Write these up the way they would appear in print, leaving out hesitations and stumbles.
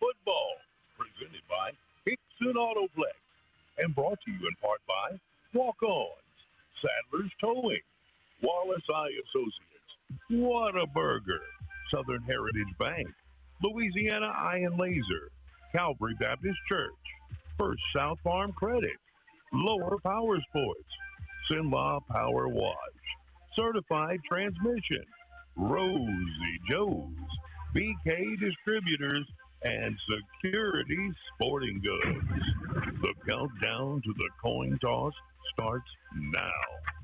Football, presented by Hickson Autoplex, and brought to you in part by Walk-Ons, Sadler's Towing, Wallace Eye Associates, Whataburger, Southern Heritage Bank, Louisiana Eye and Laser, Calvary Baptist Church, First South Farm Credit, Lower Power Sports, Sinlaw Power Wash, Certified Transmission, Rosy Joe's, BK Distributors, and Security Sporting Goods. The countdown to the coin toss starts now.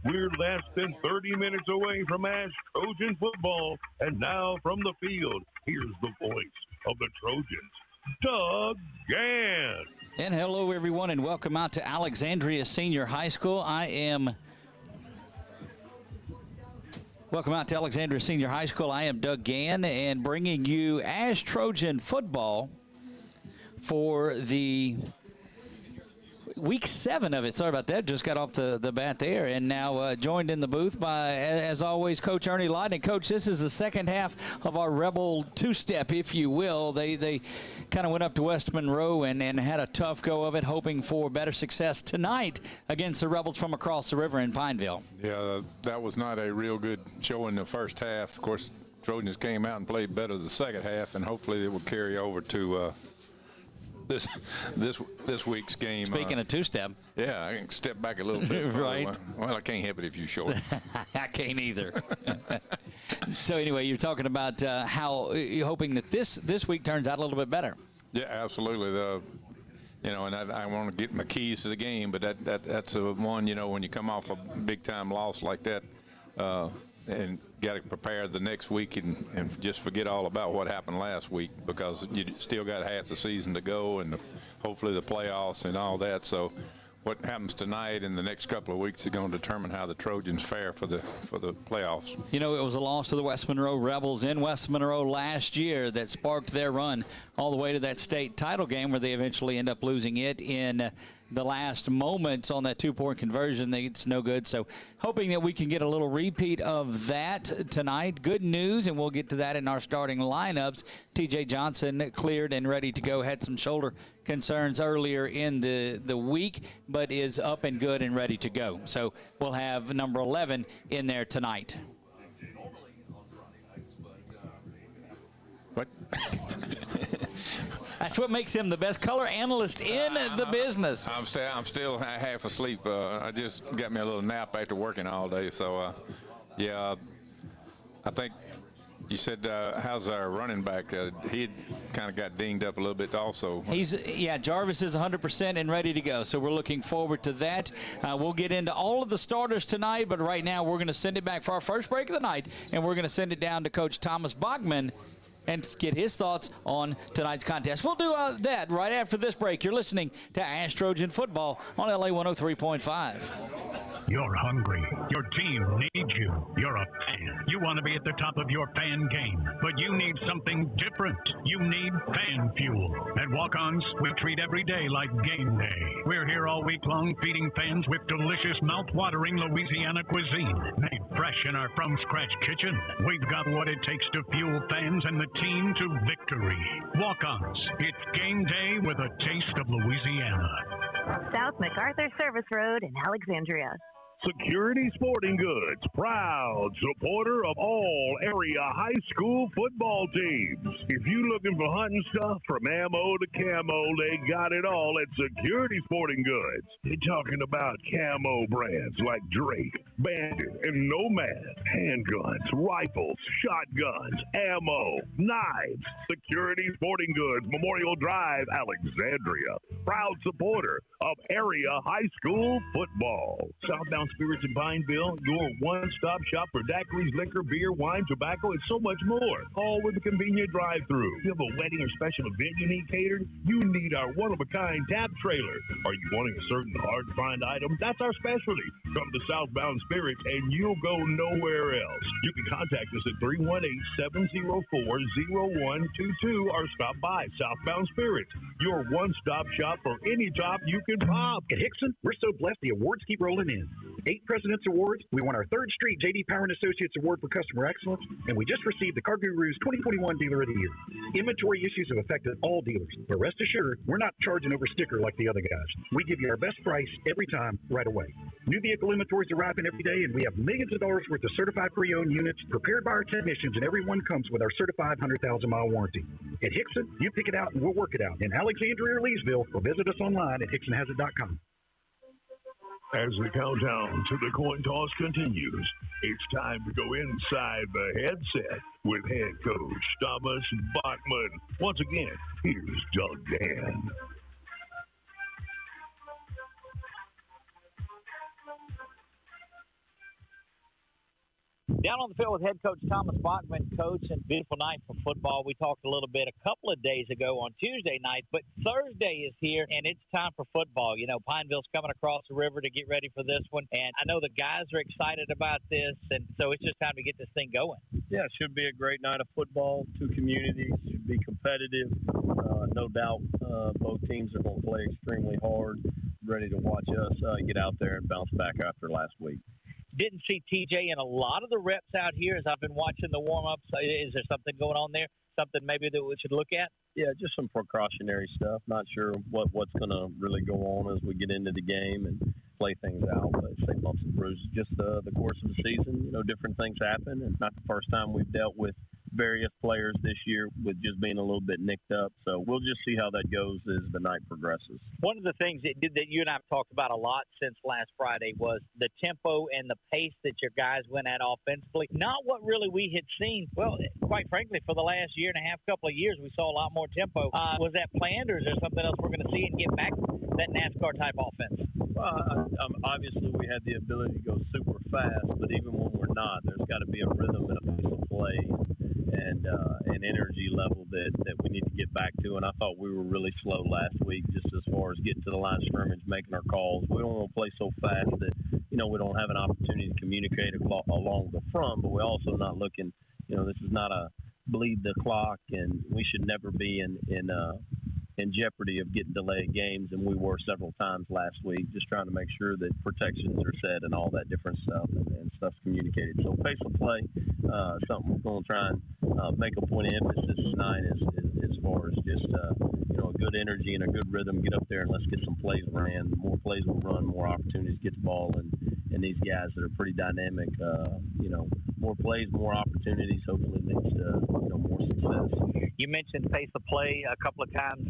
We're less than 30 minutes away from Ash Trojan football, and now from the field, here's the voice of the Trojans, Doug Gann. And hello, everyone, and welcome out to Alexandria Senior High School. Welcome out to Alexandria Senior High School. I am Doug Gann, and bringing you Ash Trojan football for the week 7 of it. Sorry about that. Just got off the bat there. And now joined in the booth by, as always, Coach Ernie Lott. And, Coach, this is the second half of our Rebel two-step, if you will. They kind of went up to West Monroe and had a tough go of it, hoping for better success tonight against the Rebels from across the river in Pineville. Yeah, that was not a real good show in the first half. Of course, Trojans came out and played better the second half, and hopefully it will carry over to this week's game. Speaking of two-step. Yeah, I can step back a little bit. Right. Well, I can't help it if you short. I can't either. So anyway, you're talking about how you're hoping that this week turns out a little bit better. Yeah, absolutely. And I want to get my keys to the game, but that's a one. When you come off a big-time loss like that, and got to prepare the next week and just forget all about what happened last week, because you still got half the season to go and hopefully the playoffs and all that. So what happens tonight and the next couple of weeks is going to determine how the Trojans fare for the playoffs. It was a loss to the West Monroe Rebels in West Monroe last year that sparked their run all the way to that state title game, where they eventually end up losing it in the last moments on that 2-point conversion. It's no good. So hoping that we can get a little repeat of that tonight. Good news, and we'll get to that in our starting lineups. TJ Johnson cleared and ready to go. Had some shoulder concerns earlier in the week, but is up and good and ready to go. So we'll have number 11 in there tonight. What? That's what makes him the best color analyst in the business. I'm still half asleep. I just got me a little nap after working all day. So, I think you said, how's our running back? He kind of got dinged up a little bit also. Jarvis is 100% and ready to go. So we're looking forward to that. We'll get into all of the starters tonight, but right now we're going to send it back for our first break of the night, and we're going to send it down to Coach Thomas Bachman and get his thoughts on tonight's contest. We'll do that right after this break. You're listening to Ash Trojan Football on LA 103.5. You're hungry. Your team needs you. You're a fan. You want to be at the top of your fan game, but you need something different. You need fan fuel. At Walk-Ons, we treat every day like game day. We're here all week long feeding fans with delicious, mouth-watering Louisiana cuisine made fresh in our from-scratch kitchen. We've got what it takes to fuel fans and the team to victory. Walk-Ons, it's game day with a taste of Louisiana. South MacArthur Service Road in Alexandria. Security Sporting Goods, proud supporter of all area high school football teams. If you looking for hunting stuff from ammo to camo, they got it all at Security Sporting Goods. They're talking about camo brands like Drake, Bandit, and Nomad, handguns, rifles, shotguns, ammo, knives. Security Sporting Goods, Memorial Drive, Alexandria. Proud supporter of area high school football. Southbound Spirits in Pineville, your one-stop shop for daiquiris, liquor, beer, wine, tobacco, and so much more. All with a convenient drive-through. If you have a wedding or special event you need catered, you need our one-of-a-kind tap trailer. Are you wanting a certain hard-to-find item? That's our specialty. Come to Southbound Spirits, and you'll go nowhere else. You can contact us at 318-704-0122 or stop by Southbound Spirits, your one-stop shop for any top you can pop. At Hickson, we're so blessed the awards keep rolling in. 8 President's Awards. We won our 3rd straight J.D. Power and Associates Award for Customer Excellence, and we just received the Car Guru's 2021 Dealer of the Year. Inventory issues have affected all dealers, but rest assured, we're not charging over sticker like the other guys. We give you our best price every time, right away. New vehicle inventories arriving every day, and we have millions of dollars worth of certified pre-owned units prepared by our technicians, and every one comes with our certified 100,000-mile warranty. At Hickson, you pick it out and we'll work it out. In Alexandria or Leesville, or visit us online at hicksonhasit.com. As the countdown to the coin toss continues, it's time to go inside the headset with head coach Thomas Bachman. Once again, here's Doug Gann. Down on the field with head coach Thomas Bachman, coach, and beautiful night for football. We talked a little bit a couple of days ago on Tuesday night, but Thursday is here, and it's time for football. You know, Pineville's coming across the river to get ready for this one, and I know the guys are excited about this, and so it's just time to get this thing going. Yeah, it should be a great night of football. 2 communities, should be competitive. No doubt both teams are going to play extremely hard, ready to watch us get out there and bounce back after last week. Didn't see TJ in a lot of the reps out here as I've been watching the warm-ups. Is there something going on there, something maybe that we should look at? Yeah, just some precautionary stuff. Not sure what's going to really go on as we get into the game and play things out. But say bumps and bruises, just the course of the season. You know, different things happen. And not the first time we've dealt with various players this year with just being a little bit nicked up. So we'll just see how that goes as the night progresses. One of the things that you and I have talked about a lot since last Friday was the tempo and the pace that your guys went at offensively. Not what really we had seen. Well, quite frankly, for the last year and a half, couple of years, we saw a lot more tempo. Was that planned, or is there something else we're going to see and get back that NASCAR-type offense? Well, obviously we had the ability to go super fast, but even when we're not, there's got to be a rhythm and a pace of play and an energy level that we need to get back to. And I thought we were really slow last week just as far as getting to the line of scrimmage, making our calls. We don't want to play so fast that, you know, we don't have an opportunity to communicate along the front, but we're also not looking, you know, this is not a bleed the clock, and we should never be in jeopardy of getting delayed games, and we were several times last week, just trying to make sure that protections are set and all that different stuff, and stuff's communicated. So pace of play, something we're going to try and make a point of emphasis tonight as far as just, you know, a good energy and a good rhythm. Get up there and let's get some plays ran. The more plays we'll run, more opportunities get the ball, and these guys that are pretty dynamic, you know, more plays, more opportunities, hopefully leads to, you know, more success. You mentioned pace of play a couple of times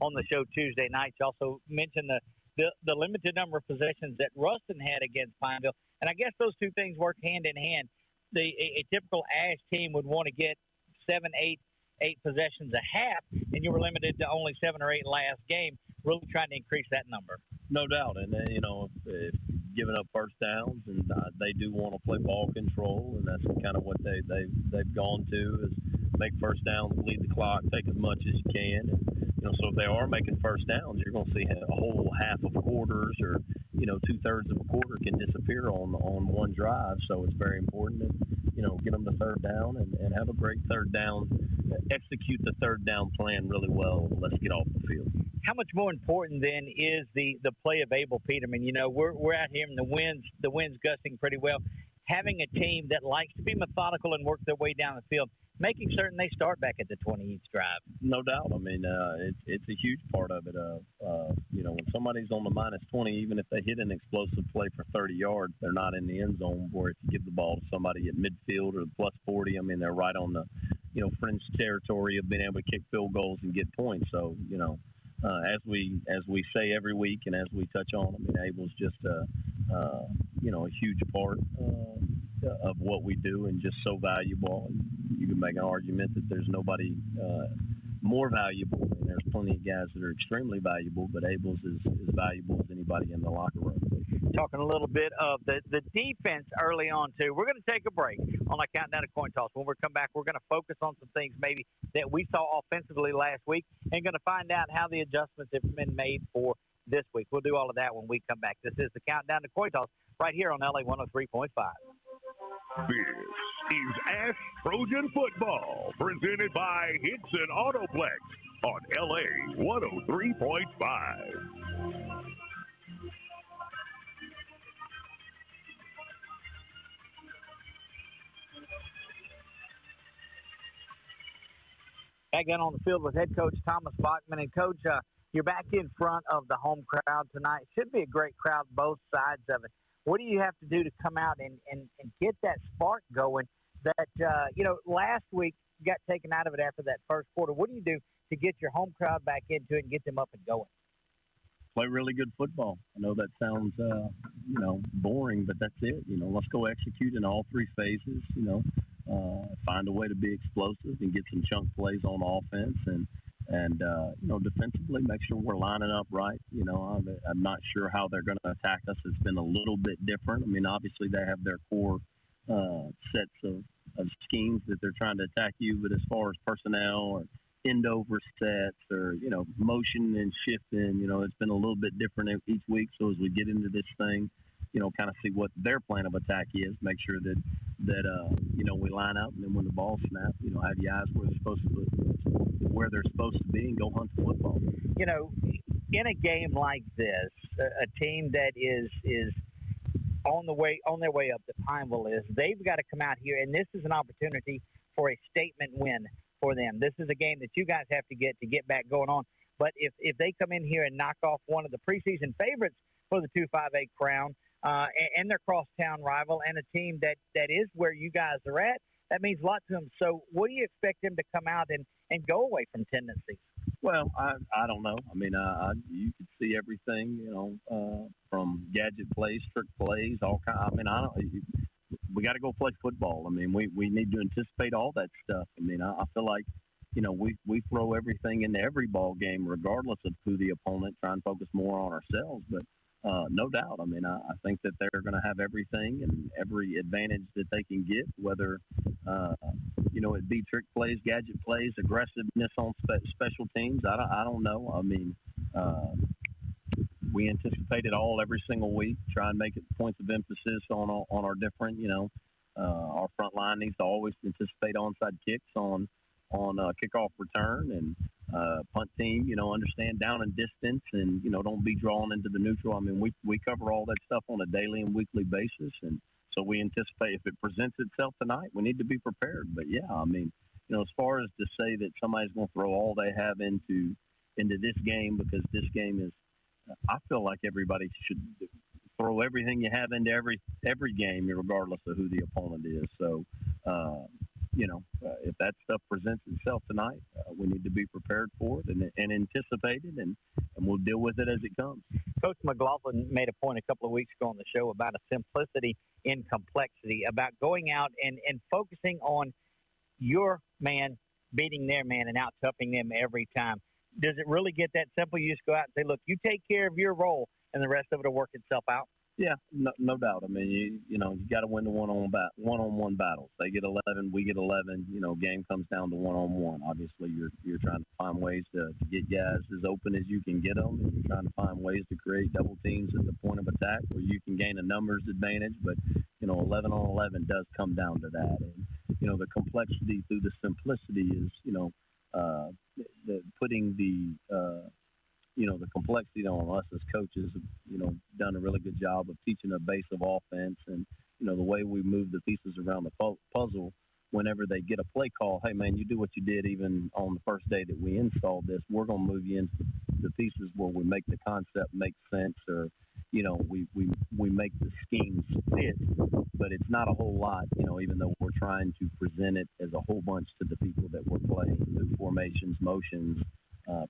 on the show Tuesday night. You also mentioned the limited number of possessions that Ruston had against Pineville. And I guess those two things work hand in hand. A typical Ash team would want to get 7, 8 possessions a half, and you were limited to only 7 or 8 last game, really trying to increase that number. No doubt. And, you know, if giving up first downs, and they do want to play ball control, and that's kind of what they've gone to is make first downs, bleed the clock, take as much as you can. And, you know, so if they are making first downs, you're going to see a whole half of quarters or, you know, 2/3 of a quarter can disappear on one drive. So it's very important to, you know, get them to third down and have a great third down, execute the third down plan really well. Let's get off the field. How much more important then is the play of Abel Peterman? You know, we're out here and the wind's gusting pretty well. Having a team that likes to be methodical and work their way down the field, making certain they start back at the 20 each drive. No doubt. I mean, it's a huge part of it. You know, when somebody's on the -20, even if they hit an explosive play for 30 yards, they're not in the end zone. Where if you give the ball to somebody at midfield or +40, I mean, they're right on the, you know, fringe territory of being able to kick field goals and get points. So, you know, as we say every week and as we touch on, I mean, Abel's just you know, a huge part of what we do and just so valuable. You can make an argument that there's nobody more valuable, and there's plenty of guys that are extremely valuable, but Abel's is as valuable as anybody in the locker room. Talking a little bit of the defense early on, too. We're going to take a break on our countdown to coin toss. When we come back, we're going to focus on some things maybe that we saw offensively last week and going to find out how the adjustments have been made for this week. We'll do all of that when we come back. This is the countdown to coin toss right here on LA 103.5. This is Ash Trojan Football, presented by Hickson Autoplex on LA 103.5. Back down on the field with head coach Thomas Bachman. And, Coach, you're back in front of the home crowd tonight. Should be a great crowd, both sides of it. What do you have to do to come out and get that spark going that, last week got taken out of it after that first quarter? What do you do to get your home crowd back into it and get them up and going? Play really good football. I know that sounds, boring, but that's it. Let's go execute in all three phases, find a way to be explosive and get some chunk plays on offense and defensively make sure we're lining up right. I'm not sure how they're going to attack us. It's been a little bit different. I mean, obviously they have their core sets of schemes that they're trying to attack you, but as far as personnel or end over sets or, motion and shifting, it's been a little bit different each week. So as we get into this thing, kind of see what their plan of attack is, make sure that we line up, and then when the ball snaps, have your eyes where they're supposed to be and go hunt the football. In a game like this, a team that is on their way up to Pineville they've got to come out here, and this is an opportunity for a statement win for them. This is a game that you guys have to get back going on. But if they come in here and knock off one of the preseason favorites for the 258 crown and their crosstown rival and a team that is where you guys are at, that means a lot to them. So what do you expect them to come out and go away from tendencies? Well, I don't know. I mean, you could see everything, from gadget plays, trick plays, all kind. I mean, we got to go play football. I mean, we need to anticipate all that stuff. I mean, I feel like, we throw everything into every ball game, regardless of who the opponent, try and focus more on ourselves. But no doubt, I mean, I think that they're going to have everything and every advantage that they can get, whether, it be trick plays, gadget plays, aggressiveness on special teams. I don't know. I mean, we anticipate it all every single week, try and make it points of emphasis on our different, our front line needs to always anticipate onside kicks on kickoff return, and punt team, understand down and distance, and, don't be drawn into the neutral. I mean, we cover all that stuff on a daily and weekly basis, and so we anticipate if it presents itself tonight, we need to be prepared. But yeah, I mean, as far as to say that somebody's going to throw all they have into this game, because this game is, I feel like everybody should throw everything you have into every game, regardless of who the opponent is. So, if that stuff presents itself tonight, we need to be prepared for it and anticipate it, and we'll deal with it as it comes. Coach McLaughlin made a point a couple of weeks ago on the show about a simplicity in complexity, about going out and focusing on your man beating their man and out-toughing them every time. Does it really get that simple? You just go out and say, look, you take care of your role, and the rest of it will work itself out? Yeah, no doubt. I mean, you got to win the one-on-one battles. They get 11, we get 11. Game comes down to one-on-one. Obviously, you're trying to find ways to get guys as open as you can get them, and you're trying to find ways to create double teams at the point of attack where you can gain a numbers advantage. But 11 on 11 does come down to that, and the complexity through the simplicity is putting the complexity on us as coaches, done a really good job of teaching a base of offense, and, the way we move the pieces around the puzzle whenever they get a play call. Hey, man, you do what you did even on the first day that we installed this. We're going to move you into the pieces where we make the concept make sense, or, we make the schemes fit, but it's not a whole lot, even though we're trying to present it as a whole bunch to the people that we're playing, through formations, motions,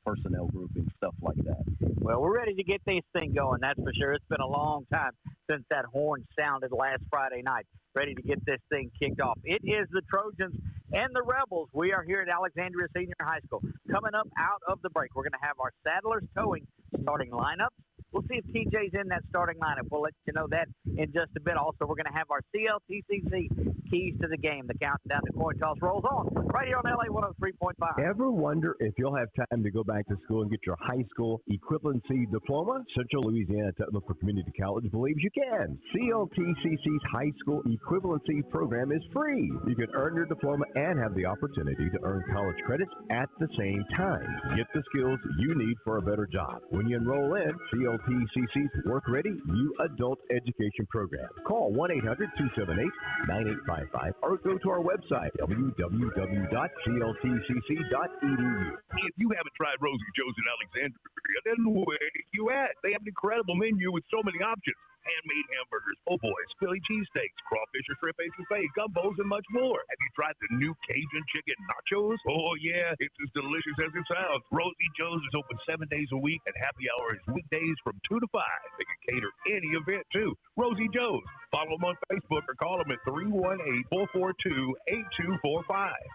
personnel grouping, stuff like that. Well, we're ready to get this thing going, that's for sure. It's been a long time since that horn sounded last Friday night. Ready to get this thing kicked off. It is the Trojans and the Rebels. We are here at Alexandria Senior High School. Coming up out of the break, we're going to have our Saddlers Towing starting lineup. We'll see if TJ's in that starting lineup. We'll let you know that in just a bit. Also, we're going to have our CLTCC keys to the game. The countdown to coin toss rolls on right here on LA 103.5. Ever wonder if you'll have time to go back to school and get your high school equivalency diploma? Central Louisiana Technical Community College believes you can. CLTCC's high school equivalency program is free. You can earn your diploma and have the opportunity to earn college credits at the same time. Get the skills you need for a better job. When you enroll in CLTCC CLTCC's Work Ready New Adult Education Program. Call 1-800-278-9855 or go to our website, www.cltcc.edu. If you haven't tried Rosy Joe's in Alexandria, then where you at? They have an incredible menu with so many options. Handmade hamburgers, po' boys, Philly cheesesteaks, crawfish or shrimp etouffee, gumbos, and much more. Have you tried the new Cajun chicken nachos? Oh, yeah, it's as delicious as it sounds. Rosy Joe's is open 7 days a week, and happy hour is weekdays from 2 to 5. They can cater any event, too. Rosy Joe's. Follow them on Facebook or call them at 318-442-8245.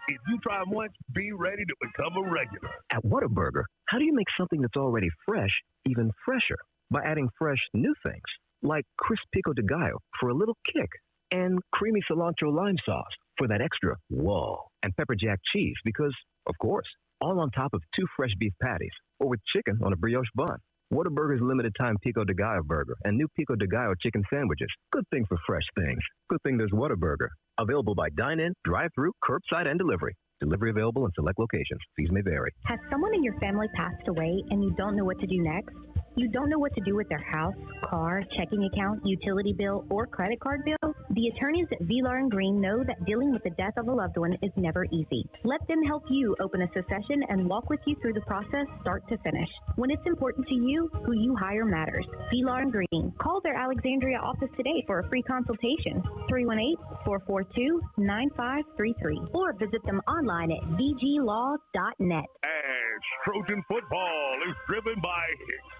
If you try them once, be ready to become a regular. At Whataburger, how do you make something that's already fresh even fresher? By adding fresh new things, like crisp pico de gallo for a little kick, and creamy cilantro lime sauce for that extra whoa, and pepper jack cheese because, of course, all on top of 2 fresh beef patties, or with chicken on a brioche bun. Whataburger's limited time pico de gallo burger and new pico de gallo chicken sandwiches. Good thing for fresh things. Good thing there's Whataburger. Available by dine-in, drive-through, curbside, and delivery. Delivery available in select locations. Fees may vary. Has someone in your family passed away and you don't know what to do next? You don't know what to do with their house, car, checking account, utility bill, or credit card bill? The attorneys at Vilar & Green know that dealing with the death of a loved one is never easy. Let them help you open a succession and walk with you through the process start to finish. When it's important to you, who you hire matters. Vilar & Green. Call their Alexandria office today for a free consultation. 318-442-9533. Or visit them online at vglaw.net. And Trojan football is driven by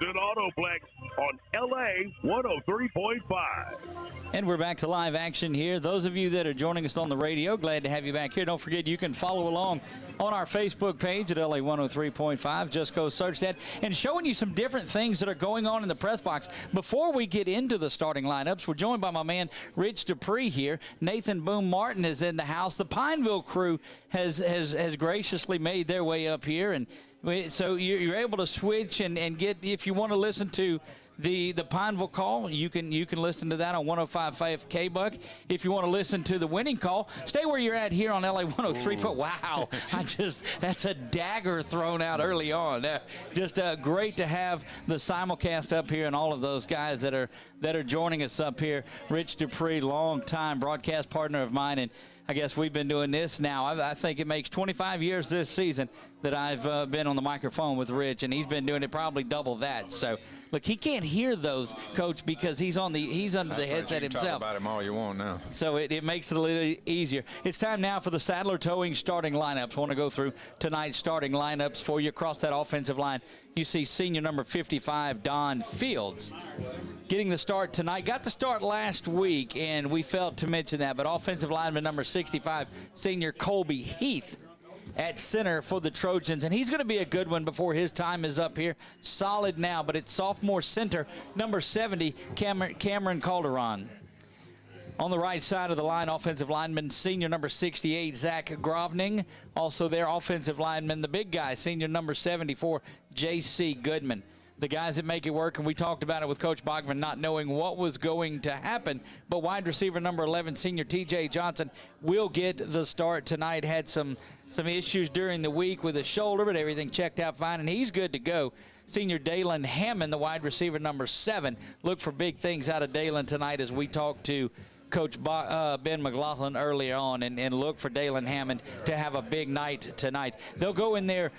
Hickson Autoplex on LA 103.5. And we're back to live action here. Those of you that are joining us on the radio, glad to have you back here. Don't forget you can follow along on our Facebook page at LA 103.5. Just go search that, and showing you some different things that are going on in the press box. Before we get into the starting lineups, we're joined by my man Rich Dupree here. Nathan Boone Martin is in the house. The Pineville crew has graciously made their way up here, and so you're able to switch and get, if you want to listen to the Pineville call, you can listen to that on 105.5 K-Buck. If you want to listen to the winning call, stay where you're at here on LA 103. But wow, that's a dagger thrown out early on. Just great to have the simulcast up here and all of those guys that are joining us up here. Rich Dupree, longtime broadcast partner of mine, and I guess we've been doing this now. I think it makes 25 years this season that I've been on the microphone with Rich, and he's been doing it probably double that. So, look, he can't hear those, Coach, because he's under the headset you can himself. Talk about him all you want now. So it makes it a little easier. It's time now for the Sadler Towing starting lineups. I want to go through tonight's starting lineups for you. Across that offensive line, you see senior number 55, Don Fields, getting the start tonight. Got the start last week, and we failed to mention that. But offensive lineman number 65, senior Colby Heath, at center for the Trojans, and he's going to be a good one before his time is up here. Solid now, but it's sophomore center, number 70, Cameron Calderon. On the right side of the line, offensive lineman, senior number 68, Zach Grovning. Also there, offensive lineman, the big guy, senior number 74, J.C. Goodman. The guys that make it work, and we talked about it with Coach Bogman not knowing what was going to happen, but wide receiver number 11, senior T.J. Johnson, will get the start tonight. Had some issues during the week with his shoulder, but everything checked out fine, and he's good to go. Senior Dalen Hammond, the wide receiver number 7. Look for big things out of Dalen tonight as we talk to Coach Ben McLaughlin earlier on, and look for Dalen Hammond to have a big night tonight. They'll go in there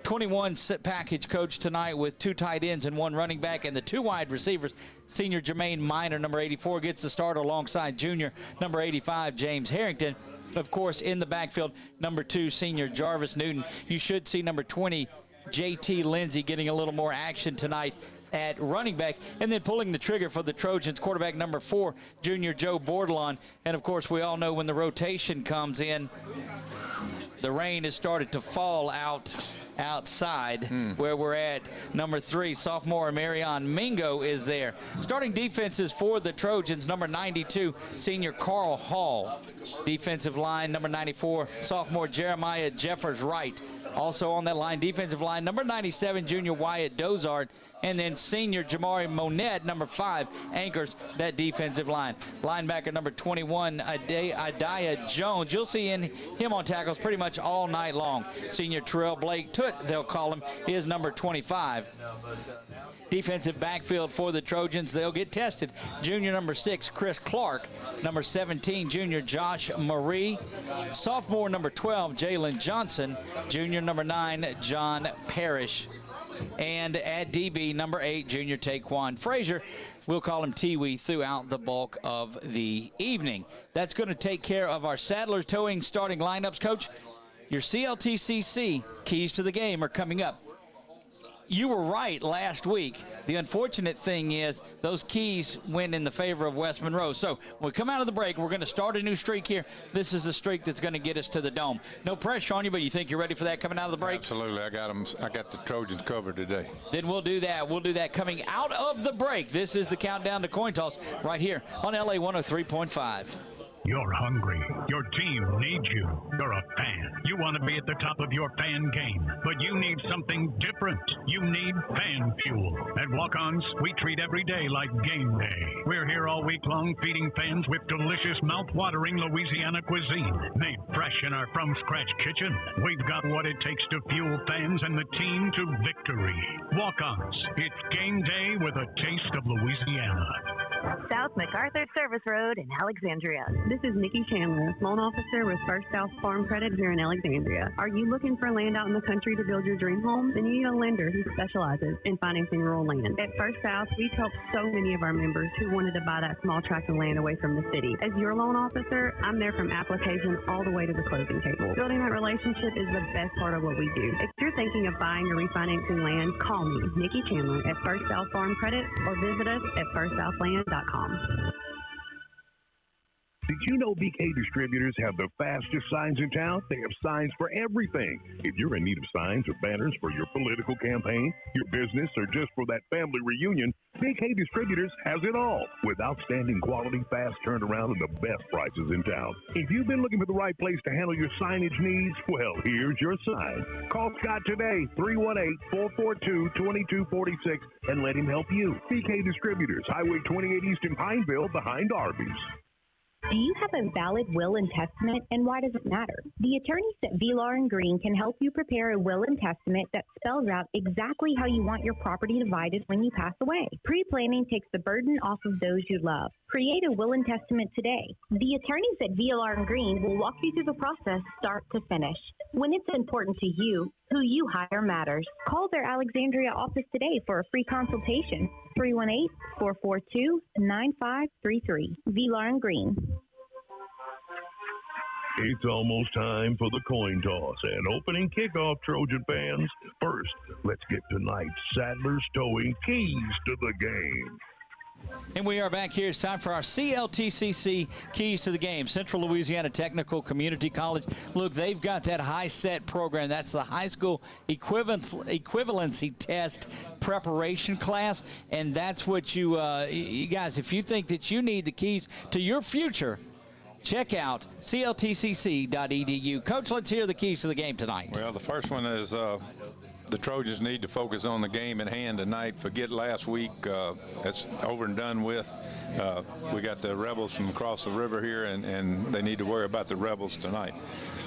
21 package, Coach, tonight with 2 tight ends and 1 running back, and the 2 wide receivers. Senior Jermaine Minor, number 84, gets the start alongside junior number 85, James Harrington. Of course, in the backfield, number 2, senior Jarvis Newton. You should see number 20, J.T. Lindsey, getting a little more action tonight at running back, and then pulling the trigger for the Trojans, quarterback number 4, junior Joe Bordelon. And, of course, we all know when the rotation comes in, the rain has started to fall outside where we're at. Number 3, sophomore Marion Mingo is there. Starting defenses for the Trojans, number 92, senior Carl Hall. Defensive line, number 94, sophomore Jeremiah Jeffers Wright. Also on that line, defensive line, number 97, junior Wyatt Dozart, and then senior Jamari Monette, number 5, anchors that defensive line. Linebacker number 21, Adiah Jones. You'll see him on tackles pretty much all night long. Senior Terrell Blake Toot, they'll call him, is number 25. Defensive backfield for the Trojans, they'll get tested. Junior number 6, Chris Clark. Number 17, junior Josh Marie. Sophomore number 12, Jalen Johnson. Junior number 9, John Parrish. And at DB, number 8, junior Taquan Frazier. We'll call him Tiwi throughout the bulk of the evening. That's going to take care of our Sadler's Towing starting lineups. Coach, your CLTCC keys to the game are coming up. You were right last week. The unfortunate thing is those keys went in the favor of West Monroe. So when we come out of the break, we're going to start a new streak here. This is a streak that's going to get us to the Dome. No pressure on you, but you think you're ready for that coming out of the break? Absolutely. I got them. I got the Trojans covered today. Then we'll do that. We'll do that coming out of the break. This is the countdown to coin toss right here on LA 103.5. You're hungry. Your team needs you. You're a fan. You want to be at the top of your fan game, but you need something different. You need fan fuel. At Walk-Ons, we treat every day like game day. We're here all week long feeding fans with delicious, mouth-watering Louisiana cuisine made fresh in our from-scratch kitchen. We've got what it takes to fuel fans and the team to victory. Walk-Ons, it's game day with a taste of Louisiana. South MacArthur Service Road in Alexandria. This is Nikki Chandler, loan officer with First South Farm Credit here in Alexandria. Are you looking for land out in the country to build your dream home? Then you need a lender who specializes in financing rural land. At First South, we've helped so many of our members who wanted to buy that small tract of land away from the city. As your loan officer, I'm there from application all the way to the closing table. Building that relationship is the best part of what we do. If you're thinking of buying or refinancing land, call me, Nikki Chandler, at First South Farm Credit, or visit us at firstsouthland.com. Did you know BK Distributors have the fastest signs in town? They have signs for everything. If you're in need of signs or banners for your political campaign, your business, or just for that family reunion, BK Distributors has it all with outstanding quality, fast turnaround, and the best prices in town. If you've been looking for the right place to handle your signage needs, well, here's your sign. Call Scott today, 318-442-2246, and let him help you. BK Distributors, Highway 28 East in Pineville, behind Arby's. Do you have a valid will and testament, and why does it matter? The attorneys at Vilar & Green can help you prepare a will and testament that spells out exactly how you want your property divided when you pass away. Pre-planning takes the burden off of those you love. Create a will and testament today. The attorneys at Vilar & Green will walk you through the process start to finish. When it's important to you, who you hire matters. Call their Alexandria office today for a free consultation. 318-442-9533. Vilar & Green. It's almost time for the coin toss and opening kickoff, Trojan fans. First, let's get tonight's Sadler's Towing keys to the game. And we are back here. It's time for our CLTCC keys to the game. Central Louisiana Technical Community College. Look, they've got that high set program. That's the high school equivalency test preparation class. And that's what you guys, if you think that you need the keys to your future, check out cltcc.edu. Coach, let's hear the keys to the game tonight. Well, the first one is the Trojans need to focus on the game in hand tonight. Forget last week. It's over and done with. We got the Rebels from across the river here, and they need to worry about the Rebels tonight.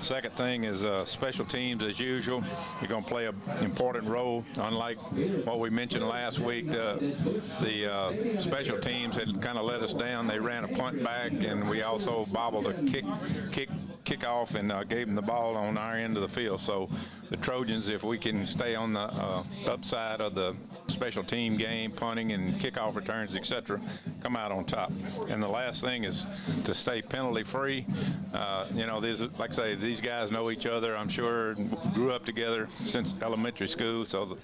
Second thing is special teams, as usual. You're going to play an important role. Unlike what we mentioned last week, the special teams had kind of let us down. They ran a punt back, and we also bobbled a kickoff and gave them the ball on our end of the field. So the Trojans, if we can stay on the upside of the special team game, punting and kickoff returns, etc., come out on top. And the last thing is to stay penalty free. Like I say, these guys know each other, I'm sure, grew up together since elementary school, so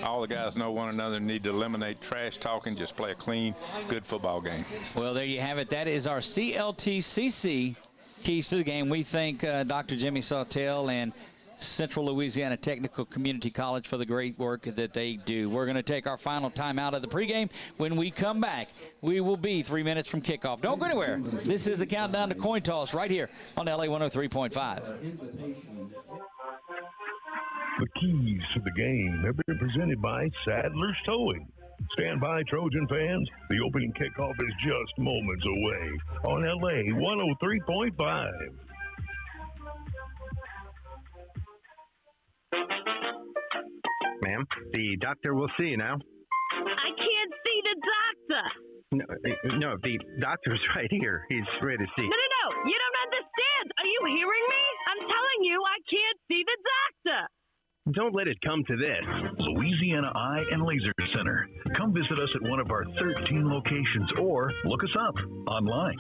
all the guys know one another and need to eliminate trash talking, just play a clean, good football game. Well, there you have it. That is our CLTCC keys to the game. We thank Dr. Jimmy Sawtell and Central Louisiana Technical Community College for the great work that they do. We're going to take our final time out of the pregame. When we come back, we will be 3 minutes from kickoff. Don't go anywhere. This is the countdown to coin toss right here on LA 103.5. The keys to the game have been presented by Sadler's Towing. Stand by, Trojan fans. The opening kickoff is just moments away on LA 103.5. Ma'am, the doctor will see you now. I can't see the doctor. No, the doctor's right here. He's ready to see. No. You don't understand. Are you hearing me? I'm telling you, I can't see the doctor. Don't let it come to this. Louisiana Eye and Laser Center. Come visit us at one of our 13 locations or look us up online.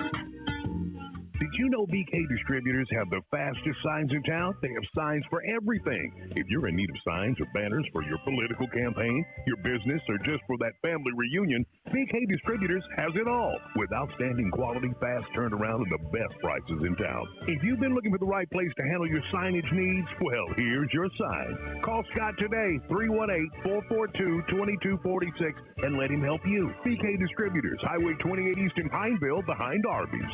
Did you know BK Distributors have the fastest signs in town? They have signs for everything. If you're in need of signs or banners for your political campaign, your business, or just for that family reunion, BK Distributors has it all with outstanding quality, fast turnaround, and the best prices in town. If you've been looking for the right place to handle your signage needs, well, here's your sign. Call Scott today, 318-442-2246, and let him help you. BK Distributors, Highway 28 East in Pineville, behind Arby's.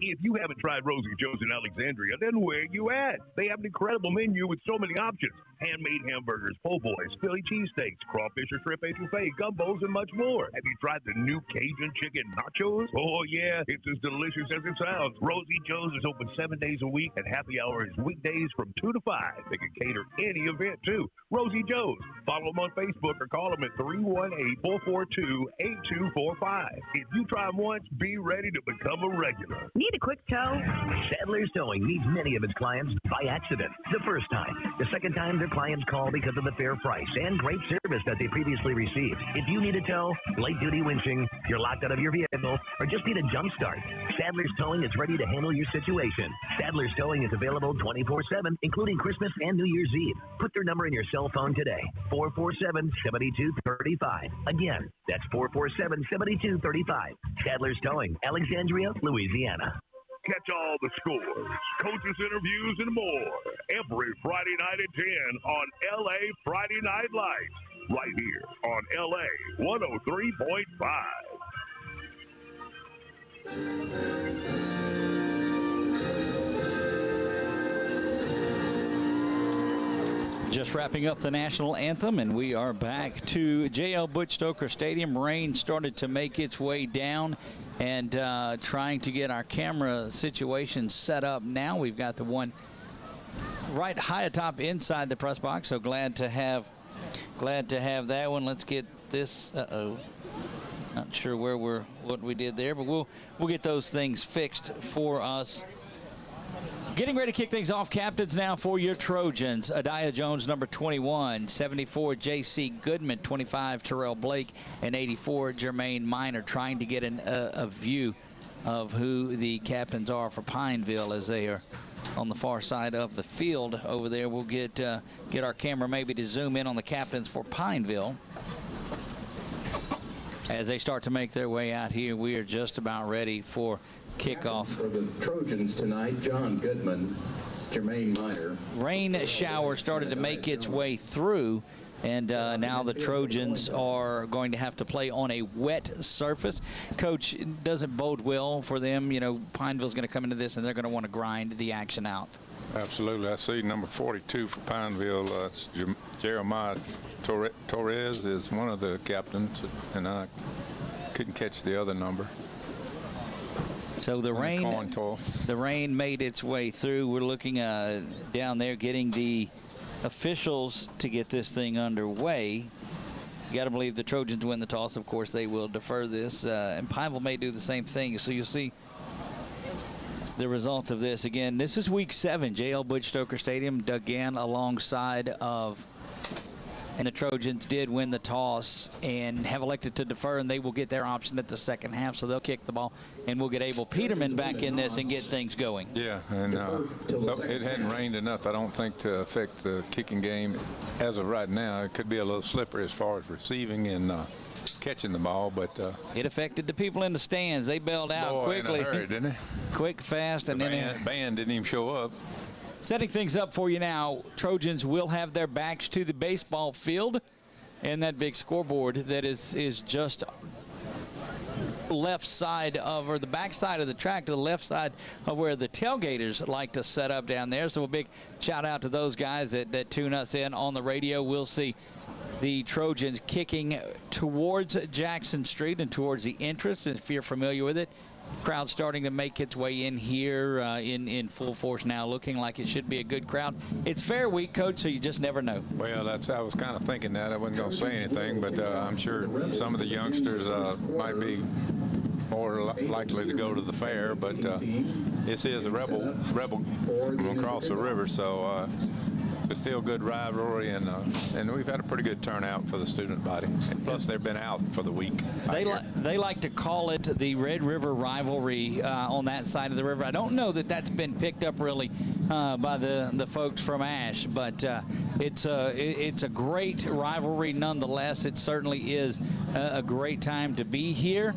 If you haven't tried Rosy Joe's in Alexandria, then where you at? They have an incredible menu with so many options. Handmade hamburgers, po' boys, Philly cheesesteaks, crawfish or shrimp etouffee, gumbos, and much more. Have you tried the new Cajun chicken nachos? Oh, yeah, it's as delicious as it sounds. Rosy Joe's is open 7 days a week, and happy hour is weekdays from 2 to 5. They can cater any event, too. Rosy Joe's. Follow them on Facebook or call them at 318-442-8245. If you try them once, be ready to become a regular. Need a quick tow? Sadler's Towing meets many of its clients by accident. The first time. The second time, their clients call because of the fair price and great service that they previously received. If you need a tow, light-duty winching, you're locked out of your vehicle, or just need a jump start, Sadler's Towing is ready to handle your situation. Sadler's Towing is available 24/7, including Christmas and New Year's Eve. Put their number in your cell phone today, 447-7235. Again, that's 447-7235. Sadler's Towing, Alexandria, Louisiana. Catch all the scores, coaches' interviews, and more every Friday night at 10 on LA Friday Night Lights, right here on LA 103.5. Just wrapping up the national anthem, and we are back to J.L. Butch Stoker Stadium. Rain started to make its way down, and trying to get our camera situation set up now. We've got the one right high atop inside the press box, so glad to have that one. Let's get this. Not sure what we did there, but we'll get those things fixed for us. Getting ready to kick things off, captains now for your Trojans. Adiah Jones, number 21, 74, J.C. Goodman, 25, Terrell Blake, and 84, Jermaine Minor, trying to get a view of who the captains are for Pineville as they are on the far side of the field over there. We'll get our camera maybe to zoom in on the captains for Pineville. As they start to make their way out here, we are just about ready for kickoff. For the Trojans tonight, John Goodman, Jermaine Minor. Rain shower started to make its way through, and now the Trojans are going to have to play on a wet surface. Coach, it doesn't bode well for them. You know, Pineville's going to come into this, and they're going to want to grind the action out. Absolutely. I see number 42 for Pineville, Jeremiah Torres is one of the captains, and I couldn't catch the other number. So the rain made its way through. We're looking down there, getting the officials to get this thing underway. You got to believe the Trojans win the toss. Of course, they will defer this, and Pineville may do the same thing. So you'll see the result of this. Again, this is week 7, J.L. Butch Stoker Stadium. Doug Gann alongside of, and the Trojans did win the toss and have elected to defer, and they will get their option at the second half, so they'll kick the ball, and we'll get Abel Peterman back in this and get things going. Yeah, and so it hadn't rained enough, I don't think, to affect the kicking game as of right now. It could be a little slippery as far as receiving and catching the ball, but it affected the people in the stands. They bailed out quickly. In a hurry, didn't it? Quick, fast, and then band didn't even show up. Setting things up for you now, Trojans will have their backs to the baseball field, and that big scoreboard that is just left side of, or the back side of the track to the left side of where the tailgaters like to set up down there. So a big shout out to those guys that tune us in on the radio. We'll see the Trojans kicking towards Jackson Street and towards the entrance. If you're familiar with it, crowd starting to make its way in here in full force now, looking like it should be a good crowd. It's fair week, Coach, so you just never know. Well, I was kind of thinking that. I wasn't going to say anything, but I'm sure some of the youngsters might be more likely to go to the fair, but this is a rebel from across the river, so it's still good rivalry, and we've had a pretty good turnout for the student body. And plus, they've been out for the week. They like to call it the Red River rivalry on that side of the river. I don't know that that's been picked up really by the folks from Ash, but it's a great rivalry nonetheless. It certainly is a great time to be here.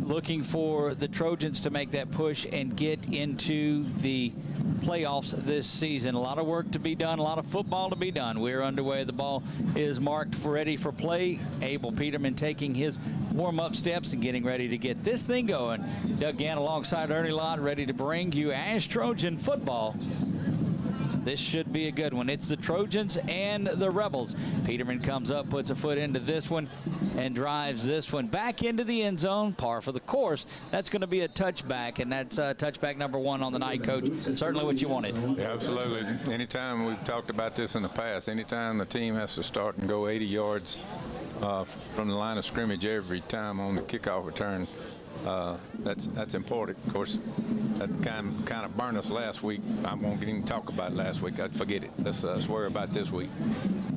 Looking for the Trojans to make that push and get into the playoffs this season. A lot of work to be done, a lot of football to be done. We're underway. The ball is marked for ready for play. Abel Peterman taking his warm-up steps and getting ready to get this thing going. Doug Gann alongside Ernie Lott, ready to bring you Ash Trojan football. This should be a good one. It's the Trojans and the Rebels. Peterman comes up, puts a foot into this one, and drives this one back into the end zone. Par for the course. That's going to be a touchback, and that's touchback number 1 on the night, Coach. Certainly what you wanted. Yeah, absolutely. Anytime, we've talked about this in the past, anytime the team has to start and go 80 yards from the line of scrimmage every time on the kickoff return, that's important. Of course, that kind of burned us last week. I won't even talk about last week. I'd forget it. Let's worry about this week.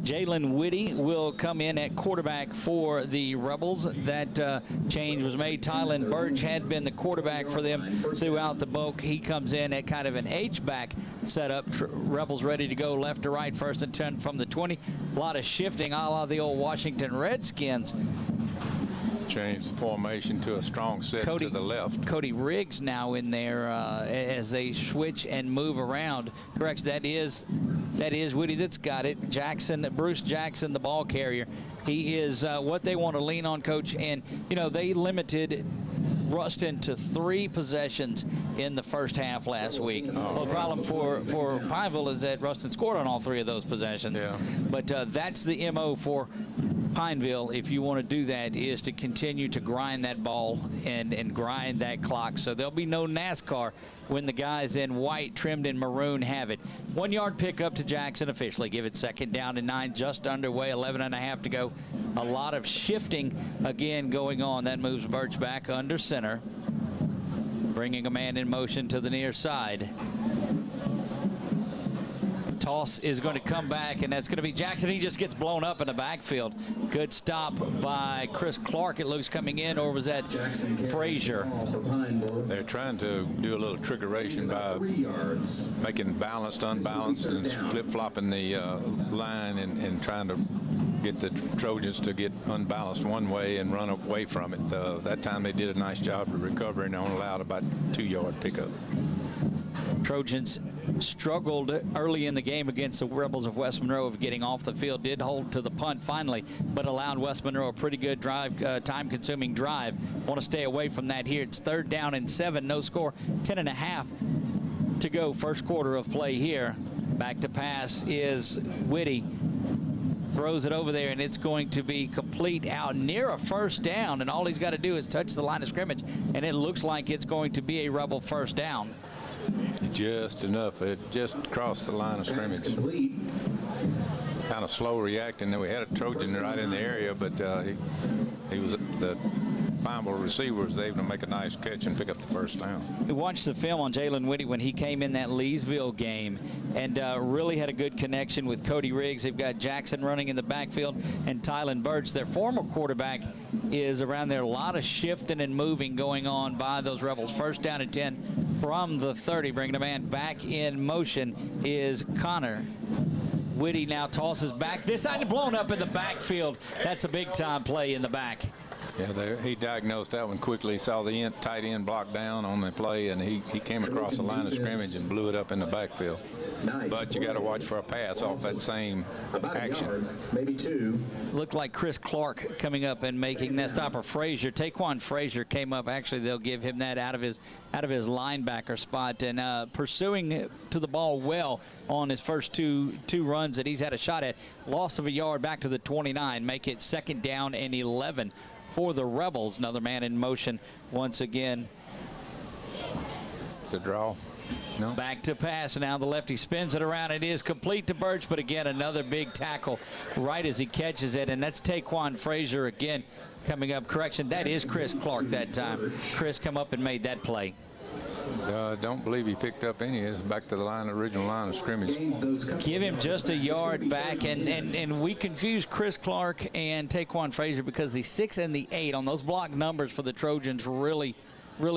Jalen Whitty will come in at quarterback for the Rebels. That change was made. Tylen Birch had been the quarterback for them throughout the bulk. He comes in at kind of an H-back setup. Rebels ready to go left to right, 1st and 10 from the 20. A lot of shifting, a la the old Washington Redskins. Change the formation to a strong set to the left. Cody Riggs now in there as they switch and move around. Correct. That is Whitty that's got it. Bruce Jackson, the ball carrier. He is what they want to lean on, Coach. And, you know, they limited Ruston to 3 possessions in the first half last week. Well, the problem for Pineville is that Ruston scored on all 3 of those possessions. Yeah. But that's the MO for Pineville, if you want to do that, is to continue to grind that ball and grind that clock. So there'll be no NASCAR when the guys in white trimmed in maroon have it. 1 yard pickup to Jackson officially. Give it 2nd down and 9, just underway, 11.5 to go. A lot of shifting again going on. That moves Birch back under center, bringing a man in motion to the near side. Toss is going to come back, and that's going to be Jackson. He just gets blown up in the backfield. Good stop by Chris Clark, it looks, coming in, or was that Frazier? They're trying to do a little trickeration by making balanced, unbalanced, and flip-flopping the line and trying to get the Trojans to get unbalanced one way and run away from it. That time they did a nice job of recovering and allowed about 2 yard pickup. Trojans struggled early in the game against the Rebels of West Monroe of getting off the field. Did hold to the punt finally, but allowed West Monroe a pretty good drive, time-consuming drive. Want to stay away from that here. It's 3rd down and 7, no score, 10.5 to go, first quarter of play here. Back to pass is Whitty. Throws it over there, and it's going to be complete out near a 1st down, and all he's got to do is touch the line of scrimmage, and it looks like it's going to be a Rebel 1st down. Just enough. It just crossed the line of scrimmage. Kind of slow reacting. We had a Trojan right in the area, but he was the Pineville receiver was able to make a nice catch and pick up the 1st down. We watched the film on Jalen Whitty when he came in that Leesville game and really had a good connection with Cody Riggs. They've got Jackson running in the backfield and Tylen Birch, their former quarterback, is around there. A lot of shifting and moving going on by those Rebels. 1st down and 10 from the 30. Bringing a man back in motion is Connor. Whitty now tosses back this side and blown up in the backfield. That's a big-time play in the back. Yeah, he diagnosed that one quickly. He saw the tight end block down on the play, and he came across the line of scrimmage and blew it up in the backfield. But you got to watch for a pass off that same action. Maybe 2. Looked like Chris Clark coming up and making that stop, or Frazier. Taquan Frazier came up. Actually, they'll give him that out of his linebacker spot, and pursuing to the ball well on his first two runs that he's had a shot at. Loss of a yard back to the 29. Make it 2nd down and 11 for the Rebels. Another man in motion once again. It's a draw. No. Back to pass. Now the lefty spins it around. It is complete to Birch, but again, another big tackle right as he catches it, and that's Taquan Frazier again coming up. Correction, that is Chris Clark that time. Chris come up and made that play. Don't believe he picked up any. It's back to the original line of scrimmage. Give him just a yard back, and we confuse Chris Clark and Taquan Frazier because the 6 and the 8 on those block numbers for the Trojans really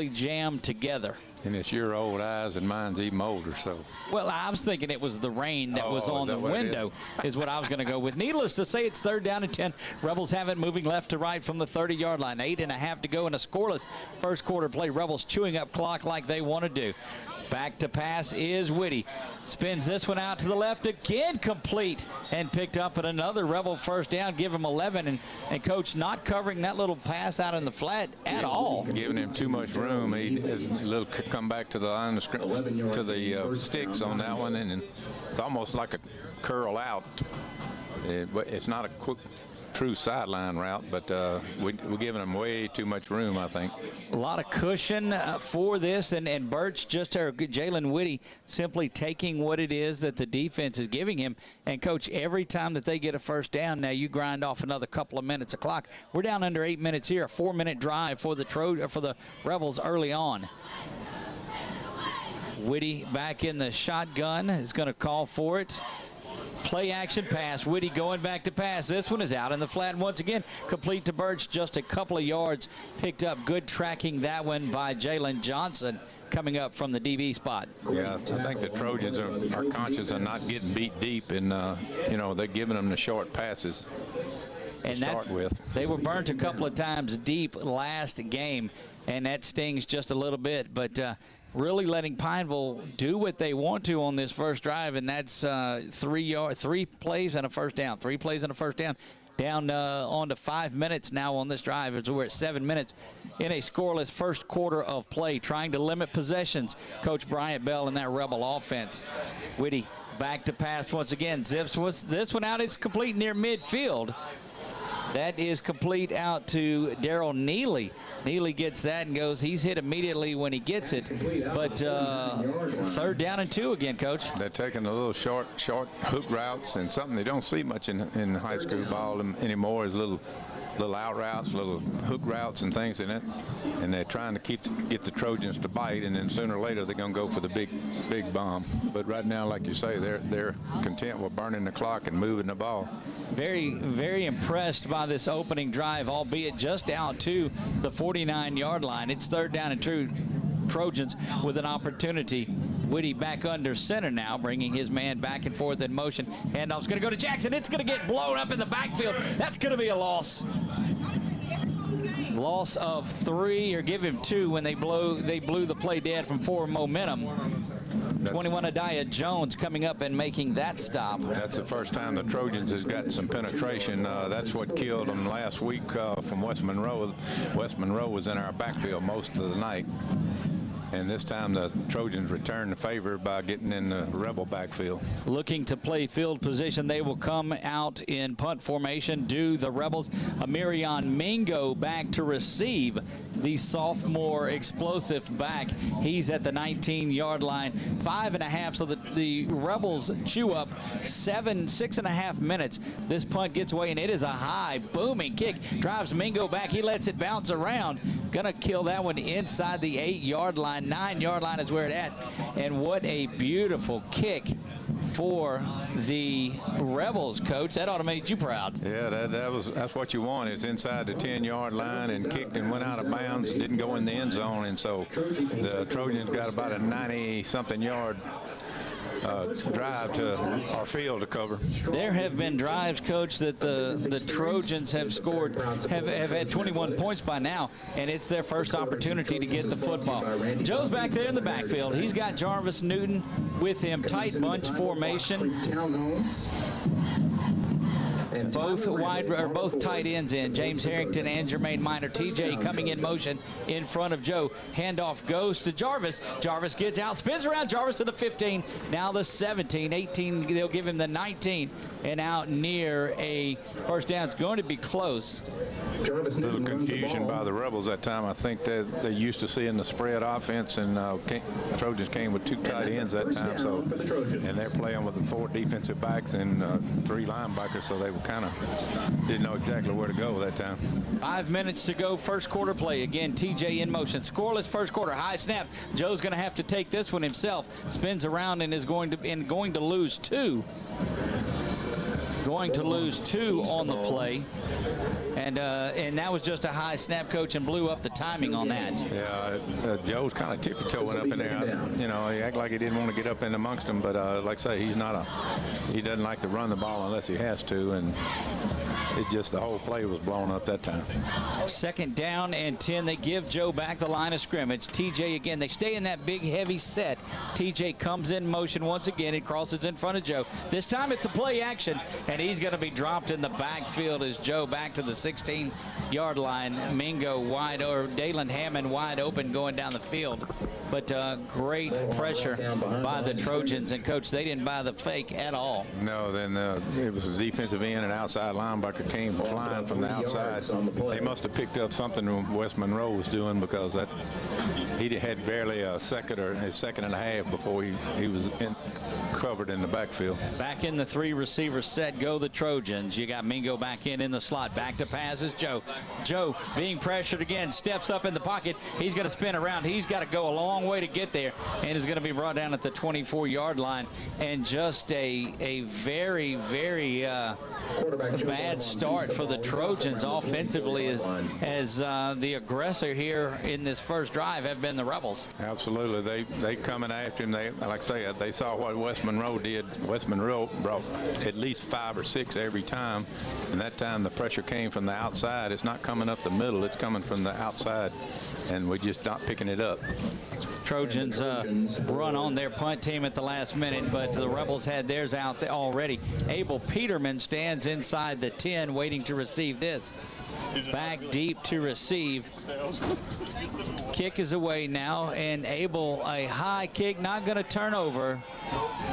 jammed together. And it's your old eyes, and mine's even older, so. Well, I was thinking it was the rain that was on the window is what I was going to go with. Needless to say, it's 3rd down and 10. Rebels have it moving left to right from the 30-yard line. 8.5 to go in a scoreless first quarter play. Rebels chewing up clock like they want to do. Back to pass is Whitty. Spins this one out to the left again, complete, and picked up at another Rebel first down. Give him 11, and Coach not covering that little pass out in the flat at all. Giving him too much room. He has a little come back to the line of to the sticks on that one, and it's almost like a curl out. It's not a quick, true sideline route, but we're giving them way too much room, I think. A lot of cushion for this, and Birch, Jalen Whitty, simply taking what it is that the defense is giving him. And, Coach, every time that they get a first down, now you grind off another couple of minutes of clock. We're down under 8 minutes here, a 4-minute drive for the Rebels early on. Whitty back in the shotgun is going to call for it. Play action pass. Whitty going back to pass. This one is out in the flat once again. Complete to Birch, just a couple of yards. Picked up. Good tracking that one by Jalen Johnson coming up from the DB spot. Yeah, I think the Trojans are conscious of not getting beat deep, and they're giving them the short passes. And they were burnt a couple of times deep last game, and that stings just a little bit. But really letting Pineville do what they want to on this first drive, and that's 3 plays and a first down. 3 plays and a first down. Down on to 5 minutes now on this drive as we're at 7 minutes in a scoreless first quarter of play, trying to limit possessions. Coach Bryant Bell and that Rebel offense. Whitty back to pass once again. Zips this one out. It's complete near midfield. That is complete out to Darrell Neely. Neely gets that and goes. He's hit immediately when he gets it. But 3rd down and 2 again, Coach. They're taking the little short hook routes, and something they don't see much in high school ball anymore is little out routes, little hook routes and things in it. And they're trying to get the Trojans to bite, and then sooner or later they're going to go for the big bomb. But right now, like you say, they're content with burning the clock and moving the ball. Very, very impressed by this opening drive, albeit just out to the 49-yard line. It's 3rd down and 2. Trojans with an opportunity. Whitty back under center now, bringing his man back and forth in motion. Handoff's going to go to Jackson. It's going to get blown up in the backfield. That's going to be a loss. Loss of 3, or give him 2 when they blew the play dead from 4 momentum. 21 Adiah Jones coming up and making that stop. That's the first time the Trojans has gotten some penetration. That's what killed them last week from West Monroe. West Monroe was in our backfield most of the night. And this time the Trojans return the favor by getting in the Rebel backfield. Looking to play field position. They will come out in punt formation. Do the Rebels. Amirion Mingo back to receive, the sophomore explosive back. He's at the 19-yard line. 5.5, so the Rebels chew up 6.5 minutes. This punt gets away, and it is a high, booming kick. Drives Mingo back. He lets it bounce around. Gonna kill that one inside the 8-yard line. 9-yard line is where it's at. And what a beautiful kick for the Rebels, Coach. That ought to make you proud. Yeah, that's what you want. It's inside the 10-yard line and kicked and went out of bounds, didn't go in the end zone, and so the Trojans got about a 90-something yard drive to our field to cover. There have been drives, Coach, that the Trojans have scored, have had 21 points by now, and it's their first opportunity to get the football. Joe's back there in the backfield. He's got Jarvis Newton with him, tight bunch formation. Both tight ends in. James Harrington and Jermaine Minor. TJ coming in motion in front of Joe. Handoff goes to Jarvis. Jarvis gets out, spins around. Jarvis to the 15. Now the 17, 18. They'll give him the 19 and out near a first down. It's going to be close. A little confusion by the Rebels that time. I think that they're used to seeing the spread offense, and Trojans came with 2 tight ends that time. So, and they're playing with the 4 defensive backs and 3 linebackers, so they were kind of didn't know exactly where to go that time. 5 minutes to go, first quarter play. Again, TJ in motion. Scoreless first quarter. High snap. Joe's going to have to take this one himself. Spins around and is going to lose 2. Going to lose 2 on the play. And that was just a high snap, Coach, and blew up the timing on that. Yeah, Joe's kind of tippy-toeing up in there. You know, he acted like he didn't want to get up in amongst them, but like I say, he doesn't like to run the ball unless he has to, and the whole play was blown up that time. Second down and 10. They give Joe back the line of scrimmage. TJ again. They stay in that big, heavy set. TJ comes in motion once again. It crosses in front of Joe. This time it's a play action, and he's going to be dropped in the backfield as Joe back to the 16-yard line. Mingo wide, or Dalen Hammond wide open going down the field. But great pressure by the Trojans. And, Coach, they didn't buy the fake at all. No, then it was a defensive end and outside linebacker came flying from the outside. They must have picked up something West Monroe was doing, because he had barely a second and a half before he was covered in the backfield. Back in the 3-receiver set go the Trojans. You got Mingo back in the slot. Back to passes Joe. Joe being pressured again, steps up in the pocket. He's going to spin around. He's got to go a long way to get there, and is going to be brought down at the 24-yard line. And just a very, very bad start for the Trojans offensively, as the aggressor here in this first drive have been the Rebels. Absolutely. They coming after him. Like I say, they saw what West Monroe did. West Monroe brought at least 5 or 6 every time, and that time the pressure came from the outside. It's not coming up the middle. It's coming from the outside, and we're just not picking it up. Trojans run on their punt team at the last minute, but the Rebels had theirs out already. Abel Peterman stands inside the 10 waiting to receive this. Back deep to receive. Kick is away now, and Abel, a high kick, not going to turn over.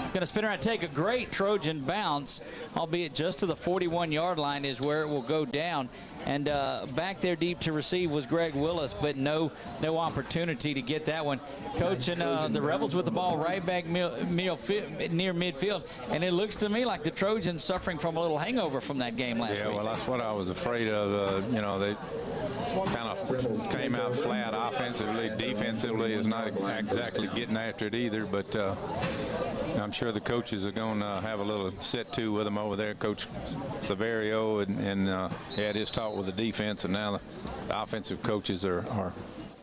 He's going to spin around, take a great Trojan bounce, albeit just to the 41-yard line is where it will go down. And back there deep to receive was Greg Willis, but no opportunity to get that one. Coach, and the Rebels with the ball right back near midfield, and it looks to me like the Trojans suffering from a little hangover from that game last week. Yeah, well, that's what I was afraid of. They kind of came out flat offensively. Defensively is not exactly getting after it either, but I'm sure the coaches are going to have a little set-to with them over there. Coach Severio and he had his talk with the defense, and now the offensive coaches are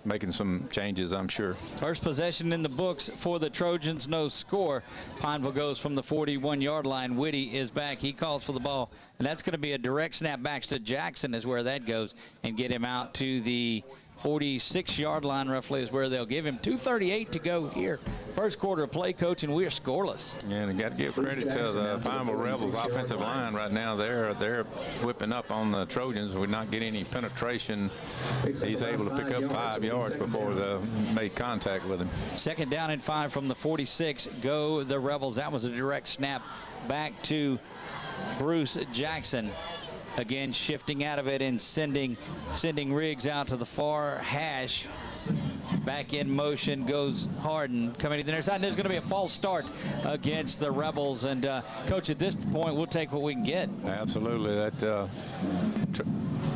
making some changes, I'm sure. First possession in the books for the Trojans, no score. Pineville goes from the 41-yard line. Whitty is back. He calls for the ball, and that's going to be a direct snap back to Jackson is where that goes, and get him out to the 46-yard line roughly is where they'll give him. 2:38 to go here. First quarter of play, Coach, and we're scoreless. Yeah, and got to give credit to the Pineville Rebels offensive line right now. They're whipping up on the Trojans. We're not getting any penetration. He's able to pick up 5 yards before they made contact with him. Second down and 5 from the 46. Go the Rebels. That was a direct snap back to Bruce Jackson. Again, shifting out of it and sending Riggs out to the far hash. Back in motion goes Harden coming to the near side. And there's going to be a false start against the Rebels. And, Coach, at this point, we'll take what we can get. Absolutely. That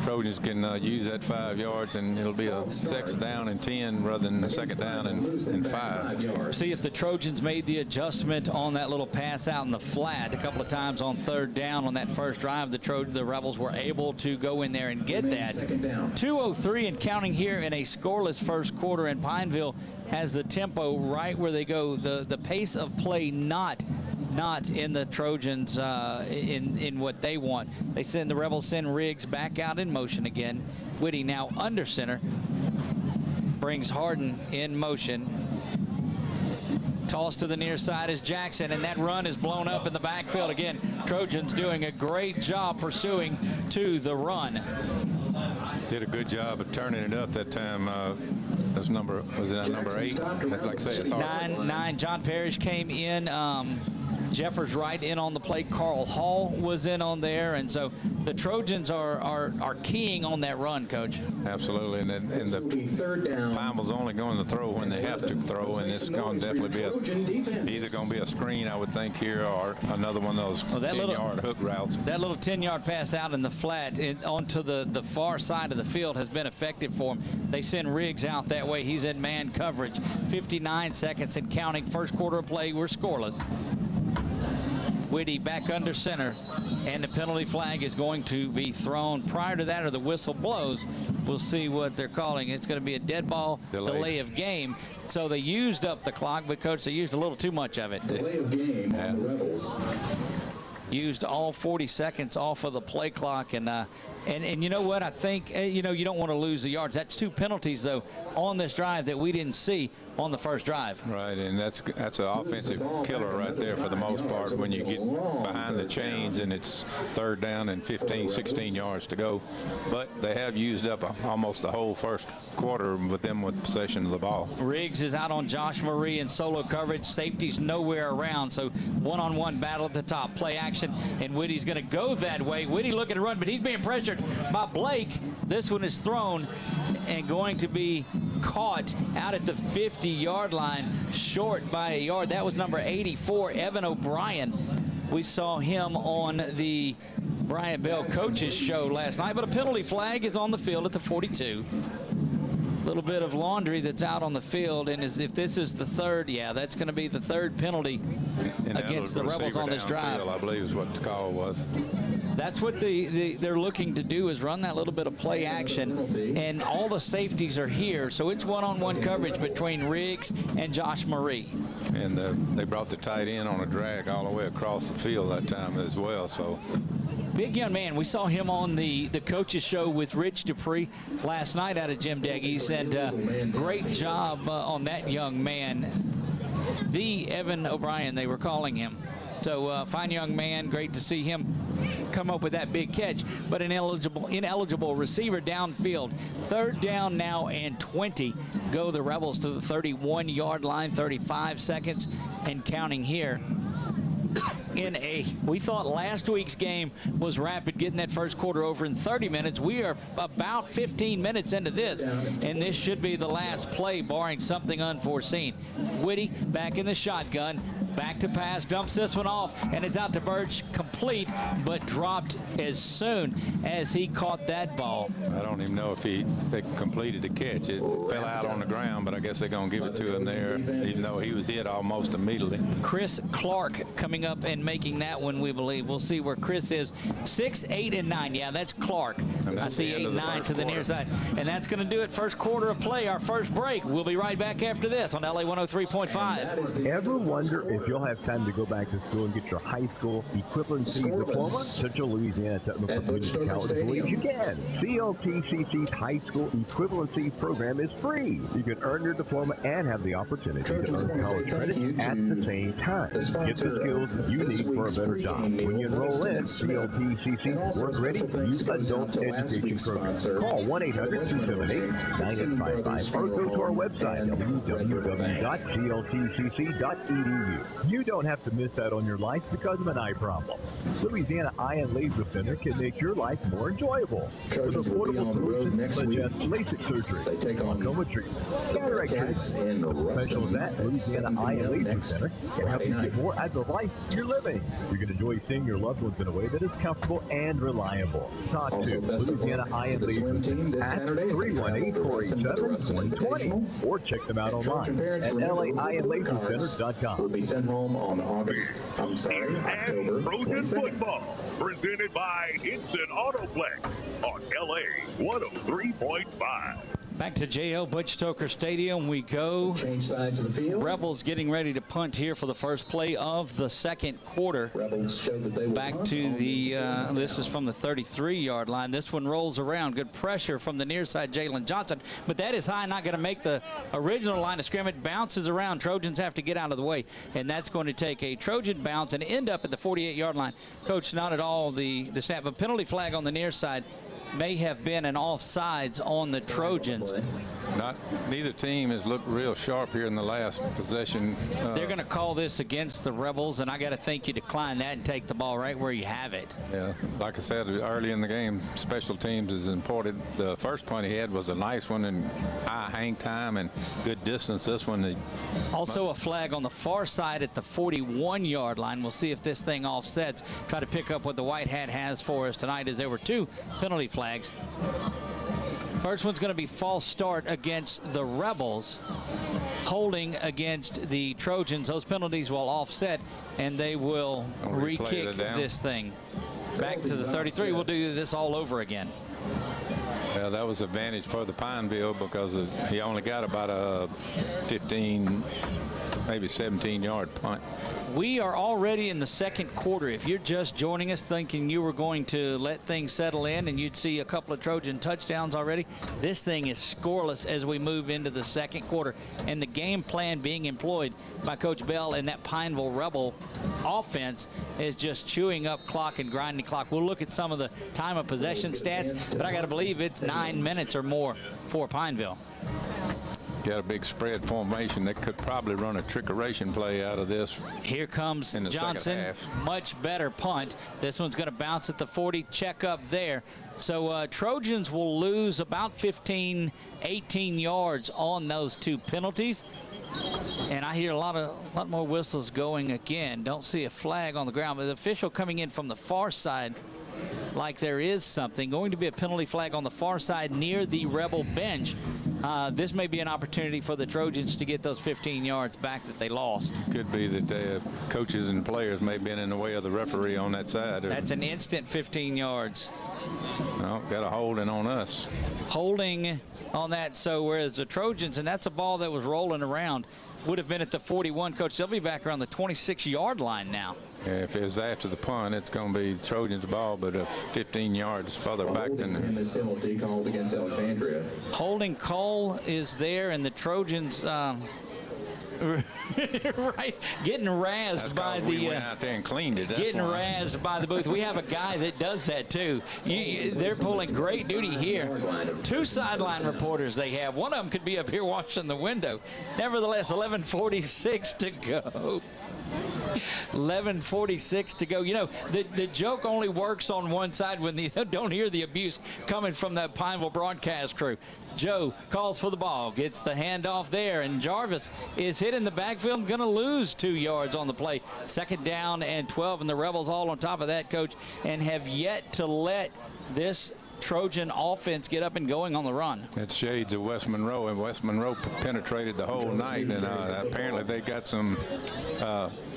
Trojans can use that 5 yards, and it'll be a second down and 10 rather than a second down and 5. See if the Trojans made the adjustment on that little pass out in the flat a couple of times on third down on that first drive. The Rebels were able to go in there and get that. 2:03 and counting here in a scoreless first quarter, and and Pineville has the tempo right where they go. The pace of play not in the Trojans in what they want. The Rebels send Riggs back out in motion again. Whitty now under center. Brings Harden in motion. Toss to the near side is Jackson, and that run is blown up in the backfield again. Trojans doing a great job pursuing to the run. Did a good job of turning it up that time. Was that number 8? Like I say, it's hard. 9. John Parrish came in. Jeffers right in on the play. Carl Hall was in on there, and so the Trojans are keying on that run, Coach. Absolutely, and the Pineville's only going to throw when they have to throw, and it's going to definitely be either going to be a screen, I would think, here, or another one of those 10-yard hook routes. That little 10-yard pass out in the flat onto the far side of the field has been effective for them. They send Riggs out that way. He's in man coverage. 59 seconds and counting. First quarter of play, we're scoreless. Whitty back under center, and the penalty flag is going to be thrown. Prior to that, or the whistle blows, we'll see what they're calling. It's going to be a dead ball delay of game. So they used up the clock, but Coach, they used a little too much of it. Delay of game on the Rebels. Used all 40 seconds off of the play clock, and you know what? I think you don't want to lose the yards. That's 2 penalties though on this drive that we didn't see on the first drive. Right, and that's an offensive killer right there for the most part when you get behind the chains and it's 3rd down and 15, 16 yards to go. But they have used up almost the whole first quarter with them with possession of the ball. Riggs is out on Josh Marie in solo coverage. Safety's nowhere around, so one-on-one battle at the top. Play action, and Whitty's going to go that way. Whitty looking to run, but he's being pressured by Blake. This one is thrown and going to be caught out at the 50-yard line, short by a yard. That was number 84, Evan O'Brien. We saw him on the Bryant Bell coaches show last night, but a penalty flag is on the field at the 42. A little bit of laundry that's out on the field, and if this is the 3rd, that's going to be the 3rd penalty against the Rebels on this drive. I believe is what the call was. That's what they're looking to do, is run that little bit of play action, and all the safeties are here, so it's one-on-one coverage between Riggs and Josh Marie. And they brought the tight end on a drag all the way across the field that time as well. So big young man. We saw him on the coaches show with Rich Dupree last night out of Jim Deggy's, and great job on that young man. The Evan O'Brien, they were calling him. So fine young man, great to see him come up with that big catch, but an ineligible receiver downfield. 3rd down now and 20. Go the Rebels to the 31-yard line, 35 seconds and counting here. We thought last week's game was rapid, getting that first quarter over in 30 minutes. We are about 15 minutes into this, and this should be the last play, barring something unforeseen. Whitty back in the shotgun, back to pass, dumps this one off, and it's out to Birch, complete, but dropped as soon as he caught that ball. I don't even know if they completed the catch. It fell out on the ground, but I guess they're going to give it to him there, even though he was hit almost immediately. Chris Clark coming up and making that one, we believe. We'll see where Chris is. 6, 8, and 9. Yeah, that's Clark. I see 8 and 9 to the near side. And that's going to do it. First quarter of play, our first break. We'll be right back after this on LA 103.5. Ever wonder if you'll have time to go back to school and get your high school equivalency diploma? Central Louisiana Technical Community College believes you can. CLTCC's high school equivalency program is free. You can earn your diploma and have the opportunity to earn college credit at the same time. Get the skills you need for a better job. When you enroll in CLTCC's Work Ready Youth Adult Education Program, call 1-800-278-9855 or go to our website, www.cltcc.edu. You don't have to miss out on your life because of an eye problem. Louisiana Eye and Laser Center can make your life more enjoyable. With affordable solutions such as LASIK surgery, glaucoma treatment, cataract treatment. Professionals at Louisiana Eye and Laser Center can help you get more out of the life you're living. You can enjoy seeing your loved ones in a way that is comfortable and reliable. Talk to Louisiana Eye and Laser Center at 318-487-120 or check them out online at laeyeandlasercenter.com. Will be sent home on October Trojan football, presented by Instant Autoplex on LA 103.5. Back to J.O. Butch Stoker Stadium we go. Change sides of the field. Rebels getting ready to punt here for the first play of the second quarter. Rebels showed that they will back to the, this is from the 33-yard line. This one rolls around. Good pressure from the near side, Jalen Johnson. But that is high, not going to make the original line of scrimmage. Bounces around. Trojans have to get out of the way. And that's going to take a Trojan bounce and end up at the 48-yard line. Coach, not at all the snap. A penalty flag on the near side. May have been an offsides on the Trojans. Neither team has looked real sharp here in the last possession. They're going to call this against the Rebels, and I got to think you decline that and take the ball right where you have it. Yeah, like I said early in the game, special teams is important. The first punt he had was a nice one and high hang time and good distance. This one. Also a flag on the far side at the 41-yard line. We'll see if this thing offsets. Try to pick up what the white hat has for us tonight, as there were two penalty flags. First one's going to be false start against the Rebels, holding against the Trojans. Those penalties will offset, and they will re-kick this thing back to the 33. We'll do this all over again. Yeah, that was advantage for the Pineville because he only got about a 15, maybe 17-yard punt. We are already in the second quarter. If you're just joining us thinking you were going to let things settle in and you'd see a couple of Trojan touchdowns already, this thing is scoreless as we move into the second quarter. And the game plan being employed by Coach Bell and that Pineville Rebel offense is just chewing up clock and grinding clock. We'll look at some of the time of possession stats, but I got to believe it's 9 minutes or more for Pineville. Got a big spread formation. They could probably run a trickeration play out of this. Here comes in the Johnson. second half. Much better punt. This one's going to bounce at the 40. Check up there. So Trojans will lose about 15, 18 yards on those two penalties. And I hear a lot more whistles going again. Don't see a flag on the ground, but the official coming in from the far side like there is something. Going to be a penalty flag on the far side near the Rebel bench. This may be an opportunity for the Trojans to get those 15 yards back that they lost. Could be that the coaches and players may have been in the way of the referee on that side. That's an instant 15 yards. No, got a holding on us. Holding on that. So whereas the Trojans, and that's a ball that was rolling around, would have been at the 41. Coach, they'll be back around the 26-yard line now. Yeah, if it was after the punt, it's going to be Trojans' ball, but 15 yards further back than the penalty called against Alexandria. Holding call is there, and the Trojans right, getting razzed by the. We went out there and cleaned it. Getting razzed by the booth. We have a guy that does that too. They're pulling great duty here. Two sideline reporters they have. One of them could be up here watching the window. Nevertheless, 11:46 to go. 11:46 to go. You know, the joke only works on one side when you don't hear the abuse coming from that Pineville broadcast crew. Joe calls for the ball, gets the handoff there, and Jarvis is hit in the backfield, going to lose 2 yards on the play. Second down and 12, and the Rebels all on top of that, Coach, and have yet to let this Trojan offense get up and going on the run. It's shades of West Monroe, and West Monroe penetrated the whole night, and apparently they got some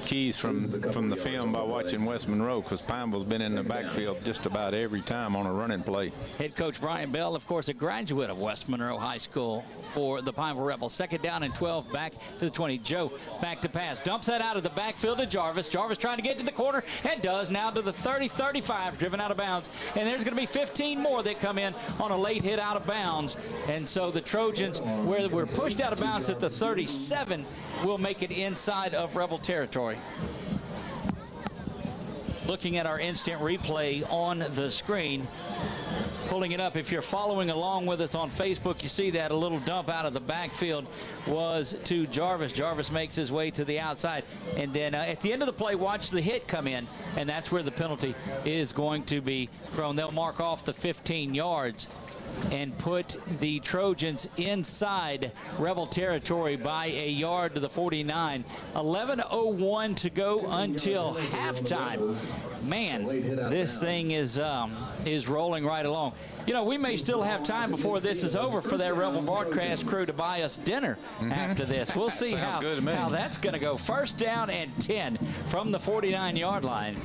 keys from the film by watching West Monroe, because Pineville's been in the backfield just about every time on a running play. Head coach Brian Bell, of course, a graduate of West Monroe High School for the Pineville Rebels. Second down and 12, back to the 20. Joe back to pass, dumps that out of the backfield to Jarvis. Jarvis trying to get to the corner and does, now to the 30-35, driven out of bounds, and there's going to be 15 more that come in on a late hit out of bounds. And so the Trojans, where we're pushed out of bounds at the 37, will make it inside of Rebel territory. Looking at our instant replay on the screen, pulling it up. If you're following along with us on Facebook, you see that a little dump out of the backfield was to Jarvis. Jarvis makes his way to the outside, and then at the end of the play, watch the hit come in, and that's where the penalty is going to be thrown. They'll mark off the 15 yards and put the Trojans inside Rebel territory by a yard to the 49. 11:01 to go until halftime. Man, this thing is rolling right along. You know, we may still have time before this is over for that Rebel broadcast crew to buy us dinner after this. We'll see how that's going to go. First down and 10 from the 49-yard line.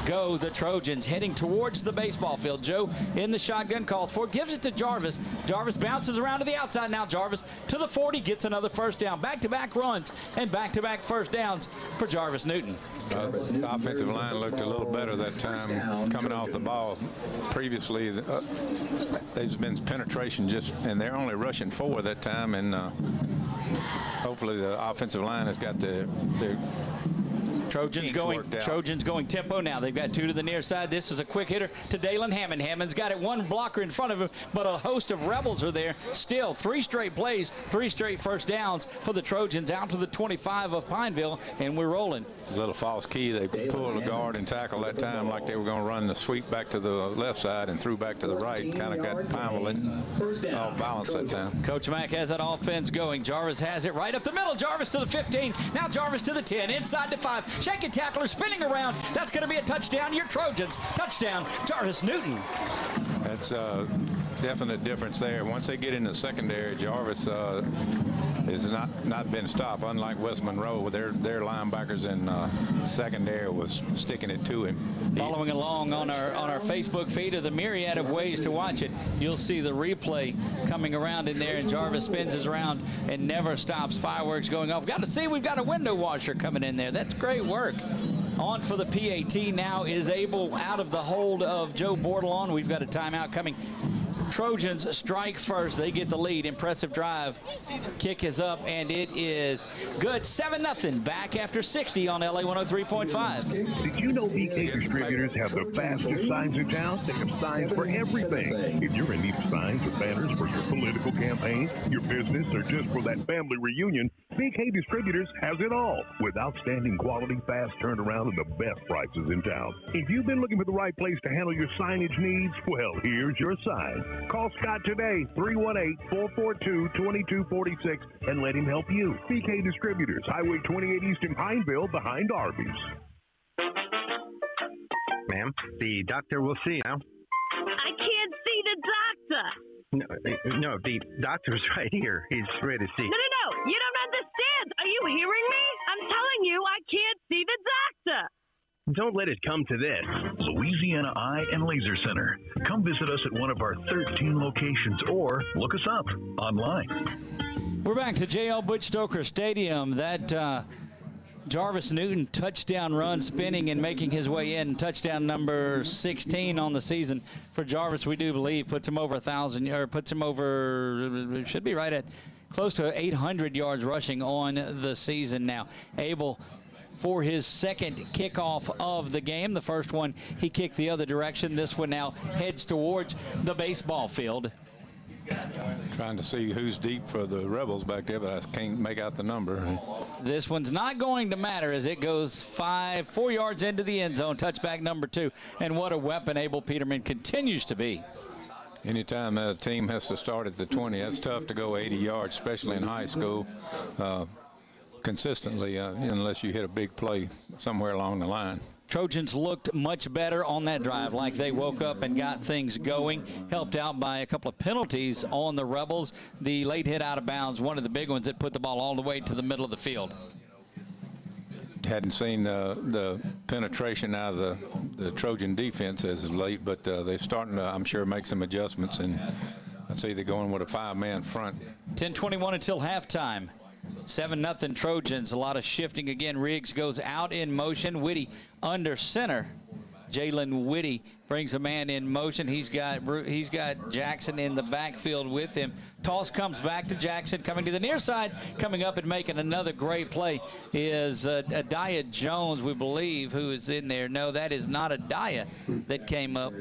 Go the Trojans, heading towards the baseball field. Joe in the shotgun, calls for it, gives it to Jarvis. Jarvis bounces around to the outside. Now Jarvis to the 40, gets another first down. Back-to-back runs and back-to-back first downs for Jarvis Newton. The offensive line looked a little better that time coming off the ball. Previously, there's been penetration and they're only rushing 4 that time, and hopefully the offensive line has got their Trojans going tempo now. They've got 2 to the near side. This is a quick hitter to Dalen Hammond. Hammond's got it, 1 blocker in front of him, but a host of Rebels are there. Still 3 straight plays, 3 straight first downs for the Trojans out to the 25 of Pineville, and we're rolling. A little false key. They pulled a guard and tackle that time like they were going to run the sweep back to the left side and threw back to the right. Kind of got Pineville off balance that time. Coach Mack has that offense going. Jarvis has it right up the middle. Jarvis to the 15. Now Jarvis to the 10. Inside to 5. Shaking tackler spinning around. That's going to be a touchdown. Your Trojans. Touchdown, Jarvis Newton. That's a definite difference there. Once they get in the secondary, Jarvis has not been stopped. Unlike West Monroe, their linebackers in secondary was sticking it to him. Following along on our Facebook feed of the myriad of ways to watch it, you'll see the replay coming around in there, and Jarvis spins his around and never stops. Fireworks going off. Got to see, we've got a window washer coming in there. That's great work. On for the PAT now is Abel out of the hold of Joe Bordelon. We've got a timeout coming. Trojans strike first. They get the lead. Impressive drive. Kick is up, and it is good. 7-0 back after 60 on LA 103.5. Did you know BK Distributors have the fastest signs in town? They have signs for everything. If you're in need of signs or banners for your political campaign, your business, or just for that family reunion, BK Distributors has it all. With outstanding quality, fast turnaround, and the best prices in town. If you've been looking for the right place to handle your signage needs, well, here's your sign. Call Scott today, 318-442-2246, and let him help you. BK Distributors, Highway 28 East in Pineville, behind Arby's. Ma'am, the doctor will see you now. I can't see the doctor. No, the doctor's right here. He's ready to see. No. You don't understand. Are you hearing me? I'm telling you, I can't see the doctor. Don't let it come to this. Louisiana Eye and Laser Center. Come visit us at one of our 13 locations or look us up online. We're back to J.L. Butch Stoker Stadium. That Jarvis Newton touchdown run, spinning and making his way in. Touchdown number 16 on the season for Jarvis, we do believe, puts him over 1,000, or puts him over, should be right at close to 800 yards rushing on the season now. Abel for his second kickoff of the game. The first one he kicked the other direction. This one now heads towards the baseball field. Trying to see who's deep for the Rebels back there, but I can't make out the number. This one's not going to matter as it goes 4 yards into the end zone. Touchback number 2. And what a weapon Abel Peterman continues to be. Anytime a team has to start at the 20, that's tough to go 80 yards, especially in high school. Consistently, unless you hit a big play somewhere along the line. Trojans looked much better on that drive, like they woke up and got things going, helped out by a couple of penalties on the Rebels. The late hit out of bounds, one of the big ones that put the ball all the way to the middle of the field. Hadn't seen the penetration out of the Trojan defense as of late, but they're starting to, I'm sure, make some adjustments, and I see they're going with a 5-man front. 10:21 until halftime. 7-0 Trojans. A lot of shifting again. Riggs goes out in motion. Whitty under center. Jalen Whitty brings a man in motion. He's got Jackson in the backfield with him. Toss comes back to Jackson, coming to the near side. Coming up and making another great play is Adaya Jones, we believe, who is in there. No, that is not Adaya that came up.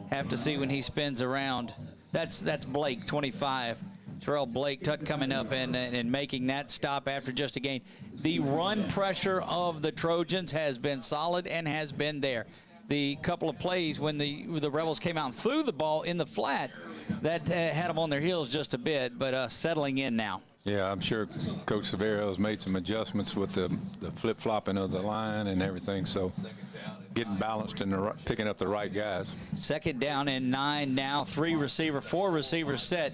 Have to see when he spins around. That's Blake, 25. Terrell Blake coming up and making that stop after just a gain. The run pressure of the Trojans has been solid and has been there. The couple of plays when the Rebels came out and threw the ball in the flat, that had them on their heels just a bit, but settling in now. Yeah, I'm sure Coach Severio's made some adjustments with the flip-flopping of the line and everything, so getting balanced and picking up the right guys. 2nd down and 9 now. 4 receiver set.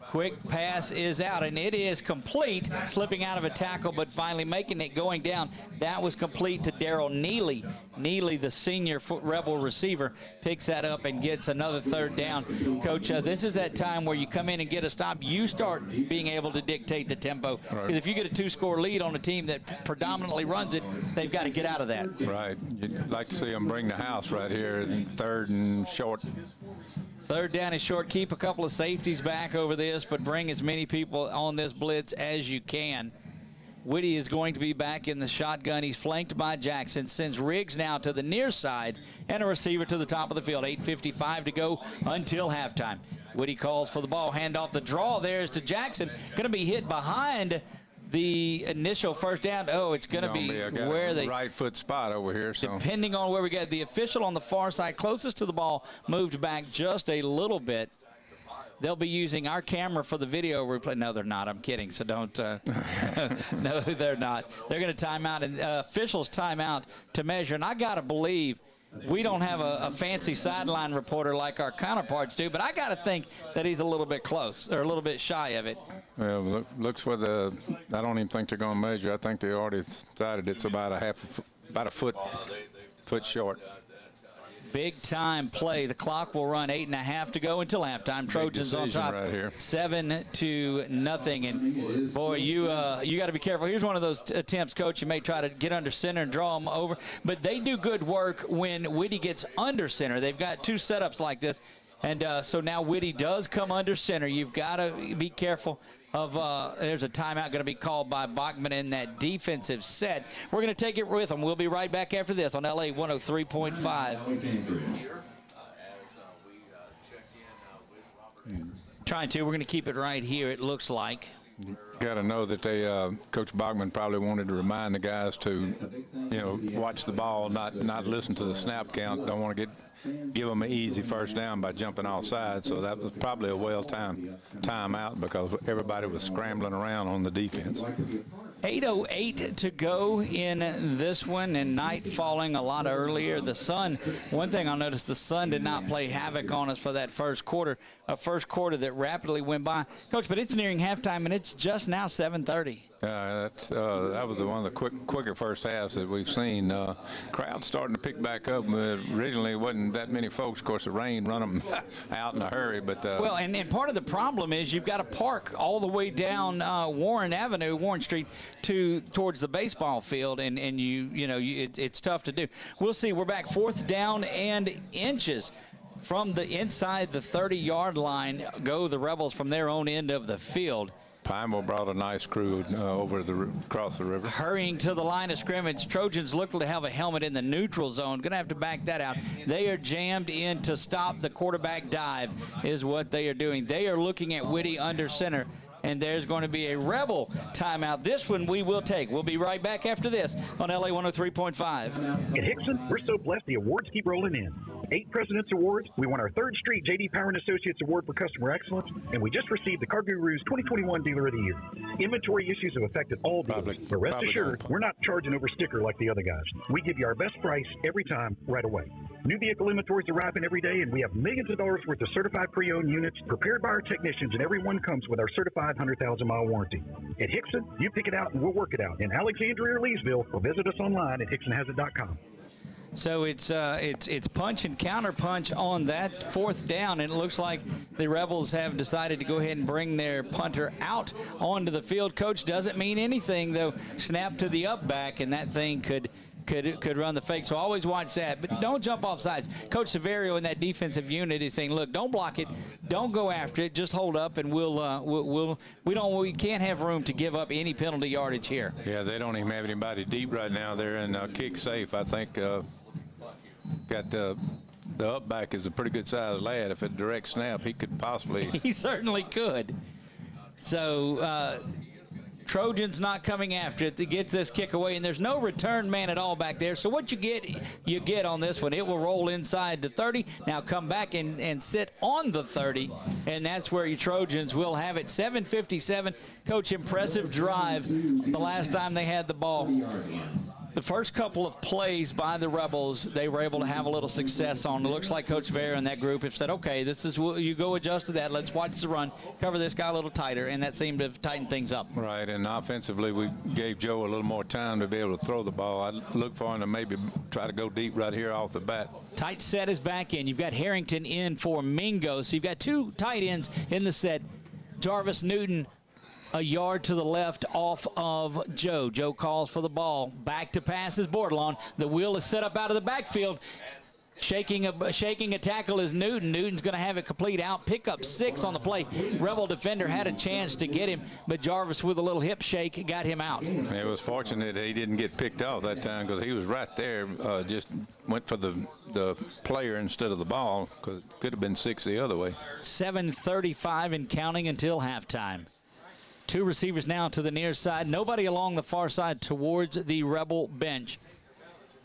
Quick pass is out, and it is complete. Slipping out of a tackle, but finally making it going down. That was complete to Darrell Neely. Neely, the senior Rebel receiver, picks that up and gets another 3rd down. Coach, this is that time where you come in and get a stop. You start being able to dictate the tempo. Because if you get a 2-score lead on a team that predominantly runs it, they've got to get out of that. Right. You'd like to see them bring the house right here, 3rd and short. 3rd down and short. Keep a couple of safeties back over this, but bring as many people on this blitz as you can. Whitty is going to be back in the shotgun. He's flanked by Jackson. Sends Riggs now to the near side and a receiver to the top of the field. 8:55 to go until halftime. Whitty calls for the ball. Handoff. The draw there is to Jackson. Going to be hit behind the initial 1st down. Oh, it's going to be where the right foot spot over here. So depending on where we get, the official on the far side closest to the ball moved back just a little bit. They'll be using our camera for the video replay. No, they're not. I'm kidding. So don't. No, they're not. They're going to time out, and officials time out to measure. And I got to believe we don't have a fancy sideline reporter like our counterparts do, but I got to think that he's a little bit close or a little bit shy of it. Well, looks for the. I don't even think they're going to measure. I think they already decided it's about a foot short. Big time play. The clock will run 8.5 to go until halftime. Trojans on top, right here. 7-0. And boy, you got to be careful. Here's one of those attempts, Coach. You may try to get under center and draw them over, but they do good work when Whitty gets under center. They've got 2 setups like this, and so now Whitty does come under center. You've got to be careful of. There's a timeout going to be called by Bachman in that defensive set. We're going to take it with them. We'll be right back after this on LA 103.5. Trying to. We're going to keep it right here, it looks like. Got to know that they, Coach Bachman probably wanted to remind the guys to, watch the ball, not listen to the snap count. Don't want to give them an easy 1st down by jumping off sides. So that was probably a well-timed timeout because everybody was scrambling around on the defense. 8:08 to go in this one, and night falling a lot earlier. The sun, one thing I'll notice, the sun did not play havoc on us for that first quarter, a first quarter that rapidly went by. Coach, but it's nearing halftime, and it's just now 7:30. That was one of the quicker first halves that we've seen. Crowd's starting to pick back up. Originally, it wasn't that many folks. Of course, the rain run them out in a hurry. But well, and part of the problem is you've got to park all the way down Warren Street towards the baseball field, and it's tough to do. We'll see. We're back 4th down and inches. From the inside the 30-yard line go the Rebels from their own end of the field. Pineville brought a nice crew across the river. Hurrying to the line of scrimmage. Trojans look to have a helmet in the neutral zone. Going to have to back that out. They are jammed in to stop the quarterback dive is what they are doing. They are looking at Whitty under center. And there's going to be a Rebel timeout. This one we will take. We'll be right back after this on LA 103.5. At Hickson, we're so blessed the awards keep rolling in. 8 President's Awards. We won our 3rd straight J.D. Power & Associates Award for Customer Excellence, and we just received the Car Guru's 2021 Dealer of the Year. Inventory issues have affected all dealers, but rest assured, we're not charging over sticker like the other guys. We give you our best price every time, right away. New vehicle inventories arriving every day, and we have millions of dollars worth of certified pre-owned units prepared by our technicians, and every one comes with our certified 100,000-mile warranty. At Hickson, you pick it out and we'll work it out. In Alexandria or Leesville, or visit us online at hicksonhasit.com. So it's punch and counter punch on that 4th down, and it looks like the Rebels have decided to go ahead and bring their punter out onto the field. Coach, doesn't mean anything though. Snap to the up back, and that thing could run the fake. So always watch that, but don't jump off sides. Coach Severio in that defensive unit is saying, look, don't block it, don't go after it, just hold up, and we can't have room to give up any penalty yardage here. Yeah, they don't even have anybody deep right now. They're in kick safe. I think got the up back is a pretty good sized lad. If it direct snap, he could possibly. He certainly could. So. Trojans not coming after it to get this kick away, and there's no return man at all back there. So what you get on this one. It will roll inside the 30. Now come back and sit on the 30, and that's where your Trojans will have it. 7:57. Coach, impressive drive the last time they had the ball. The first couple of plays by the Rebels, they were able to have a little success on. It looks like Coach Vera and that group have said, okay, this is you go adjust to that. Let's watch the run, cover this guy a little tighter, and that seemed to have tightened things up. Right, and offensively, we gave Joe a little more time to be able to throw the ball. I look for him to maybe try to go deep right here off the bat. Tight set is back in. You've got Harrington in for Mingo, so you've got two tight ends in the set. Jarvis Newton a yard to the left off of Joe. Joe calls for the ball. Back to pass is Bordelon. The wheel is set up out of the backfield. Shaking a tackle is Newton. Newton's going to have it complete out. Pick up 6 on the play. Rebel defender had a chance to get him, but Jarvis with a little hip shake got him out. It was fortunate he didn't get picked off that time because he was right there. Just went for the player instead of the ball because it could have been 6 the other way. 7:35 and counting until halftime. 2 receivers now to the near side. Nobody along the far side towards the Rebel bench.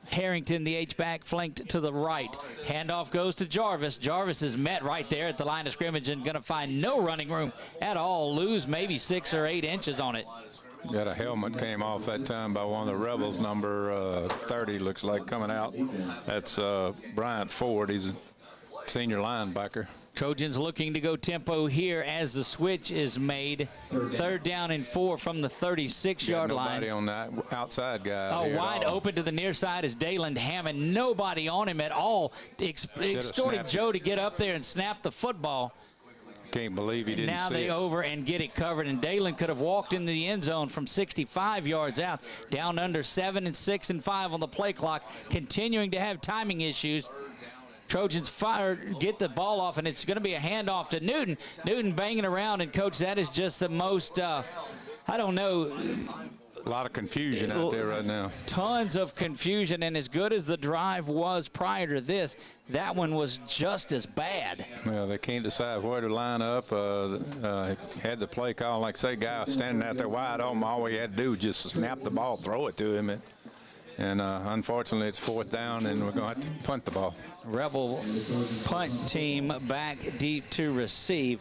Harrington, the H-back, flanked to the right. Handoff goes to Jarvis. Jarvis is met right there at the line of scrimmage and going to find no running room at all. Lose maybe 6 or 8 inches on it. Got a helmet came off that time by one of the Rebels, number 30, looks like, coming out. That's Bryant Ford. He's a senior linebacker. Trojans looking to go tempo here as the switch is made. 3rd down and 4 from the 36-yard line. Nobody on that outside guy. Oh, wide open to the near side is Dayland Hammond. Nobody on him at all. Extorting Joe to get up there and snap the football. Can't believe he didn't see it. Now they over and get it covered, and Dayland could have walked into the end zone from 65 yards out. Down under 7 and 6 and 5 on the play clock, continuing to have timing issues. Trojans get the ball off, and it's going to be a handoff to Newton. Newton banging around, and, Coach, that is just the most, I don't know. A lot of confusion out there right now. Tons of confusion, and as good as the drive was prior to this, that one was just as bad. Well, they can't decide where to line up. Had the play call, like say, guy standing out there wide open. All we had to do was just snap the ball, throw it to him. And unfortunately, it's 4th down, and we're going to have to punt the ball. Rebel punt team back deep to receive.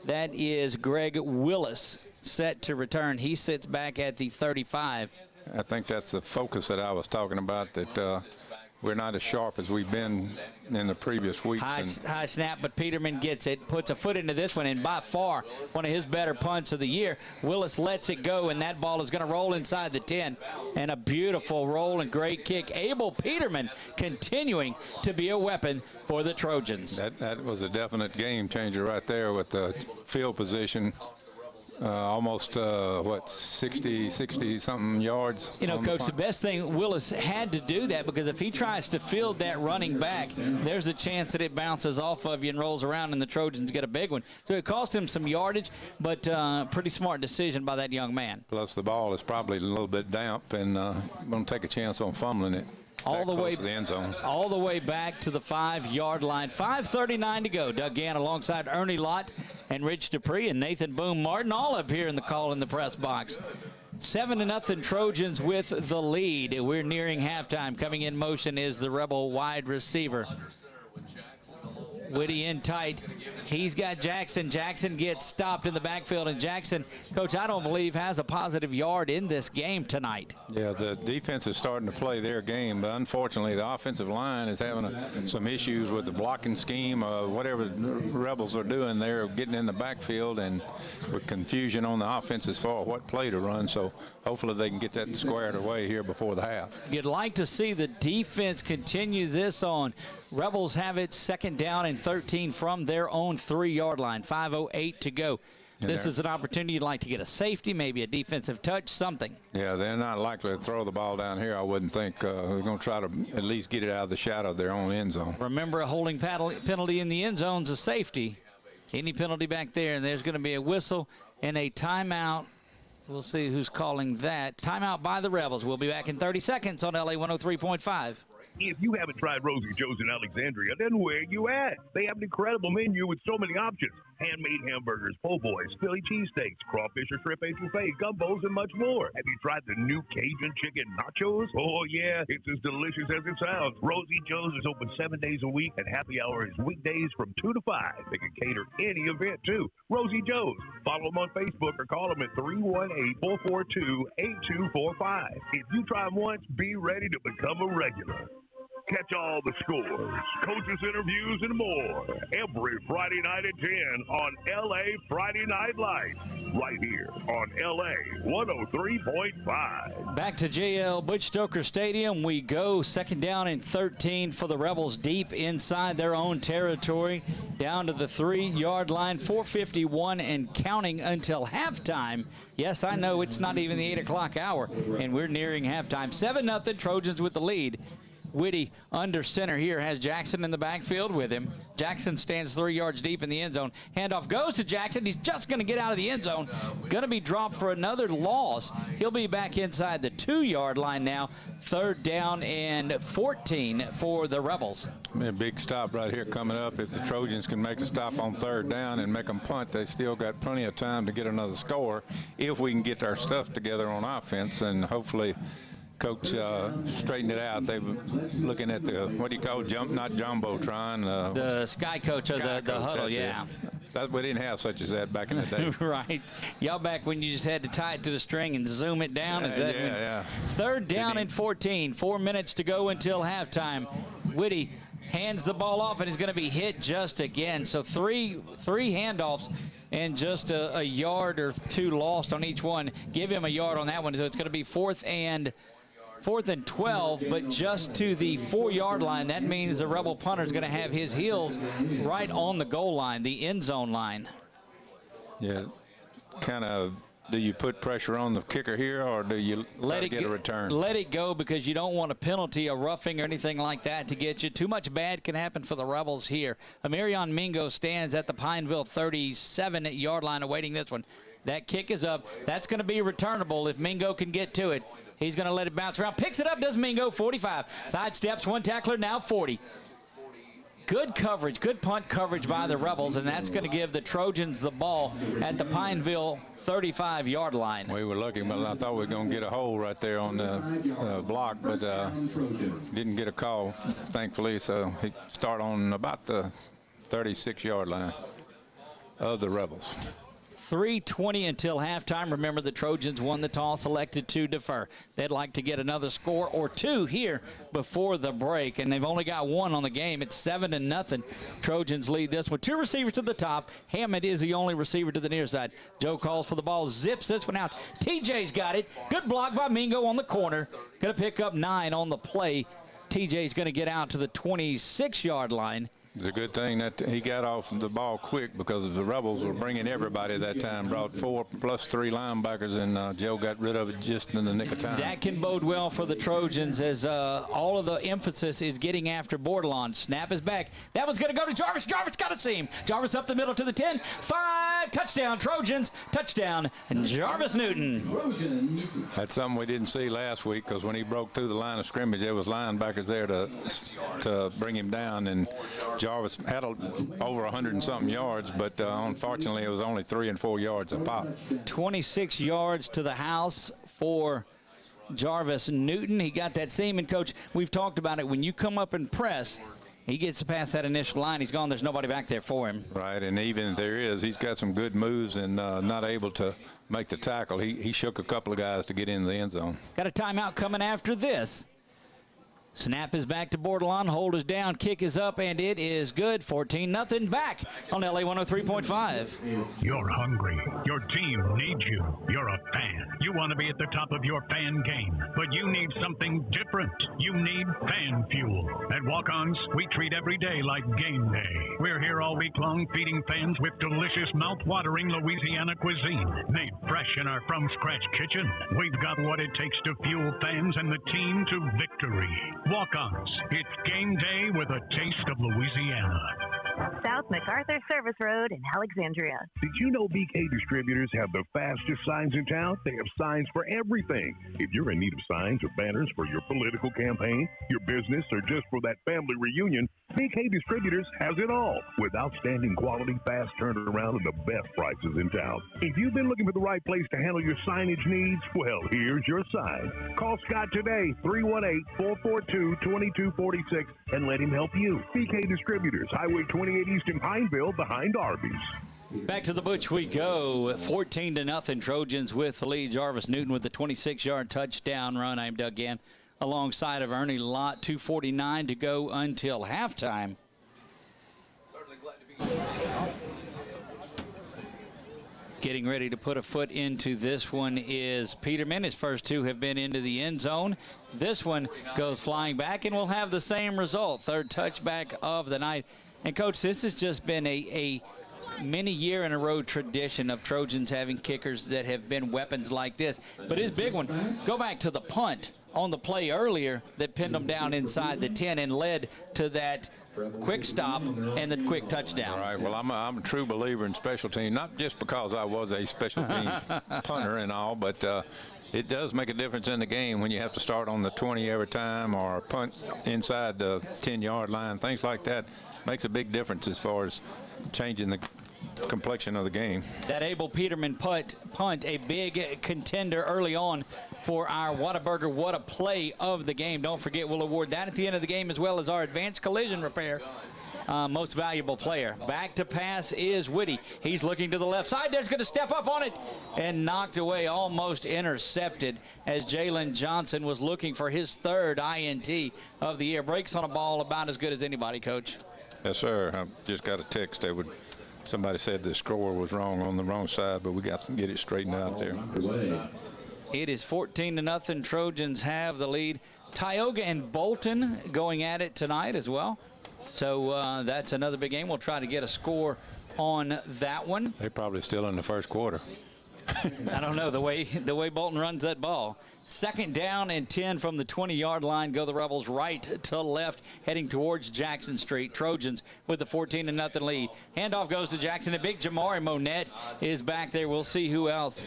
That is Greg Willis set to return. He sits back at the 35. I think that's the focus that I was talking about, that we're not as sharp as we've been in the previous weeks. High snap, but Peterman gets it, puts a foot into this one, and by far one of his better punts of the year. Willis lets it go, and that ball is going to roll inside the 10. And a beautiful roll and great kick. Abel Peterman continuing to be a weapon for the Trojans. That was a definite game changer right there with the field position. Almost, 60-something yards. You know, Coach, the best thing, Willis had to do that, because if he tries to field that running back, there's a chance that it bounces off of you and rolls around, and the Trojans get a big one. So it cost him some yardage, but pretty smart decision by that young man. Plus the ball is probably a little bit damp, and going to take a chance on fumbling it. All the way to the end zone. All the way back to the 5-yard line. 5:39 to go. Doug Gann alongside Ernie Lott and Rich Dupree and Nathan Boone Martin all up here in the call in the press box. 7-0 Trojans with the lead. We're nearing halftime. Coming in motion is the Rebel wide receiver. Whitty in tight. He's got Jackson. Jackson gets stopped in the backfield, and Jackson, Coach, I don't believe has a positive yard in this game tonight. Yeah, the defense is starting to play their game, but unfortunately the offensive line is having some issues with the blocking scheme. Whatever the Rebels are doing, they're getting in the backfield and with confusion on the offense as far as what play to run. So hopefully they can get that squared away here before the half. You'd like to see the defense continue this on. Rebels have it 2nd down and 13 from their own 3-yard line. 5:08 to go. This is an opportunity you'd like to get a safety, maybe a defensive touch, something. Yeah, they're not likely to throw the ball down here, I wouldn't think. They're going to try to at least get it out of the shadow of their own end zone. Remember, a holding penalty in the end zone is a safety. Any penalty back there, and there's going to be a whistle and a timeout. We'll see who's calling that. Timeout by the Rebels. We'll be back in 30 seconds on LA 103.5. If you haven't tried Rosy Joe's in Alexandria, then where you at? They have an incredible menu with so many options. handmade hamburgers, po' boys, Philly cheesesteaks, crawfish or shrimp etouffee, gumbos, and much more. Have you tried the new Cajun chicken nachos? Oh, yeah, it's as delicious as it sounds. Rosy Joe's is open 7 days a week, and happy hour is weekdays from 2 to 5. They can cater any event, too. Rosy Joe's. Follow them on Facebook or call them at 318-442-8245. If you try them once, be ready to become a regular. Catch all the scores, coaches' interviews, and more every Friday night at 10 on LA Friday Night Lights, right here on LA 103.5. Back to JL Butch Stoker Stadium we go. Second down and 13 for the Rebels, deep inside their own territory, down to the 3-yard line. 4:51 and counting until halftime. Yes, I know it's not even the 8 o'clock hour, and we're nearing halftime. 7-0 Trojans with the lead. Whitty under center here has Jackson in the backfield with him. Jackson stands 3 yards deep in the end zone. Handoff goes to Jackson. He's just going to get out of the end zone. Going to be dropped for another loss. He'll be back inside the 2-yard line now. 3rd down and 14 for the Rebels. A big stop right here coming up. If the Trojans can make a stop on 3rd down and make them punt, they still got plenty of time to get another score if we can get our stuff together on offense, and hopefully Coach straightened it out. They were looking at the, what do you call, not Jumbotron? The sky coach of the huddle, yeah. We didn't have such as that back in the day. Right. Y'all back when you just had to tie it to the string and zoom it down? Is that yeah. 3rd down and 14. 4 minutes to go until halftime. Whitty hands the ball off and is going to be hit just again. So three handoffs and just a yard or 2 lost on each one. Give him a yard on that one. So it's going to be 4th and 12, but just to the 4-yard line. That means the Rebel punter is going to have his heels right on the goal line, the end zone line. Yeah, kind of. Do you put pressure on the kicker here, or do you let it get a return? Let it go, because you don't want a penalty, a roughing, or anything like that to get you. Too much bad can happen for the Rebels here. Amirion Mingo stands at the Pineville 37-yard line awaiting this one. That kick is up. That's going to be returnable if Mingo can get to it. He's going to let it bounce around. Picks it up, does Mingo, 45. Sidesteps, one tackler, now 40. Good coverage, good punt coverage by the Rebels, and that's going to give the Trojans the ball at the Pineville 35-yard line. We were lucky, but I thought we were going to get a hole right there on the block, but didn't get a call, thankfully. So he started on about the 36-yard line of the Rebels. 3:20 until halftime. Remember, the Trojans won the toss, elected to defer. They'd like to get another score or 2 here before the break, and they've only got 1 on the game. It's 7-0. Trojans lead this one. 2 receivers to the top. Hammond is the only receiver to the near side. Joe calls for the ball, zips this one out. TJ's got it. Good block by Mingo on the corner. Going to pick up 9 on the play. TJ's going to get out to the 26-yard line. It's a good thing that he got off the ball quick, because the Rebels were bringing everybody that time. Brought 4 plus 3 linebackers, and Joe got rid of it just in the nick of time. That can bode well for the Trojans, as all of the emphasis is getting after Bordelon. Snap is back. That one's going to go to Jarvis. Jarvis got a seam. Jarvis up the middle to the 10. 5. Touchdown, Trojans. Touchdown, Jarvis Newton. That's something we didn't see last week, because when he broke through the line of scrimmage, there was linebackers there to bring him down, and Jarvis had over 100 and something yards, but unfortunately it was only 3 and 4 yards a pop. 26 yards to the house for Jarvis Newton. He got that seam, and Coach, we've talked about it. When you come up and press, he gets past that initial line. He's gone. There's nobody back there for him. Right, and even if there is, he's got some good moves and not able to make the tackle. He shook a couple of guys to get in the end zone. Got a timeout coming after this. Snap is back to Bordelon. Hold is down. Kick is up, and it is good. 14-0 back on LA 103.5. You're hungry. Your team needs you. You're a fan. You want to be at the top of your fan game, but you need something different. You need fan fuel. At Walk-Ons, we treat every day like game day. We're here all week long feeding fans with delicious, mouth-watering Louisiana cuisine made fresh in our from-scratch kitchen. We've got what it takes to fuel fans and the team to victory. Walk-Ons. It's game day with a taste of Louisiana. South MacArthur Service Road in Alexandria. Did you know BK Distributors have the fastest signs in town? They have signs for everything. If you're in need of signs or banners for your political campaign, your business, or just for that family reunion, PK Distributors has it all with outstanding quality, fast turnaround, and the best prices in town. If you've been looking for the right place to handle your signage needs, well, here's your sign. Call Scott today, 318-442-2246, and let him help you. PK Distributors, Highway 28 East in Pineville, behind Arby's. Back to the Butch we go. 14-0 Trojans with the lead. Jarvis Newton with the 26-yard touchdown run. I'm Doug Gann alongside of Ernie Lott. 2:49 to go until halftime. Getting ready to put a foot into this one is Peterman. His first two have been into the end zone. This one goes flying back, and we'll have the same result. Third touchback of the night. And, Coach, this has just been a many-year-in-a-row tradition of Trojans having kickers that have been weapons like this. But his big one, go back to the punt on the play earlier that pinned them down inside the 10 and led to that quick stop and the quick touchdown. All right, well, I'm a true believer in special team, not just because I was a special team punter and all, but it does make a difference in the game when you have to start on the 20 every time or punt inside the 10-yard line. Things like that makes a big difference as far as changing the complexion of the game. That Abel Peterman punt, a big contender early on for our Whataburger What a Play of the game. Don't forget, we'll award that at the end of the game, as well as our advanced collision repair most valuable player. Back to pass is Whitty. He's looking to the left side. There's going to step up on it and knocked away, almost intercepted, as Jalen Johnson was looking for his third INT of the year. Breaks on a ball about as good as anybody, Coach. Yes, sir. I just got a text that somebody said the score was wrong on the wrong side, but we got to get it straightened out there. It is 14-0. Trojans have the lead. Tioga and Bolton going at it tonight as well. So that's another big game. We'll try to get a score on that one. They're probably still in the first quarter. I don't know, the way Bolton runs that ball. Second down and 10 from the 20-yard line. Go the Rebels right to left, heading towards Jackson Street. Trojans with the 14-0 lead. Handoff goes to Jackson. A big Jamari Monette is back there. We'll see who else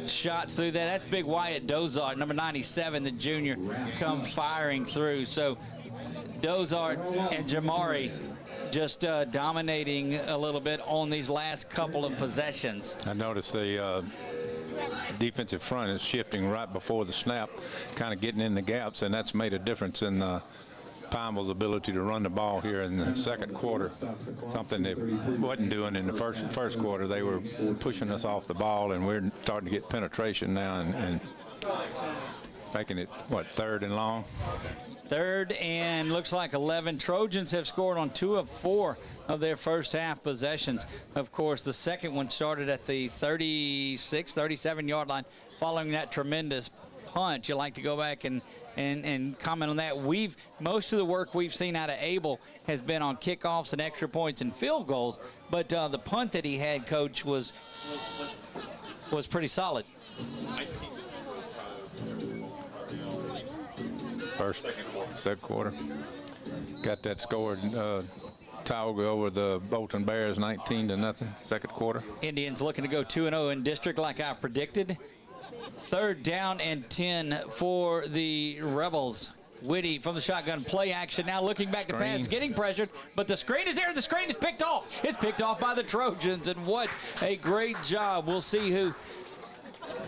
shot through that. That's big Wyatt Dozart, number 97, the junior, come firing through. So Dozart and Jamari just dominating a little bit on these last couple of possessions. I noticed the defensive front is shifting right before the snap, kind of getting in the gaps, and that's made a difference in Pineville's ability to run the ball here in the second quarter, something they wasn't doing in the first quarter. They were pushing us off the ball, and we're starting to get penetration now and making it, what, third and long? Third and looks like 11. Trojans have scored on 2 of 4 of their first half possessions. Of course, the second one started at the 36, 37-yard line following that tremendous punch. You like to go back and comment on that. Most of the work we've seen out of Abel has been on kickoffs and extra points and field goals, but the punt that he had, Coach, was pretty solid. Second quarter. Got that scored. Tioga over the Bolton Bears, 19-0, second quarter. Indians looking to go 2-0 in district like I predicted. Third down and 10 for the Rebels. Whitty from the shotgun, play action now, looking back to pass, getting pressured, but the screen is there. The screen is picked off. It's picked off by the Trojans, and what a great job. We'll see who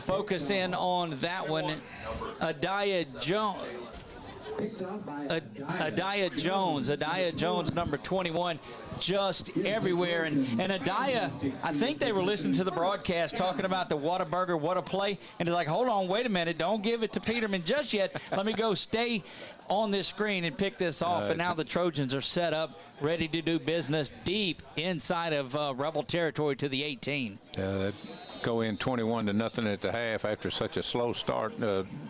focus in on that one. Adaya Jones, number 21, just everywhere. And Adaya, I think they were listening to the broadcast talking about the Whataburger, what a play. And they're like, hold on, wait a minute. Don't give it to Peterman just yet. Let me go stay on this screen and pick this off. And now the Trojans are set up, ready to do business deep inside of Rebel territory to the 18. Go in 21-0 at the half after such a slow start,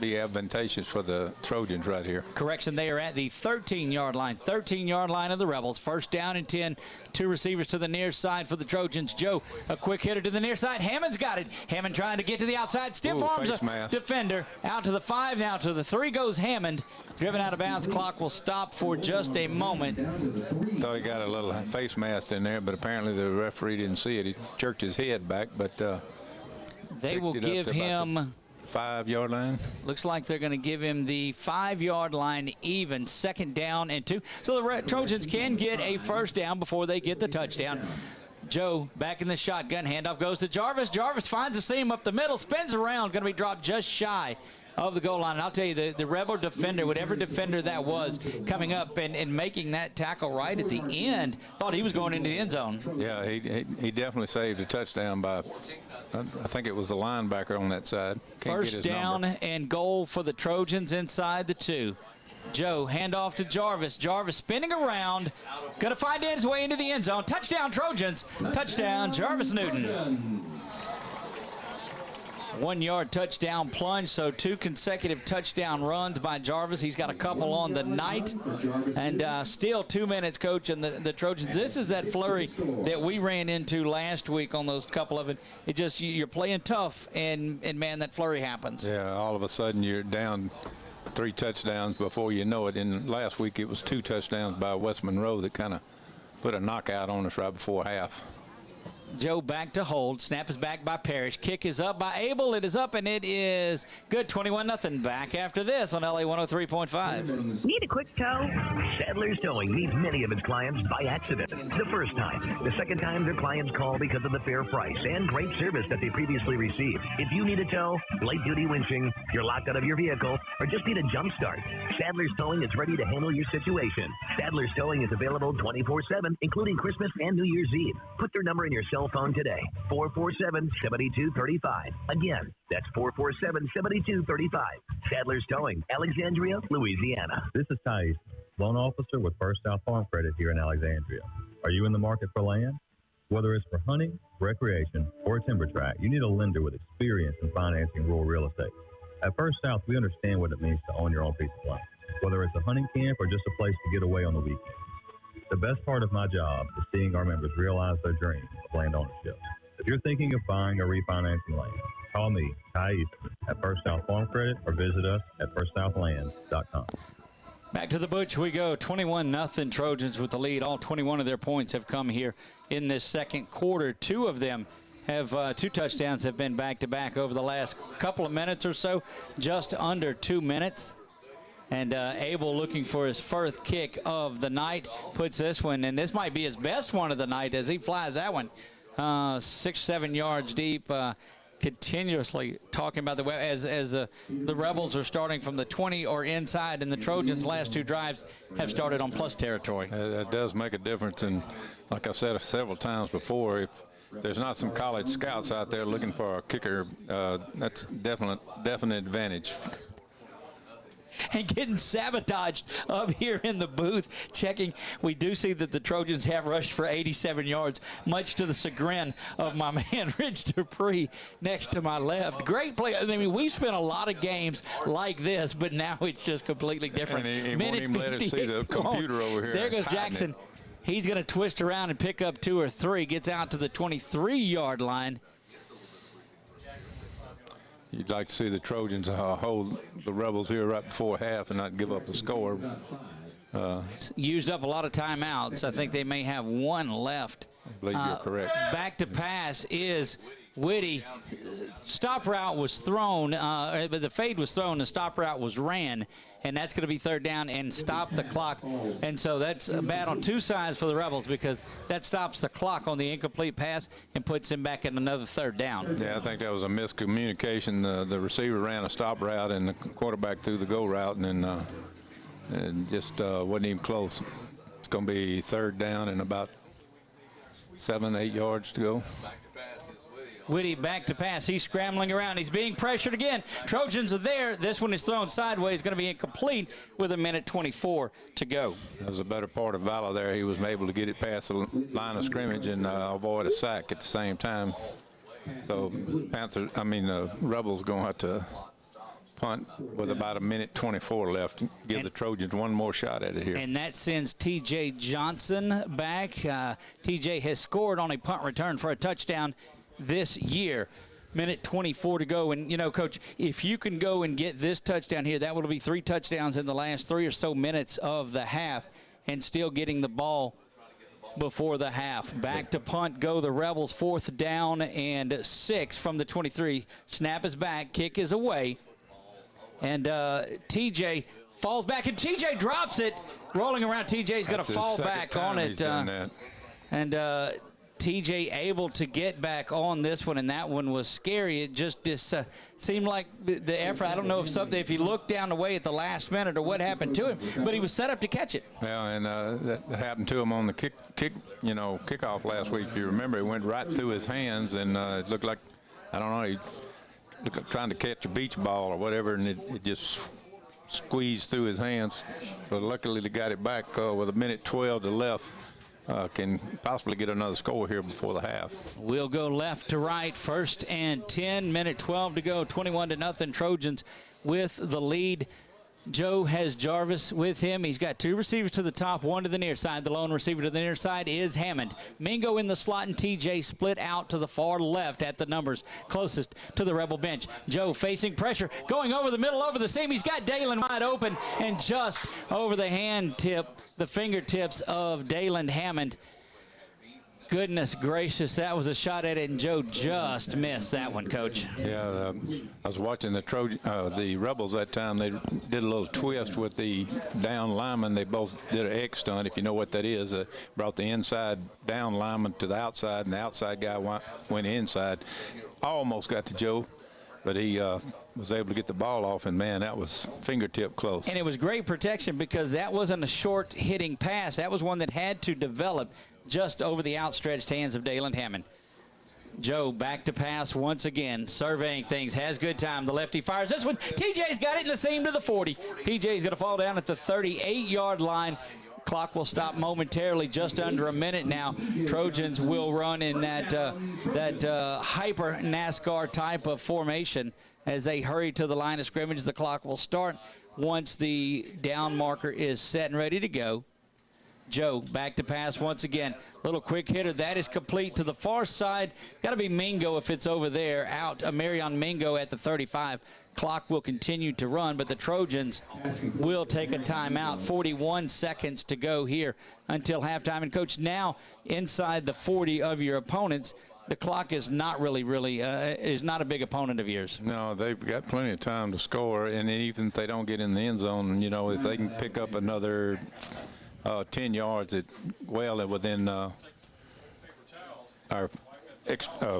be advantageous for the Trojans right here. Correction, they are at the 13-yard line. 13-yard line of the Rebels. First down and 10. 2 receivers to the near side for the Trojans. Joe, a quick hitter to the near side. Hammond's got it. Hammond trying to get to the outside. Stiff arms a defender. Out to the 5, now to the 3 goes Hammond. Driven out of bounds. Clock will stop for just a moment. Thought he got a little face mask in there, but apparently the referee didn't see it. He jerked his head back, but they will give him 5-yard line. Looks like they're going to give him the 5-yard line even, 2nd down and 2. So the Trojans can get a first down before they get the touchdown. Joe back in the shotgun. Handoff goes to Jarvis. Jarvis finds a seam up the middle, spins around, going to be dropped just shy of the goal line. And I'll tell you, the Rebel defender, whatever defender that was, coming up and making that tackle right at the end, thought he was going into the end zone. Yeah, he definitely saved a touchdown by, I think it was the linebacker on that side. First down and goal for the Trojans inside the 2. Joe, handoff to Jarvis. Jarvis spinning around, going to find his way into the end zone. Touchdown, Trojans. Touchdown, Jarvis Newton. 1-yard touchdown plunge, so 2 consecutive touchdown runs by Jarvis. He's got a couple on the night, and still 2 minutes, Coach, and the Trojans. This is that flurry that we ran into last week on those couple of it. It just, you're playing tough, and man, that flurry happens. Yeah, all of a sudden you're down 3 touchdowns before you know it. And last week it was 2 touchdowns by West Monroe that kind of put a knockout on us right before half. Joe back to hold. Snap is back by Parrish. Kick is up by Abel. It is up, and it is good. 21-0. Back after this on LA 103.5. Need a quick tow? Sadler's Towing meets many of its clients by accident. The first time. The second time, their clients call because of the fair price and great service that they previously received. If you need a tow, light-duty winching, you're locked out of your vehicle, or just need a jump start, Sadler's Towing is ready to handle your situation. Sadler's Towing is available 24/7, including Christmas and New Year's Eve. Put their number in your cell phone today, 447-7235. Again, that's 447-7235. Sadler's Towing, Alexandria, Louisiana. This is Thais, loan officer with First South Farm Credit here in Alexandria. Are you in the market for land? Whether it's for hunting, recreation, or a timber tract, you need a lender with experience in financing rural real estate. At First South, we understand what it means to own your own piece of land, whether it's a hunting camp or just a place to get away on the weekend. The best part of my job is seeing our members realize their dream of land ownership. If you're thinking of buying or refinancing land, call me, Ty Easton, at First South Farm Credit, or visit us at firstsouthland.com. Back to the Butch we go. 21-0 Trojans with the lead. All 21 of their points have come here in this second quarter. 2 of them have 2 touchdowns have been back-to-back over the last couple of minutes or so, just under 2 minutes. And Abel looking for his first kick of the night, puts this one, and this might be his best one of the night as he flies that one 6-7 yards deep. Continuously talking about the way as the Rebels are starting from the 20 or inside, and the Trojans' last 2 drives have started on plus territory. That does make a difference, and like I said several times before, if there's not some college scouts out there looking for a kicker, that's definite advantage. And getting sabotaged up here in the booth, checking. We do see that the Trojans have rushed for 87 yards, much to the chagrin of my man Rich Dupree next to my left. Great play. I mean, we've spent a lot of games like this, but now it's just completely different. And he won't even let us see the computer over here. There goes Jackson. He's going to twist around and pick up 2 or 3, gets out to the 23-yard line. You'd like to see the Trojans hold the Rebels here right before half and not give up a score. Used up a lot of timeouts. I think they may have 1 left. I believe you're correct. Back to pass is Whitty. Stop route was thrown, but the fade was thrown. The stop route was ran, and that's going to be 3rd down and stop the clock. And so that's bad on 2 sides for the Rebels because that stops the clock on the incomplete pass and puts him back in another 3rd down. Yeah, I think that was a miscommunication. The receiver ran a stop route and the quarterback threw the go route, and just wasn't even close. It's going to be 3rd down and about 7-8 yards to go. Whitty back to pass. He's scrambling around. He's being pressured again. Trojans are there. This one is thrown sideways. Going to be incomplete with 1:24 to go. That was a better part of Valor there. He was able to get it past the line of scrimmage and avoid a sack at the same time. So Rebels going to have to punt with about 1:24 left. Give the Trojans 1 more shot at it here. And that sends T.J. Johnson back. T.J. has scored on a punt return for a touchdown this year. 1:24 to go. And, you know, Coach, if you can go and get this touchdown here, that will be 3 touchdowns in the last 3 or so minutes of the half and still getting the ball before the half. Back to punt go the Rebels, 4th down and 6 from the 23. Snap is back, kick is away. And TJ falls back, and TJ drops it. Rolling around, TJ's going to fall back on it. And TJ able to get back on this one, and that one was scary. It just seemed like the effort. I don't know if he looked down the way at the last minute or what happened to him, but he was set up to catch it. Yeah, and that happened to him on the kickoff last week. If you remember, it went right through his hands, and it looked like, I don't know, he looked like trying to catch a beach ball or whatever, and it just squeezed through his hands. So luckily they got it back with 1:12 to left. Can possibly get another score here before the half. We'll go left to right. 1st and 10, 1:12 to go. 21-0 Trojans with the lead. Joe has Jarvis with him. He's got 2 receivers to the top, 1 to the near side. The lone receiver to the near side is Hammond. Mingo in the slot, and TJ split out to the far left at the numbers closest to the Rebel bench. Joe facing pressure, going over the middle, over the seam. He's got Dalen wide open, and just over the fingertips of Dalen Hammond. Goodness gracious, that was a shot at it, and Joe just missed that one, Coach. Yeah, I was watching the Rebels that time. They did a little twist with the down lineman. They both did an X stunt, if you know what that is. Brought the inside down lineman to the outside, and the outside guy went inside. Almost got to Joe, but he was able to get the ball off, and, man, that was fingertip close. And it was great protection because that wasn't a short hitting pass. That was one that had to develop just over the outstretched hands of Dalen Hammond. Joe back to pass once again, surveying things, has good time. The lefty fires this one. TJ's got it in the seam to the 40. TJ's going to fall down at the 38-yard line. Clock will stop momentarily, just under a minute now. Trojans will run in that hyper NASCAR type of formation as they hurry to the line of scrimmage. The clock will start once the down marker is set and ready to go. Joe back to pass once again. Little quick hitter. That is complete to the far side. Got to be Mingo if it's over there. Out. Marion Mingo at the 35. Clock will continue to run, but the Trojans will take a timeout. 41 seconds to go here until halftime. And, Coach, now inside the 40 of your opponents, the clock is not is not a big opponent of yours. No, they've got plenty of time to score, and even if they don't get in the end zone, if they can pick up another 10 yards within our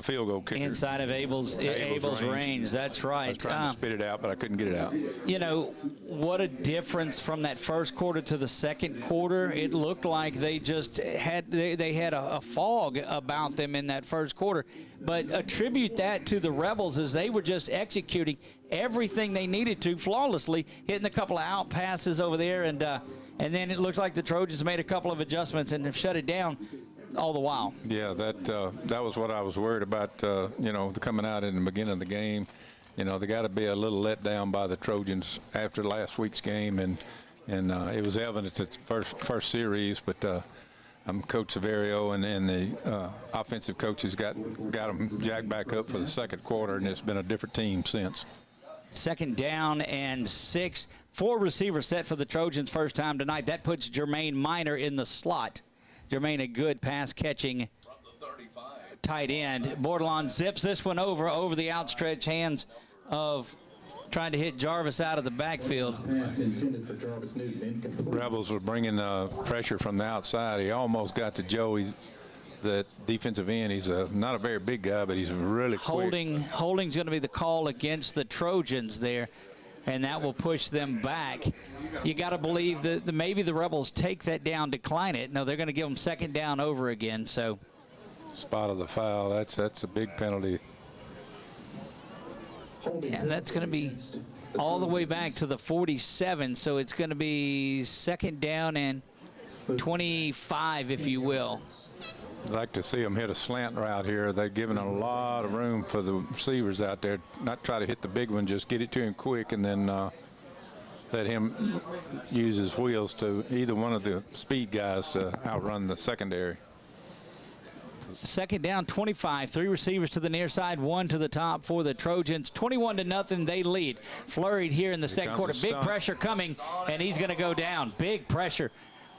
field goal kicker. Inside of Abel's range. That's right. I was trying to spit it out, but I couldn't get it out. What a difference from that first quarter to the second quarter. It looked like they just had a fog about them in that first quarter. But attribute that to the Rebels as they were just executing everything they needed to flawlessly, hitting a couple of out passes over there, and then it looked like the Trojans made a couple of adjustments and have shut it down all the while. Yeah, that was what I was worried about, coming out in the beginning of the game. They got to be a little let down by the Trojans after last week's game, and it was evident at the first series, but Coach Severio and the offensive coaches got them jacked back up for the second quarter, and it's been a different team since. 2nd down and 6. 4 receivers set for the Trojans first time tonight. That puts Jermaine Minor in the slot. Jermaine, a good pass-catching tight end. Bordelon zips this one over the outstretched hands of trying to hit Jarvis out of the backfield. Rebels were bringing pressure from the outside. He almost got to Joe. He's the defensive end. He's not a very big guy, but he's really quick. Holding's going to be the call against the Trojans there, and that will push them back. You got to believe that maybe the Rebels take that down, decline it. No, they're going to give them 2nd down over again. So, spot of the foul. That's a big penalty. Yeah, that's going to be all the way back to the 47. So it's going to be 2nd down and 25, if you will. I'd like to see them hit a slant route here. They're giving a lot of room for the receivers out there. Not try to hit the big one, just get it to him quick, and then let him use his wheels to either one of the speed guys to outrun the secondary. 2nd down, 25. 3 receivers to the near side, 1 to the top for the Trojans. 21-0, they lead. Flurried here in the second quarter. Big pressure coming, and he's going to go down. Big pressure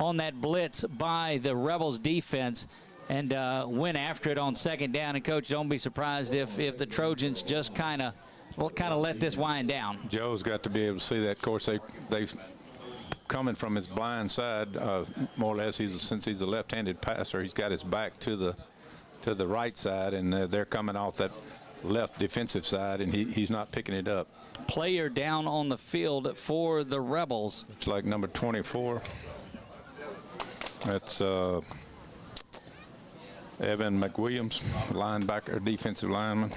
on that blitz by the Rebels defense and went after it on second down. And, Coach, don't be surprised if the Trojans just kind of let this wind down. Joe's got to be able to see that. Of course, they've coming from his blind side, more or less. Since he's a left-handed passer, he's got his back to the right side, and they're coming off that left defensive side, and he's not picking it up. Player down on the field for the Rebels. It's like number 24. That's Evan McWilliams, linebacker, defensive lineman.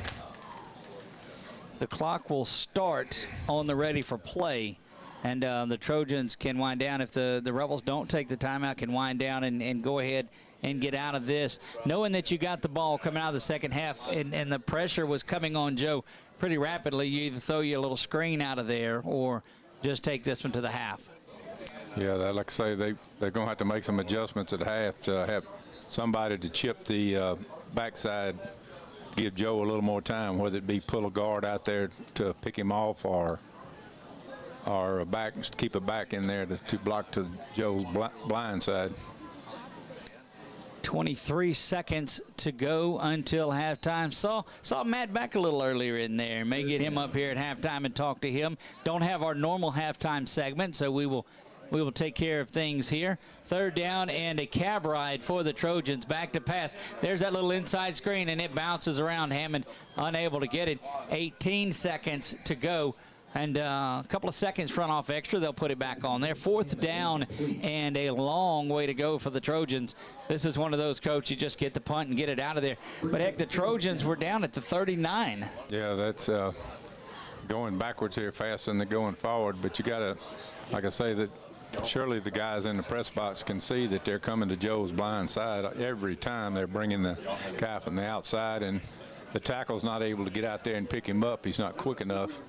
The clock will start on the ready for play, and the Trojans can wind down. If the Rebels don't take the timeout, can wind down and go ahead and get out of this, knowing that you got the ball coming out of the second half, and the pressure was coming on Joe pretty rapidly. You either throw you a little screen out of there or just take this one to the half. Yeah, like I say, they're going to have to make some adjustments at half to have somebody to chip the backside, give Joe a little more time, whether it be pull a guard out there to pick him off or keep a back in there to block to Joe's blind side. 23 seconds to go until halftime. Saw Matt back a little earlier in there. May get him up here at halftime and talk to him. Don't have our normal halftime segment, so we will take care of things here. Third down and a cab ride for the Trojans. Back to pass. There's that little inside screen, and it bounces around. Hammond unable to get it. 18 seconds to go. And a couple of seconds run off extra. They'll put it back on there. Fourth down and a long way to go for the Trojans. This is one of those, Coach, you just get the punt and get it out of there. But, heck, the Trojans were down at the 39. Yeah, that's going backwards here faster than they're going forward. But you got to, like I say, that surely the guys in the press box can see that they're coming to Joe's blind side every time. They're bringing the guy from the outside, and the tackle's not able to get out there and pick him up. He's not quick enough.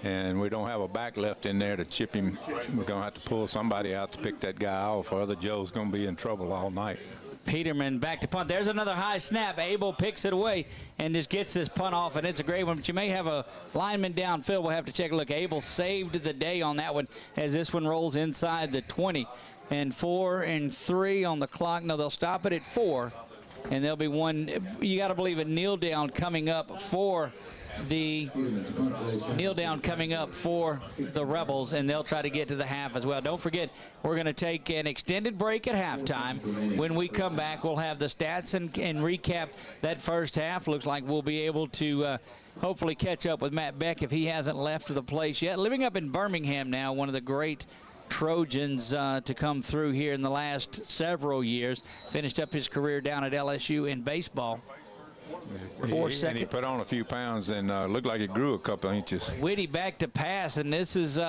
And we don't have a back left in there to chip him. We're going to have to pull somebody out to pick that guy off, or other Joe's going to be in trouble all night. Peterman back to punt. There's another high snap. Abel picks it away and just gets this punt off, and it's a great one. But you may have a lineman downfield. We'll have to check a look. Abel saved the day on that one as this one rolls inside the 20. And 4 and 3 on the clock. No, they'll stop it at 4. And there'll be one, you got to believe, a kneel down coming up for the Rebels, and they'll try to get to the half as well. Don't forget, we're going to take an extended break at halftime. When we come back, we'll have the stats and recap that first half. Looks like we'll be able to hopefully catch up with Matt Beck if he hasn't left the place yet. Living up in Birmingham now, one of the great Trojans to come through here in the last several years. Finished up his career down at LSU in baseball. And he put on a few pounds and looked like he grew a couple inches. Whitty back to pass, and this is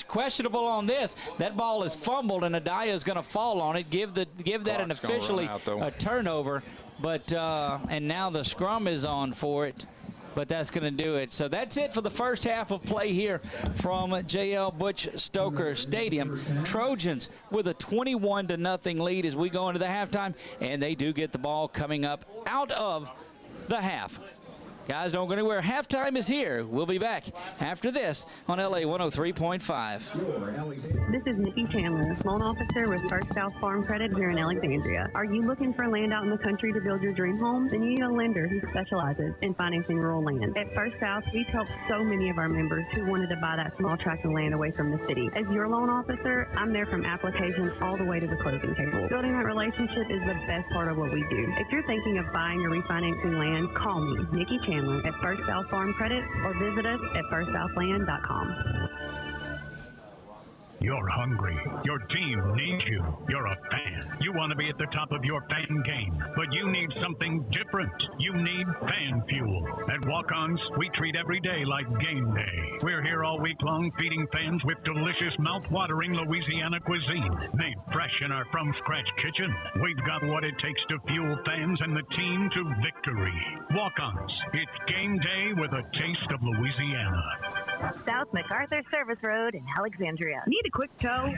questionable on this. That ball is fumbled, and Adaya is going to fall on it. Give that an officially a turnover. But and now the scrum is on for it. But that's going to do it. So that's it for the first half of play here from J.L. Butch Stoker Stadium. Trojans with a 21-0 lead as we go into the halftime, and they do get the ball coming up out of the half. Guys, don't go anywhere. Halftime is here. We'll be back after this on LA 103.5. This is Nikki Chandler, loan officer with First South Farm Credit here in Alexandria. Are you looking for land out in the country to build your dream home? Then you need a lender who specializes in financing rural land. At First South, we've helped so many of our members who wanted to buy that small tract of land away from the city. As your loan officer, I'm there from applications all the way to the closing table. Building that relationship is the best part of what we do. If you're thinking of buying or refinancing land, call me, Nikki Chandler, at First South Farm Credit, or visit us at firstsouthland.com. You're hungry. Your team needs you. You're a fan. You want to be at the top of your fan game, but you need something different. You need fan fuel. At Walk-Ons, we treat every day like game day. We're here all week long feeding fans with delicious, mouth-watering Louisiana cuisine made fresh in our from-scratch kitchen. We've got what it takes to fuel fans and the team to victory. Walk-Ons, it's game day with a taste of Louisiana. South MacArthur Service Road in Alexandria. Need a quick tow?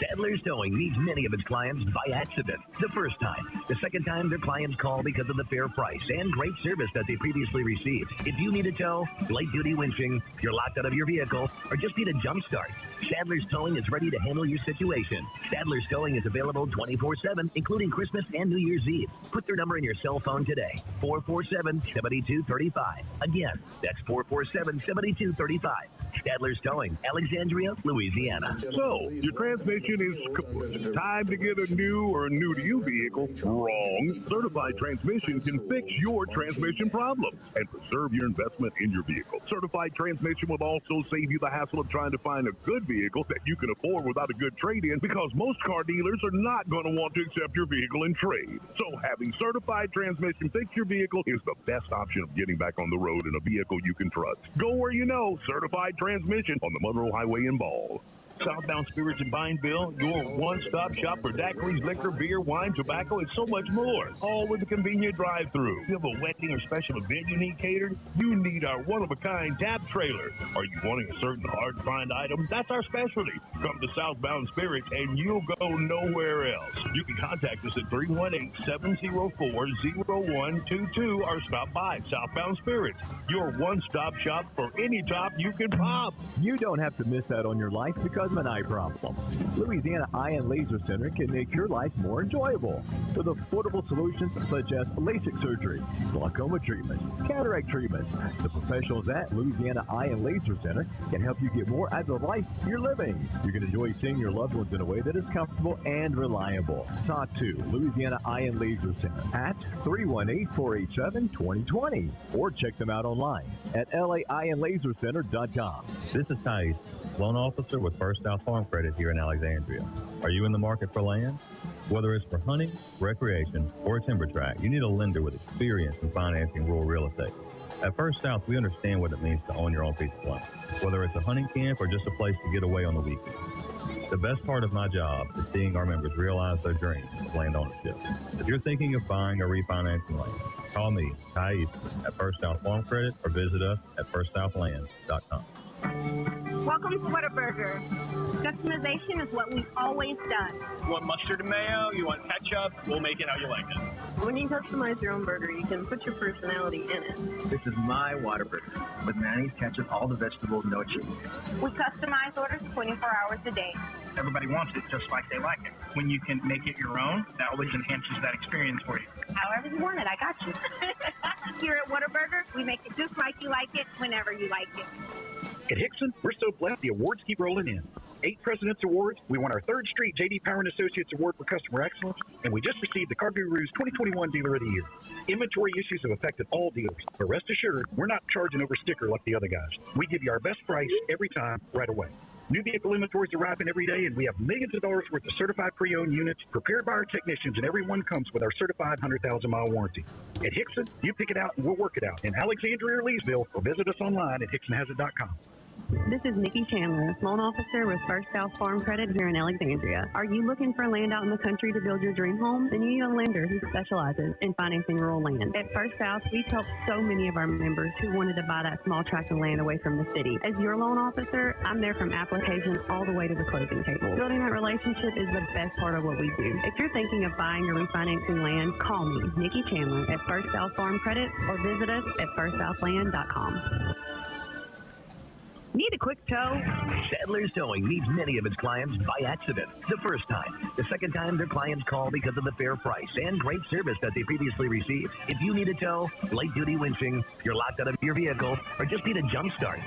Sadler's Towing meets many of its clients by accident. The first time. The second time, their clients call because of the fair price and great service that they previously received. If you need a tow, light-duty winching, you're locked out of your vehicle, or just need a jump start, Sadler's Towing is ready to handle your situation. Sadler's Towing is available 24/7, including Christmas and New Year's Eve. Put their number in your cell phone today. 447-7235. Again, that's 447-7235. Sadler's Towing, Alexandria, Louisiana. So, your transmission is kaput. Time to get a new or new-to-you vehicle? Wrong. Certified Transmission can fix your transmission problem and preserve your investment in your vehicle. Certified Transmission will also save you the hassle of trying to find a good vehicle that you can afford without a good trade-in, because most car dealers are not going to want to accept your vehicle in trade. So having Certified Transmission fix your vehicle is the best option of getting back on the road in a vehicle you can trust. Go where you know. Certified Transmission on the Monroe Highway in Ball. Southbound Spirits in Pineville, your one-stop shop for daiquiris, liquor, beer, wine, tobacco, and so much more. All with a convenient drive-through. If you have a wedding or special event you need catered, you need our one-of-a-kind tap trailer. Are you wanting a certain hard-to-find item? That's our specialty. Come to Southbound Spirits and you'll go nowhere else. You can contact us at 318-704-0122 or stop by Southbound Spirits, your one-stop shop for any top you can pop. You don't have to miss out on your life because of an eye problem. Louisiana Eye and Laser Center can make your life more enjoyable with affordable solutions such as LASIK surgery, glaucoma treatment, cataract treatment. The professionals at Louisiana Eye and Laser Center can help you get more out of the life you're living. You can enjoy seeing your loved ones in a way that is comfortable and reliable. Talk to Louisiana Eye and Laser Center at 318-487-2020 or check them out online at laiandlasercenter.com. This is Thais, loan officer with First South Farm Credit here in Alexandria. Are you in the market for land? Whether it's for hunting, recreation, or a timber tract, you need a lender with experience in financing rural real estate. At First South, we understand what it means to own your own piece of land, whether it's a hunting camp or just a place to get away on the weekends. The best part of my job is seeing our members realize their dreams of land ownership. If you're thinking of buying or refinancing land, call me, Thais, at First South Farm Credit, or visit us at firstsouthland.com. Welcome to Whataburger. Customization is what we've always done. You want mustard and mayo? You want ketchup? We'll make it how you like it. When you customize your own burger, you can put your personality in it. This is my Whataburger with mayonnaise, ketchup, all the vegetables, no cheese. We customize orders 24 hours a day. Everybody wants it just like they like it. When you can make it your own, that always enhances that experience for you. However you want it, I got you. Here at Whataburger, we make it just like you like it, whenever you like it. At Hickson, we're so blessed the awards keep rolling in. 8 President's Awards. We won our 3rd Street J.D. Power & Associates Award for Customer Excellence, and we just received the Car Guru's 2021 Dealer of the Year. Inventory issues have affected all dealers, but rest assured, we're not charging over sticker like the other guys. We give you our best price every time, right away. New vehicle inventories arriving every day, and we have millions of dollars worth of certified pre-owned units prepared by our technicians, and every one comes with our certified 100,000-mile warranty. At Hickson, you pick it out and we'll work it out. In Alexandria or Leesville, or visit us online at hicksonhasit.com. This is Nikki Chandler, loan officer with First South Farm Credit here in Alexandria. Are you looking for land out in the country to build your dream home? Then you need a lender who specializes in financing rural land. At First South, we've helped so many of our members who wanted to buy that small tract of land away from the city. As your loan officer, I'm there from application all the way to the closing table. Building that relationship is the best part of what we do. If you're thinking of buying or refinancing land, call me, Nikki Chandler, at First South Farm Credit, or visit us at firstsouthland.com. Need a quick tow? Sadler's Towing meets many of its clients by accident. The first time. The second time, their clients call because of the fair price and great service that they previously received. If you need a tow, light-duty winching, you're locked out of your vehicle, or just need a jump start,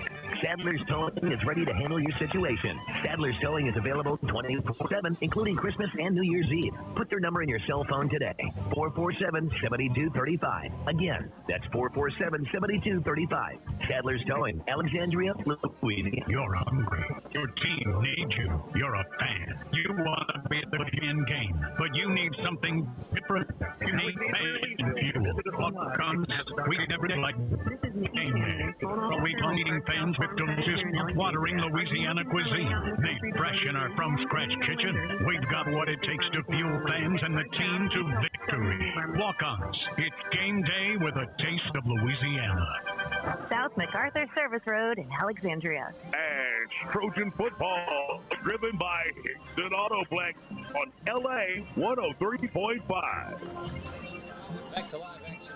Sadler's Towing is ready to handle your situation. Sadler's Towing is available 24/7, including Christmas and New Year's Eve. Put their number in your cell phone today. 447-7235. Again, that's 447-7235. Sadler's Towing, Alexandria, Louisiana. You're hungry. Your team needs you. You're a fan. You want to be at the fan game, but you need something different. You need fan fuel. What comes sweet every day like game day. Are we eating fans with delicious, watering Louisiana cuisine? They fresh in our from-scratch kitchen. We've got what it takes to fuel fans and the team to victory. Walk-ons. It's game day with a taste of Louisiana. South South MacArthur Service Road in Alexandria. And Trojan football, driven by Hickson Autoplex on LA 103.5. Back to live action.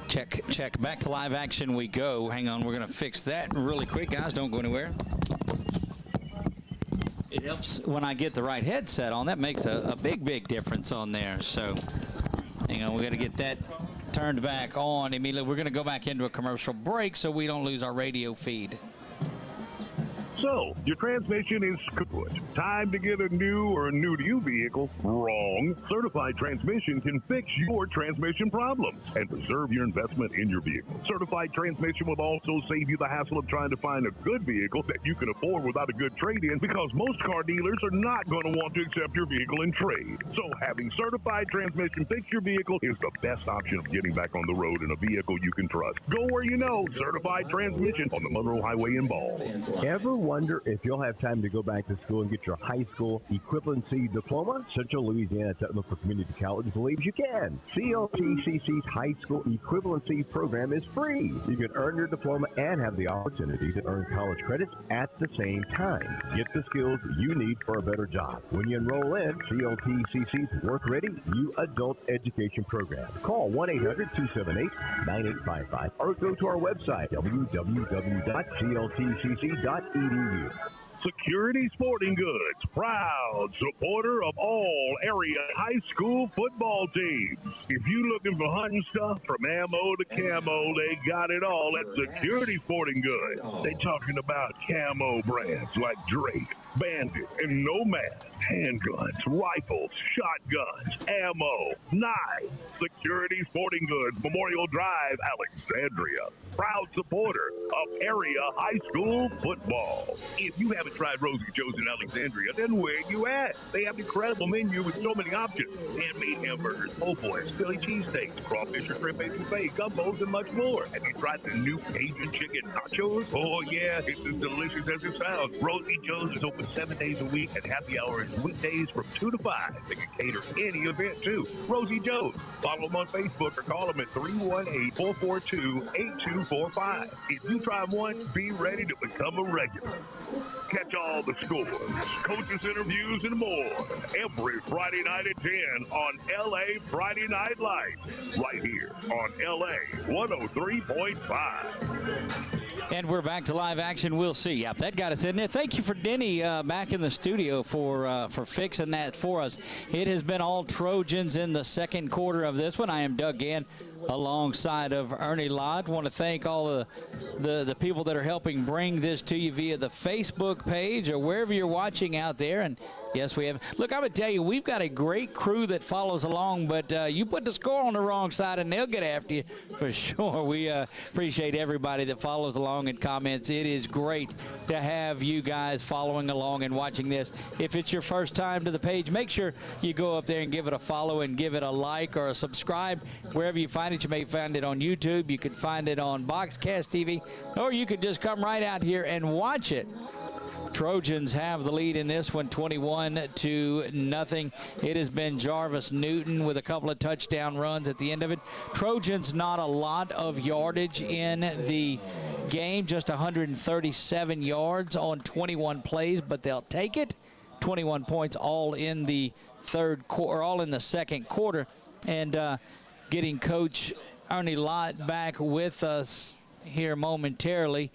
Check. Back to live action we go. Hang on, we're going to fix that really quick, guys. Don't go anywhere. It helps when I get the right headset on. That makes a big difference on there. So, hang on, we got to get that turned back on immediately. We're going to go back into a commercial break so we don't lose our radio feed. So, your transmission is kaput. Time to get a new or new-to-you vehicle? Wrong. Certified Transmission can fix your transmission problems and preserve your investment in your vehicle. Certified Transmission will also save you the hassle of trying to find a good vehicle that you can afford without a good trade-in, because most car dealers are not going to want to accept your vehicle in trade. So, having Certified Transmission fix your vehicle is the best option of getting back on the road in a vehicle you can trust. Go where you know. Certified Transmission on the Monroe Highway in Ball. Ever wonder if you'll have time to go back to school and get your high school equivalency diploma? Central Louisiana Technical Community College believes you can. CLTCC's high school equivalency program is free. You can earn your diploma and have the opportunity to earn college credits at the same time. Get the skills you need for a better job when you enroll in CLTCC's Work Ready You Adult Education Program. Call 1-800-278-9855 or go to our website, www.cltcc.edu. Security Sporting Goods, proud supporter of all area high school football teams. If you looking for hunting stuff from ammo to camo, they got it all at Security Sporting Goods. They talking about camo brands like Drake, Bandit, and Nomad, handguns, rifles, shotguns, ammo, knives. Security Sporting Goods, Memorial Drive, Alexandria. Proud supporter of area high school football. If you haven't tried Rosy Joe's in Alexandria, then where you at? They have an incredible menu with so many options. Handmade hamburgers, po' boys, Philly cheesesteaks, crawfish or shrimp etouffee, gumbos, and much more. Have you tried the new Cajun chicken nachos? Oh yeah, it's as delicious as it sounds. Rosy Joe's is open 7 days a week, and happy hour is weekdays from 2 to 5. They can cater any event too. Rosy Joe's. Follow them on Facebook or call them at 318-442-8245. If you try one, be ready to become a regular. Catch all the scores, coaches interviews, and more every Friday night at 10 on LA Friday Night Lights, right here on LA 103.5. And we're back to live action. We'll see. Yep, that got us in there. Thank you for Denny back in the studio for fixing that for us. It has been all Trojans in the second quarter of this one. I am Doug Gann alongside of Ernie Lott. Want to thank all the people that are helping bring this to you via the Facebook page or wherever you're watching out there. And yes, we have. Look, I'm going to tell you, we've got a great crew that follows along, but you put the score on the wrong side and they'll get after you for sure. We appreciate everybody that follows along and comments. It is great to have you guys following along and watching this. If it's your first time to the page, make sure you go up there and give it a follow and give it a like or a subscribe wherever you find it. You may find it on YouTube. You can find it on Boxcast TV, or you could just come right out here and watch it. Trojans have the lead in this one, 21-0. It has been Jarvis Newton with a couple of touchdown runs at the end of it. Trojans not a lot of yardage in the game, just 137 yards on 21 plays, but they'll take it. 21 points all in the second quarter. And getting Coach Ernie Lott back with us here momentarily.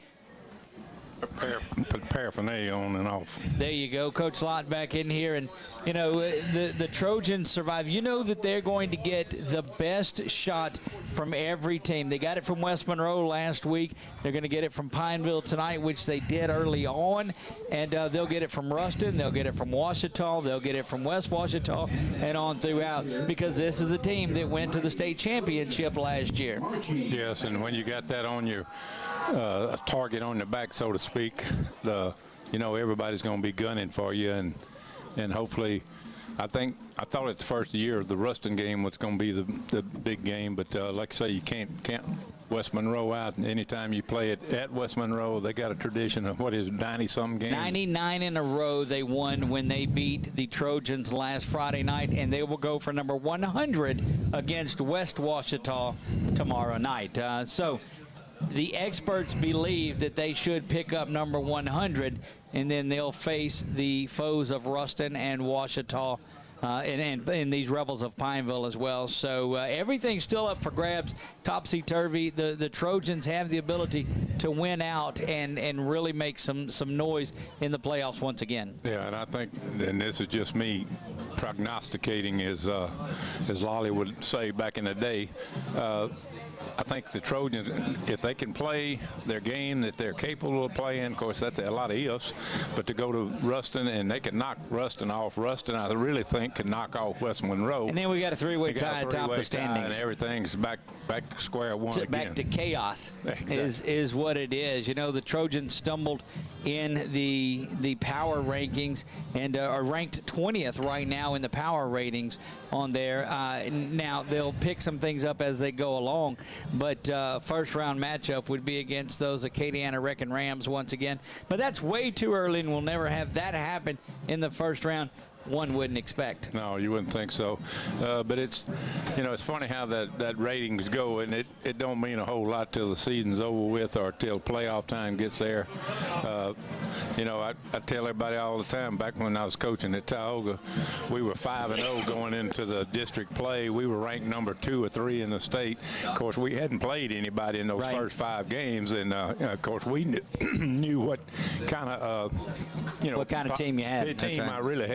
Put paraphernalia on and off. There you go, Coach Lott back in here, and you know the Trojans survive. You know that they're going to get the best shot from every team. They got it from West Monroe last week. They're going to get it from Pineville tonight, which they did early on, and they'll get it from Ruston. They'll get it from Ouachita. They'll get it from West Ouachita and on throughout, because this is a team that went to the state championship last year. Yes, and when you got that on your target on your back, so to speak, everybody's going to be gunning for you, and hopefully, I thought at the first year the Ruston game was going to be the big game, but like I say, you can't West Monroe out. Anytime you play it at West Monroe, they got a tradition of 90-something games. 99 in a row they won when they beat the Trojans last Friday night, and they will go for number 100 against West Ouachita tomorrow night. So the experts believe that they should pick up number 100, and then they'll face the foes of Ruston and Ouachita. And these Rebels of Pineville as well. So everything's still up for grabs, topsy-turvy. The Trojans have the ability to win out and really make some noise in the playoffs once again. Yeah, and I think, and this is just me prognosticating, as Lolly would say back in the day, I think the Trojans, if they can play their game that they're capable of playing, of course, that's a lot of ifs, but to go to Ruston and they can knock Ruston off. Ruston, I really think, can knock off West Monroe. And then we got a three-way tie atop the standings. And everything's back to square one again. Back to chaos. Exactly. is what it is. You know, the Trojans stumbled in the power rankings and are ranked 20th right now in the power ratings on there. Now, they'll pick some things up as they go along, but first-round matchup would be against those Acadiana Wrecking Rams once again. But that's way too early, and we'll never have that happen in the first round. One wouldn't expect. No, you wouldn't think so. But it's, it's funny how that ratings go, and it don't mean a whole lot till the season's over with or till playoff time gets there. I tell everybody all the time, back when I was coaching at Tioga, we were 5-0 going into the district play. We were ranked number 2 or 3 in the state. Of course, we hadn't played anybody in those first 5 games, and of course, we knew what kind of what kind of team you had. The team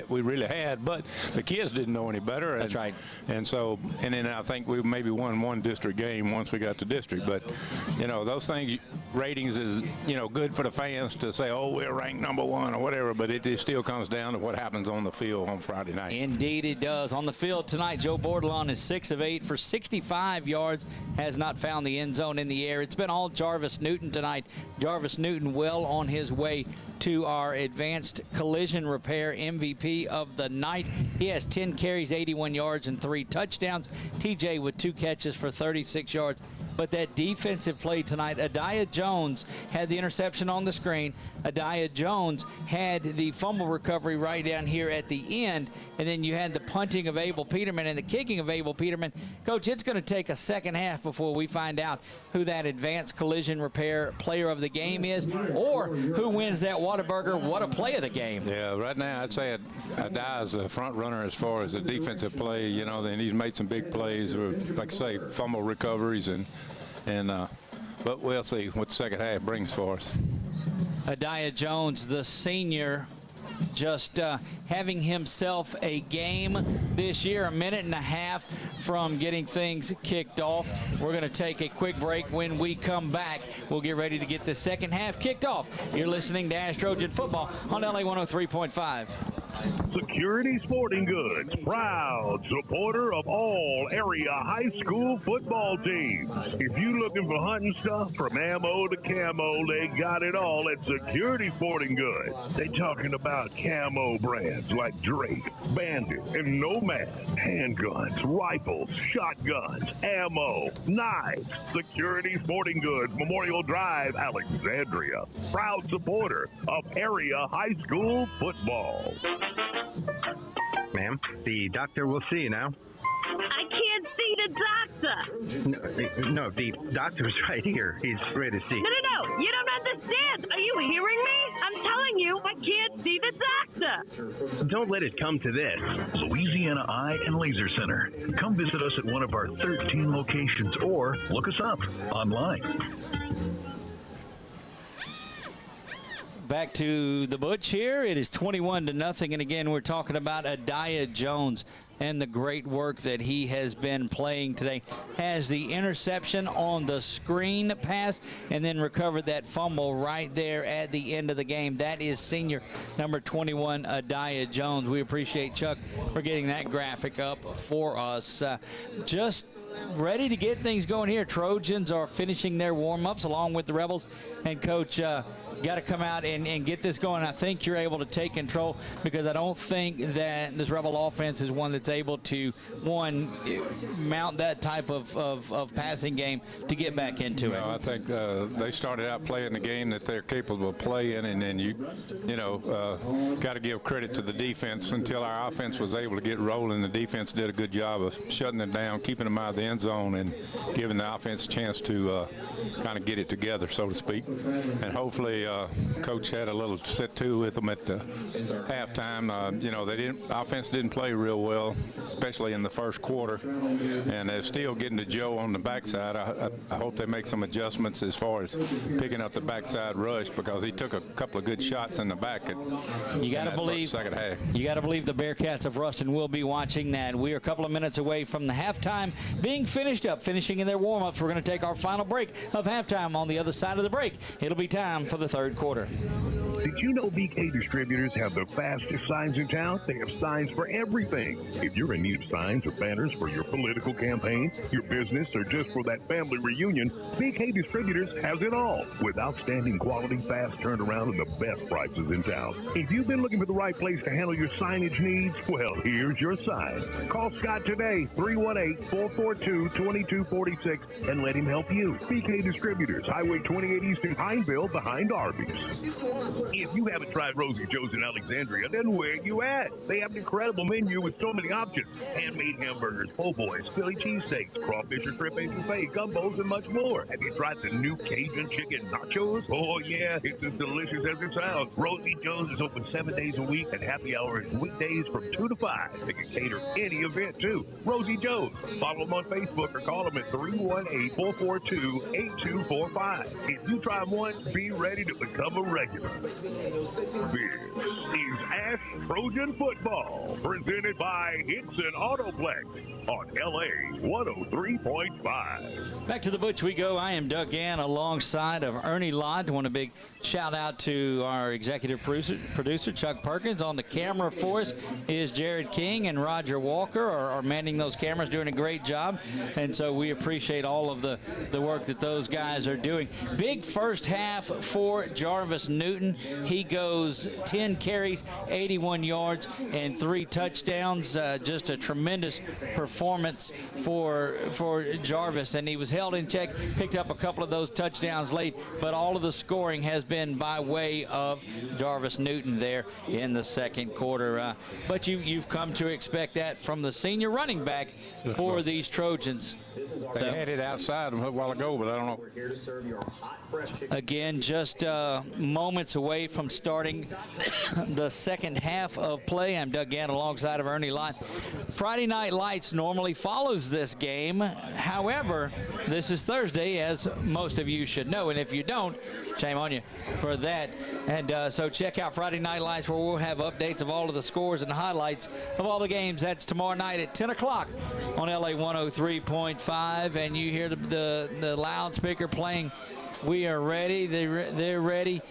we really had, but the kids didn't know any better. That's right. And so, and then I think we maybe won one district game once we got to district. But, those things, ratings is, good for the fans to say, oh, we're ranked number 1 or whatever, but it still comes down to what happens on the field on Friday night. Indeed it does. On the field tonight, Joe Bordelon is 6 of 8 for 65 yards, has not found the end zone in the air. It's been all Jarvis Newton tonight. Jarvis Newton well on his way to our advanced collision repair MVP of the night. He has 10 carries, 81 yards, and 3 touchdowns. TJ with 2 catches for 36 yards. But that defensive play tonight, Adiah Jones had the interception on the screen. Adiah Jones had the fumble recovery right down here at the end. And then you had the punting of Abel Peterman and the kicking of Abel Peterman. Coach, it's going to take a second half before we find out who that advanced collision repair player of the game is or who wins that Whataburger What a Play of the game. Yeah, right now I'd say Adiah's a front runner as far as the defensive play. Then he's made some big plays, like I say, fumble recoveries but we'll see what the second half brings for us. Adiah Jones, the senior, just having himself a game this year, a minute and a half from getting things kicked off. We're going to take a quick break. When we come back, we'll get ready to get the second half kicked off. You're listening to Ash Trojan Football on LA 103.5. Security Sporting Goods, proud supporter of all area high school football teams. If you looking for hunting stuff from ammo to camo, they got it all at Security Sporting Goods. They talking about camo brands like Drake, Bandit, and Nomad, handguns, rifles, shotguns, ammo, knives. Security Sporting Goods, Memorial Drive, Alexandria. Proud supporter of area high school football. Ma'am, the doctor will see you now. I can't see the doctor. No, the doctor's right here. He's ready to see. No. You don't understand. Are you hearing me? I'm telling you, I can't see the doctor. Don't let it come to this. Louisiana Eye and Laser Center. Come visit us at one of our 13 locations or look us up online. Back to the Butch here. It is 21-0, and again, we're talking about Adiah Jones and the great work that he has been playing today. Has the interception on the screen pass and then recovered that fumble right there at the end of the game. That is senior number 21, Adiah Jones. We appreciate Chuck for getting that graphic up for us. Just ready to get things going here. Trojans are finishing their warm-ups along with the Rebels. And, Coach, got to come out and get this going. I think you're able to take control because I don't think that this Rebel offense is one that's able to, one, mount that type of passing game to get back into it. I think they started out playing the game that they're capable of playing, and then you got to give credit to the defense. Until our offense was able to get rolling, the defense did a good job of shutting them down, keeping them out of the end zone, and giving the offense a chance to kind of get it together, so to speak. And hopefully, Coach had a little sit-to with them at the halftime. Offense didn't play real well, especially in the first quarter, and they're still getting to Joe on the backside. I hope they make some adjustments as far as picking up the backside rush, because he took a couple of good shots in the back. You got to believe second half. You got to believe the Bearcats of Ruston will be watching that. We are a couple of minutes away from the halftime being finished up, finishing in their warm-ups. We're going to take our final break of halftime. On the other side of the break, it'll be time for the third quarter. Did you know BK Distributors have the fastest signs in town? They have signs for everything. If you're in need of signs or banners for your political campaign, your business, or just for that family reunion, BK Distributors has it all. With outstanding quality, fast turnaround, and the best prices in town. If you've been looking for the right place to handle your signage needs, well, here's your sign. Call Scott today, 318-442-2246, and let him help you. BK Distributors, Highway 28 East in Pineville, behind Arby's. If you haven't tried Rosy Joe's in Alexandria, then where you at? They have an incredible menu with so many options. Handmade hamburgers, po' boys, Philly cheesesteaks, crawfish or shrimp etouffee, gumbos, and much more. Have you tried the new Cajun chicken nachos? Oh, yeah, it's as delicious as it sounds. Rosy Joe's is open 7 days a week, and happy hour is weekdays from 2 to 5. They can cater any event, too. Rosy Joe's. Follow them on Facebook or call them at 318-442-8245. If you try them once, be ready to become a regular. This is Ash Trojan Football, presented by Hickson Autoplex on LA 103.5. Back to the Butch we go. I am Doug Gann alongside of Ernie Lott. I want a big shout out to our executive producer Chuck Perkins. On the camera for us is Jared King, and Roger Walker are manning those cameras, doing a great job. And so we appreciate all of the work that those guys are doing. Big first half for Jarvis Newton. He goes 10 carries, 81 yards, and 3 touchdowns. Just a tremendous performance for Jarvis, and he was held in check, picked up a couple of those touchdowns late, but all of the scoring has been by way of Jarvis Newton there in the second quarter. But you've come to expect that from the senior running back for these Trojans. They had it outside a while ago, but I don't know. Again, just moments away from starting the second half of play. I'm Doug Gann alongside of Ernie Lott. Friday Night Lights normally follows this game. However, this is Thursday, as most of you should know. And if you don't, shame on you for that. And so check out Friday Night Lights, where we'll have updates of all of the scores and highlights of all the games. That's tomorrow night at 10 o'clock on LA 103.5. And you hear the loudspeaker playing, "We are ready." They're ready.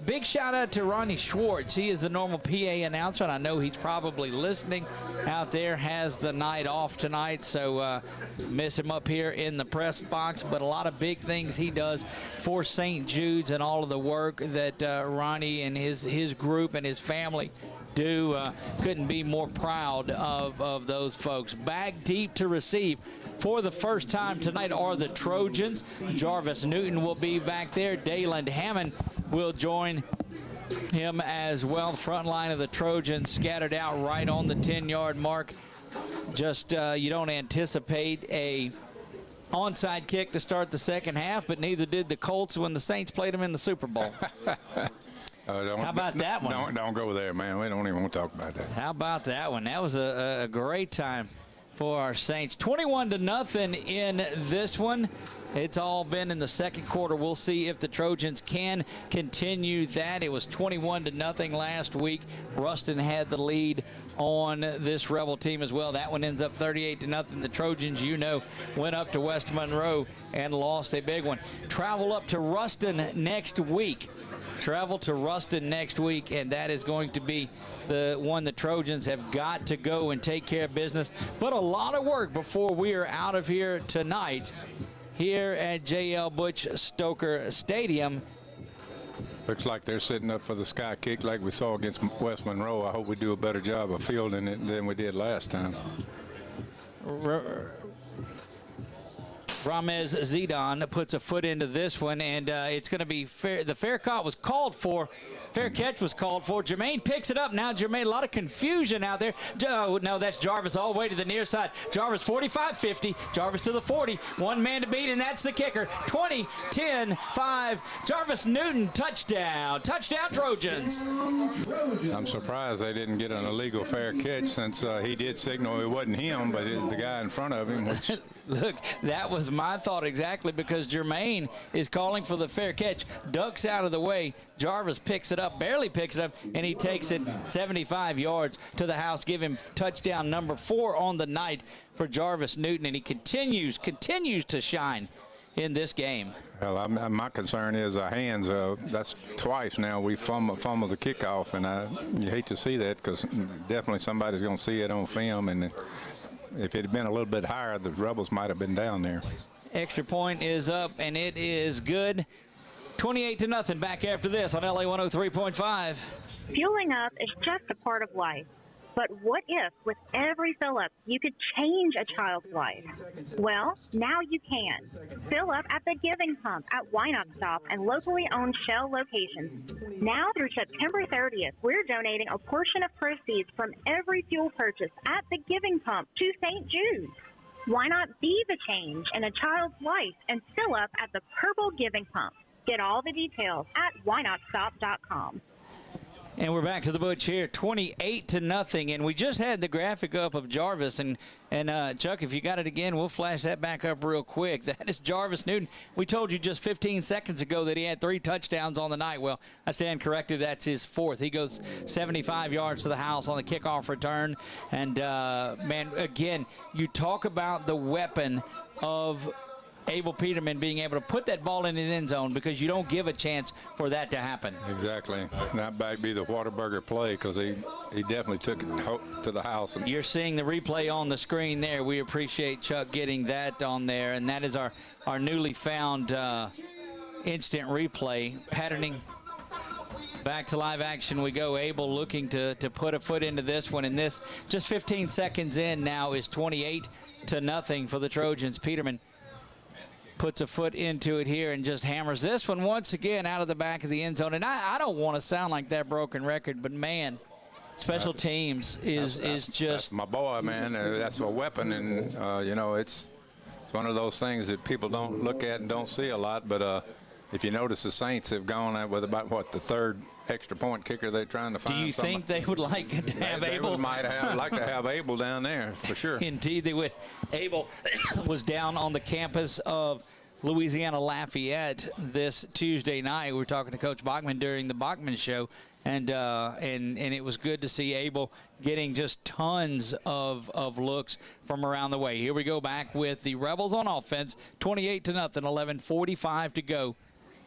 Big shout out to Ronnie Schwartz. He is the normal PA announcer, and I know he's probably listening out there. Has the night off tonight, so miss him up here in the press box. But a lot of big things he does for St. Jude's, and all of the work that Ronnie and his group and his family do. Couldn't be more proud of those folks. Back deep to receive for the first time tonight are the Trojans. Jarvis Newton will be back there. Dayland Hammond will join him as well. Front line of the Trojans scattered out right on the 10-yard mark. Just you don't anticipate a onside kick to start the second half, but neither did the Colts when the Saints played them in the Super Bowl. How about that one? Don't go there, man. We don't even want to talk about that. How about that one? That was a great time for our Saints. 21-0 in this one. It's all been in the second quarter. We'll see if the Trojans can continue that. It was 21-0 last week. Ruston had the lead on this Rebel team as well. That one ends up 38-0. The Trojans, went up to West Monroe and lost a big one. Travel up to Ruston next week. And that is going to be the one the Trojans have got to go and take care of business. But a lot of work before we are out of here tonight here at J.L. Butch Stoker Stadium. Looks like they're setting up for the sky kick like we saw against West Monroe. I hope we do a better job of fielding it than we did last time. Ramez Zidane puts a foot into this one, and it's going to be fair. The fair caught was called for. Fair catch was called for. Jermaine picks it up. Now Jermaine, a lot of confusion out there. Oh, no, that's Jarvis all the way to the near side. Jarvis 45-50. Jarvis to the 40. One man to beat, and that's the kicker. 20, 10, 5. Jarvis Newton, touchdown. Touchdown, Trojans. I'm surprised they didn't get an illegal fair catch since he did signal it wasn't him, but it was the guy in front of him. Which Look, that was my thought exactly, because Jermaine is calling for the fair catch, ducks out of the way. Jarvis picks it up, barely picks it up, and he takes it 75 yards to the house, give him touchdown number 4 on the night for Jarvis Newton, and he continues to shine in this game. Well, my concern is our hands. That's twice now we fumbled the kickoff, and you hate to see that because definitely somebody's going to see it on film, and if it had been a little bit higher, the Rebels might have been down there. Extra point is up, and it is good. 28-0 back after this on LA 103.5. Fueling up is just a part of life. But what if, with every fill-up, you could change a child's life? Well, now you can. Fill up at the Giving Pump at Why Not Stop and locally owned Shell locations. Now through September 30th, we're donating a portion of proceeds from every fuel purchase at the Giving Pump to St. Jude's. Why not be the change in a child's life and fill up at the Purple Giving Pump? Get all the details at whynotstop.com. And we're back to the Butch here, 28-0, and we just had the graphic up of Jarvis, and Chuck, if you got it again, we'll flash that back up real quick. That is Jarvis Newton. We told you just 15 seconds ago that he had 3 touchdowns on the night. Well, I stand corrected. That's his 4th. He goes 75 yards to the house on the kickoff return, and man, again, you talk about the weapon of Abel Peterman being able to put that ball in the end zone, because you don't give a chance for that to happen. Exactly. That might be the Whataburger play, because he definitely took it to the house. You're seeing the replay on the screen there. We appreciate Chuck getting that on there, and that is our newly found instant replay patterning. Back to live action we go. Abel looking to put a foot into this one, and this just 15 seconds in now is 28-0 for the Trojans. Peterman puts a foot into it here and just hammers this one once again out of the back of the end zone. And I don't want to sound like that broken record, but man, special teams is just that's my boy, man. That's a weapon, and you know, it's one of those things that people don't look at and don't see a lot. But if you notice, the Saints have gone out with about the 3rd extra point kicker they're trying to find. Do you think they would like to have Abel? They might like to have Abel down there for sure. Indeed, they would. Abel was down on the campus of Louisiana Lafayette this Tuesday night. We were talking to Coach Bachman during the Bachman show, and it was good to see Abel getting just tons of looks from around the way. Here we go back with the Rebels on offense, 28-0, 11:45 to go.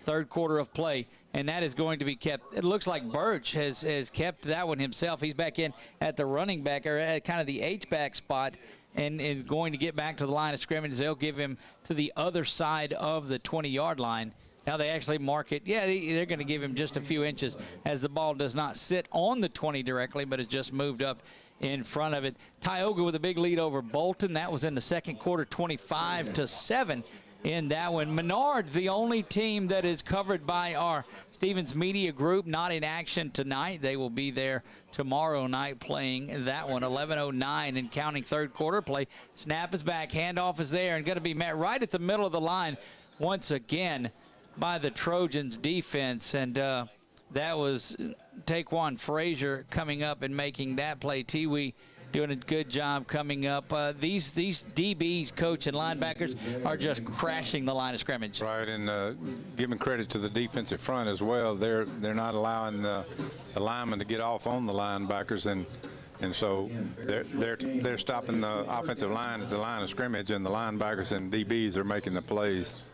3rd quarter of play, and that is going to be kept. It looks like Birch has kept that one himself. He's back in at the running back, or at kind of the H-back spot, and is going to get back to the line of scrimmage. They'll give him to the other side of the 20-yard line. Now they actually mark it. Yeah, they're going to give him just a few inches, as the ball does not sit on the 20 directly, but it just moved up in front of it. Tioga with a big lead over Bolton. That was in the 2nd quarter, 25-7. In that one. Menard, the only team that is covered by our Stevens Media Group, not in action tonight. They will be there tomorrow night playing that one. 11:09 and counting 3rd quarter play. Snap is back, handoff is there, and going to be met right at the middle of the line once again by the Trojans defense. And that was Taquan Frazier coming up and making that play. Tiwi doing a good job coming up. These DBs, coach, and linebackers are just crashing the line of scrimmage. Right, and giving credit to the defensive front as well. They're not allowing the linemen to get off on the linebackers, and so they're stopping the offensive line at the line of scrimmage, and the linebackers and DBs are making the plays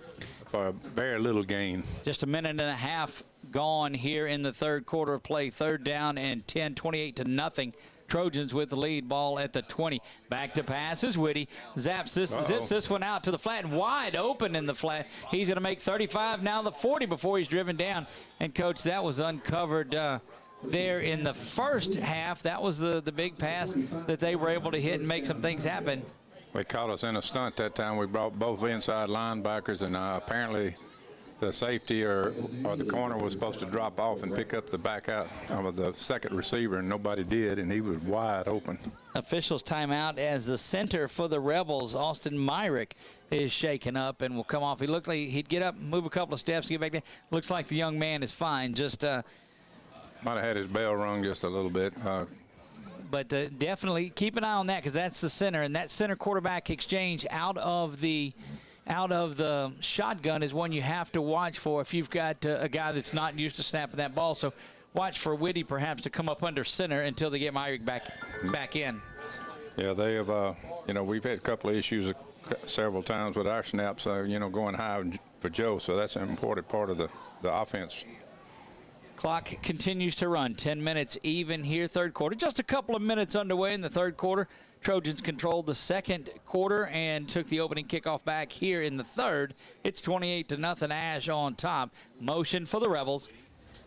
for a very little gain. Just a minute and a half gone here in the 3rd quarter of play. 3rd down and 10, 28-0. Trojans with the lead, ball at the 20. Back to pass is Whitty. Zips this one out to the flat, wide open in the flat. He's going to make 35, now the 40 before he's driven down. And, Coach, that was uncovered there in the first half. That was the big pass that they were able to hit and make some things happen. They caught us in a stunt that time. We brought both inside linebackers, and apparently the safety or the corner was supposed to drop off and pick up the back out of the second receiver, and nobody did, and he was wide open. Officials timeout as the center for the Rebels, Austin Myrick, is shaken up and will come off. He looked like he'd get up, move a couple of steps, get back there. Looks like the young man is fine. Just might have had his bell rung just a little bit. But definitely keep an eye on that, because that's the center, and that center quarterback exchange out of the shotgun is one you have to watch for if you've got a guy that's not used to snapping that ball. So watch for Whitty perhaps to come up under center until they get Myrick back in. Yeah, they have, we've had a couple of issues several times with our snaps, going high for Joe, so that's an important part of the offense. Clock continues to run. 10 minutes even here, third quarter. Just a couple of minutes underway in the third quarter. Trojans controlled the second quarter and took the opening kickoff back here in the third. It's 28-0, Ash on top. Motion for the Rebels.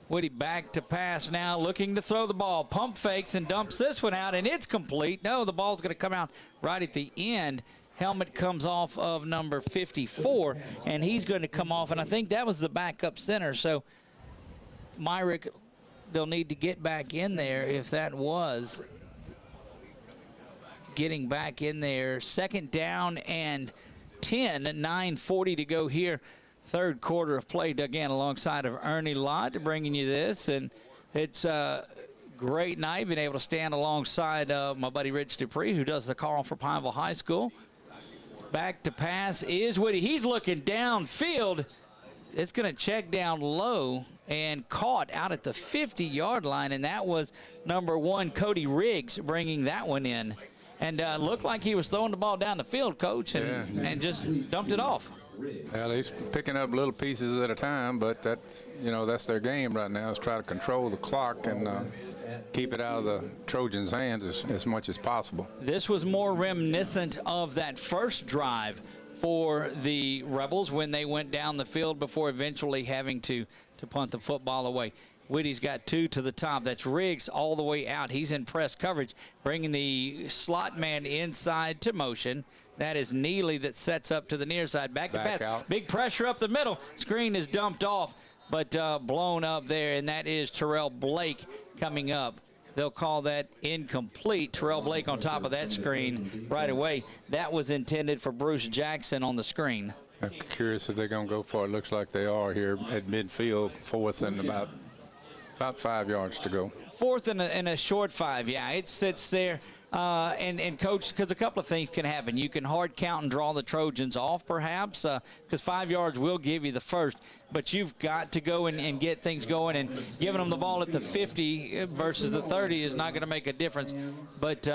Whitty back to pass now, looking to throw the ball. Pump fakes and dumps this one out, and it's complete. No, the ball's going to come out right at the end. Helmet comes off of number 54, and he's going to come off, and I think that was the backup center. So Myrick, they'll need to get back in there if that was. Getting back in there. Second down and 10, 9:40 to go here. Third quarter of play. Doug Gann alongside of Ernie Lott bringing you this. And it's a great night being able to stand alongside my buddy Rich Dupree, who does the call for Pineville High School. Back to pass is Whitty. He's looking downfield. It's going to check down low and caught out at the 50-yard line. And that was number 1, Cody Riggs, bringing that one in. And looked like he was throwing the ball down the field, Coach, and just dumped it off. Well, he's picking up little pieces at a time, but that's their game right now, is try to control the clock and keep it out of the Trojans' hands as much as possible. This was more reminiscent of that first drive for the Rebels when they went down the field before eventually having to punt the football away. Whitty's got 2 to the top. That's Riggs all the way out. He's in press coverage, bringing the slot man inside to motion. That is Neely that sets up to the near side. Back to pass. Out. Big pressure up the middle. Screen is dumped off, but blown up there, and that is Terrell Blake coming up. They'll call that incomplete. Terrell Blake on top of that screen right away. That was intended for Bruce Jackson on the screen. I'm curious if they're going to go for it. Looks like they are here at midfield, fourth and about 5 yards to go. Fourth and a short 5, yeah. It sits there. And Coach, because a couple of things can happen. You can hard count and draw the Trojans off, perhaps, because 5 yards will give you the first. But you've got to go and get things going, and giving them the ball at the 50 versus the 30 is not going to make a difference. But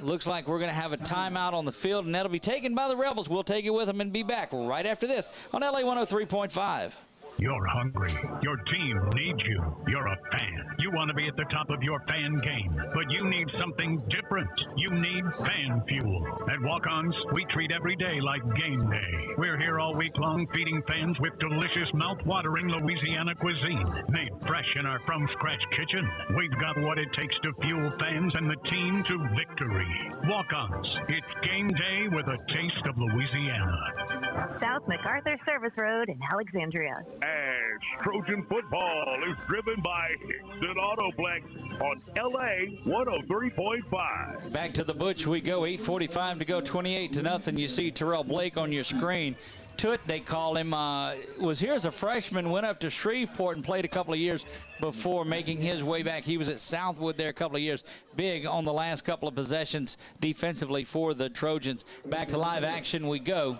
looks like we're going to have a timeout on the field, and that'll be taken by the Rebels. We'll take it with them and be back right after this on LA 103.5. You're hungry. Your team needs you. You're a fan. You want to be at the top of your fan game, but you need something different. You need fan fuel. At Walk-Ons, we treat every day like game day. We're here all week long feeding fans with delicious, mouth-watering Louisiana cuisine made fresh in our from-scratch kitchen. We've got what it takes to fuel fans and the team to victory. Walk-Ons, it's game day with a taste of Louisiana. South MacArthur Service Road in Alexandria. Ash Trojan football is driven by Hickson Autoplex on LA 103.5. Back to the Butch we go. 8:45 to go, 28-0. You see Terrell Blake on your screen. Toot, they call him, was here as a freshman, went up to Shreveport and played a couple of years before making his way back. He was at Southwood there a couple of years. Big on the last couple of possessions defensively for the Trojans. Back to live action we go.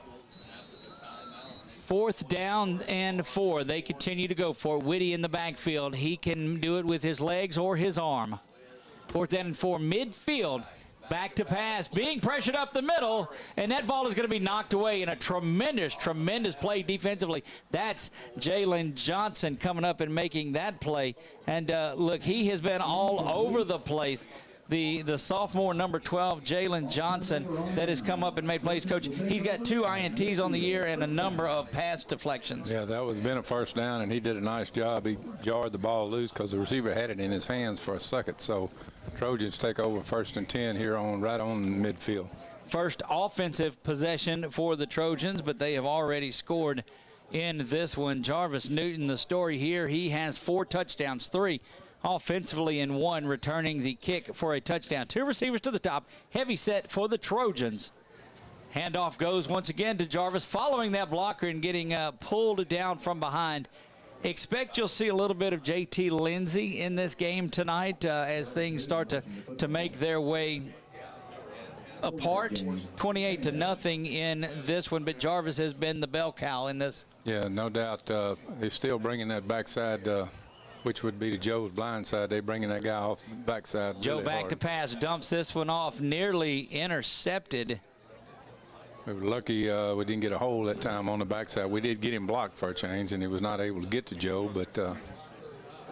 4th down and 4. They continue to go for it. Whitty in the backfield. He can do it with his legs or his arm. 4th down and 4, midfield. Back to pass, being pressured up the middle, and that ball is going to be knocked away in a tremendous play defensively. That's Jalen Johnson coming up and making that play. And look, he has been all over the place. The sophomore, number 12, Jalen Johnson, that has come up and made plays. Coach, he's got 2 INTs on the year and a number of pass deflections. Yeah, that was been a first down, and he did a nice job. He jarred the ball loose because the receiver had it in his hands for a second. So Trojans take over 1st and 10 here right on midfield. First offensive possession for the Trojans, but they have already scored in this one. Jarvis Newton, the story here, he has 4 touchdowns, 3 offensively and 1 returning the kick for a touchdown. 2 receivers to the top, heavy set for the Trojans. Handoff goes once again to Jarvis, following that blocker and getting pulled down from behind. Expect you'll see a little bit of JT Lindsey in this game tonight as things start to make their way apart. 28-0 in this one, but Jarvis has been the bell cow in this. Yeah, no doubt. They're still bringing that backside, which would be to Joe's blind side. They're bringing that guy off the backside. Joe really back hard. to pass, dumps this one off, nearly intercepted. We were lucky we didn't get a hole that time on the backside. We did get him blocked for a change, and he was not able to get to Joe, but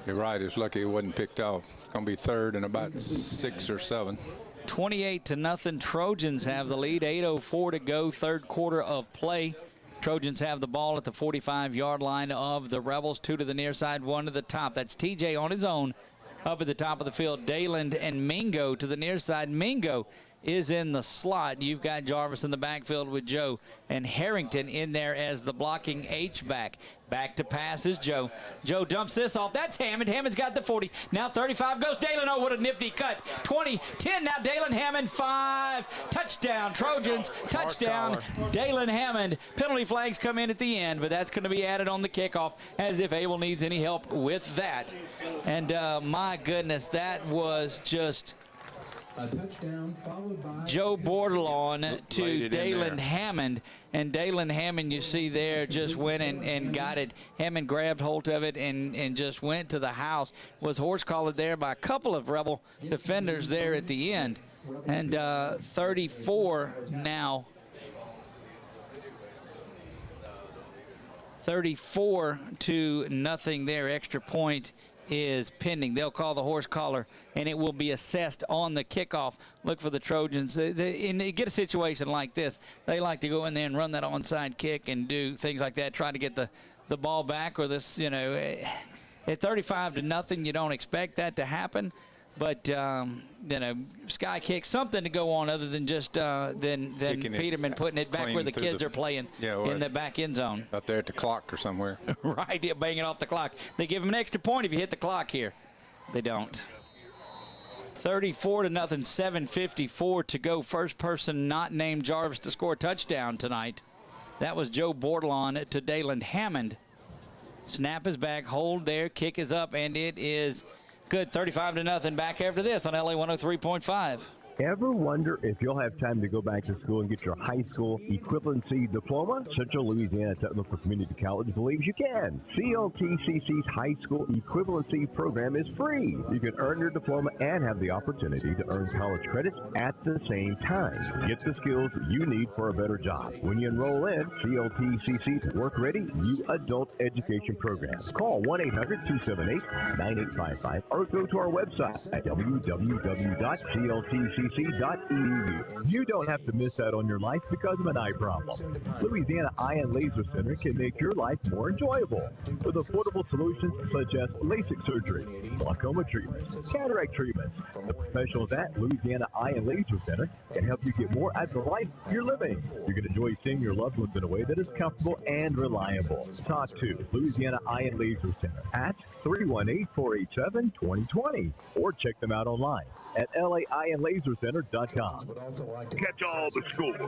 you're right, it's lucky it wasn't picked off. It's going to be 3rd and about 6 or 7. 28-0, Trojans have the lead, 8:04 to go, 3rd quarter of play. Trojans have the ball at the 45-yard line of the Rebels. 2 to the near side, 1 to the top. That's TJ on his own up at the top of the field. Dayland and Mingo to the near side. Mingo is in the slot. You've got Jarvis in the backfield with Joe, and Harrington in there as the blocking H-back. Back to pass is Joe. Joe dumps this off. That's Hammond. Hammond's got the 40. Now 35 goes Dayland. Oh, what a nifty cut. 20, 10 now Dayland Hammond, 5. Touchdown, Trojans. Touchdown, Dayland Hammond. Penalty flags come in at the end, but that's going to be added on the kickoff as if Abel needs any help with that. And my goodness, that was just a touchdown followed by Joe Bordelon to Dayland Hammond. And Dayland Hammond, you see there, just went and got it. Hammond grabbed hold of it and just went to the house. Was horse collared there by a couple of Rebel defenders there at the end. And 34 now. 34-0 there. Extra point is pending. They'll call the horse collar, and it will be assessed on the kickoff. Look for the Trojans. They get a situation like this, they like to go in there and run that onside kick and do things like that, try to get the ball back, or this, you know, at 35-0, you don't expect that to happen. But, you know, sky kick, something to go on other than just then Peterman putting it back where the kids are playing in the back end zone. Out there at the clock or somewhere. Right, yeah, banging off the clock. They give them an extra point if you hit the clock here. They don't. 34-0, 7:54 to go. First person not named Jarvis to score a touchdown tonight. That was Joe Bordelon to Dayland Hammond. Snap is back, hold there, kick is up, and it is good. 35-0 back after this on LA 103.5. Ever wonder if you'll have time to go back to school and get your high school equivalency diploma? Central Louisiana Technical Community College believes you can. CLTCC's high school equivalency program is free. You can earn your diploma and have the opportunity to earn college credits at the same time. Get the skills you need for a better job. When you enroll in CLTCC's Work Ready New Adult Education Program, call 1-800-278-9855 or go to our website at www.cltcc.edu. You don't have to miss out on your life because of an eye problem. Louisiana Eye and Laser Center can make your life more enjoyable with affordable solutions such as LASIK surgery, glaucoma treatments, cataract treatments. The professionals at Louisiana Eye and Laser Center can help you get more out of the life you're living. You can enjoy seeing your loved ones in a way that is comfortable and reliable. Talk to Louisiana Eye and Laser Center at 318-487-2020 or check them out online at LAIandLaserCenter.com. Catch all the scores,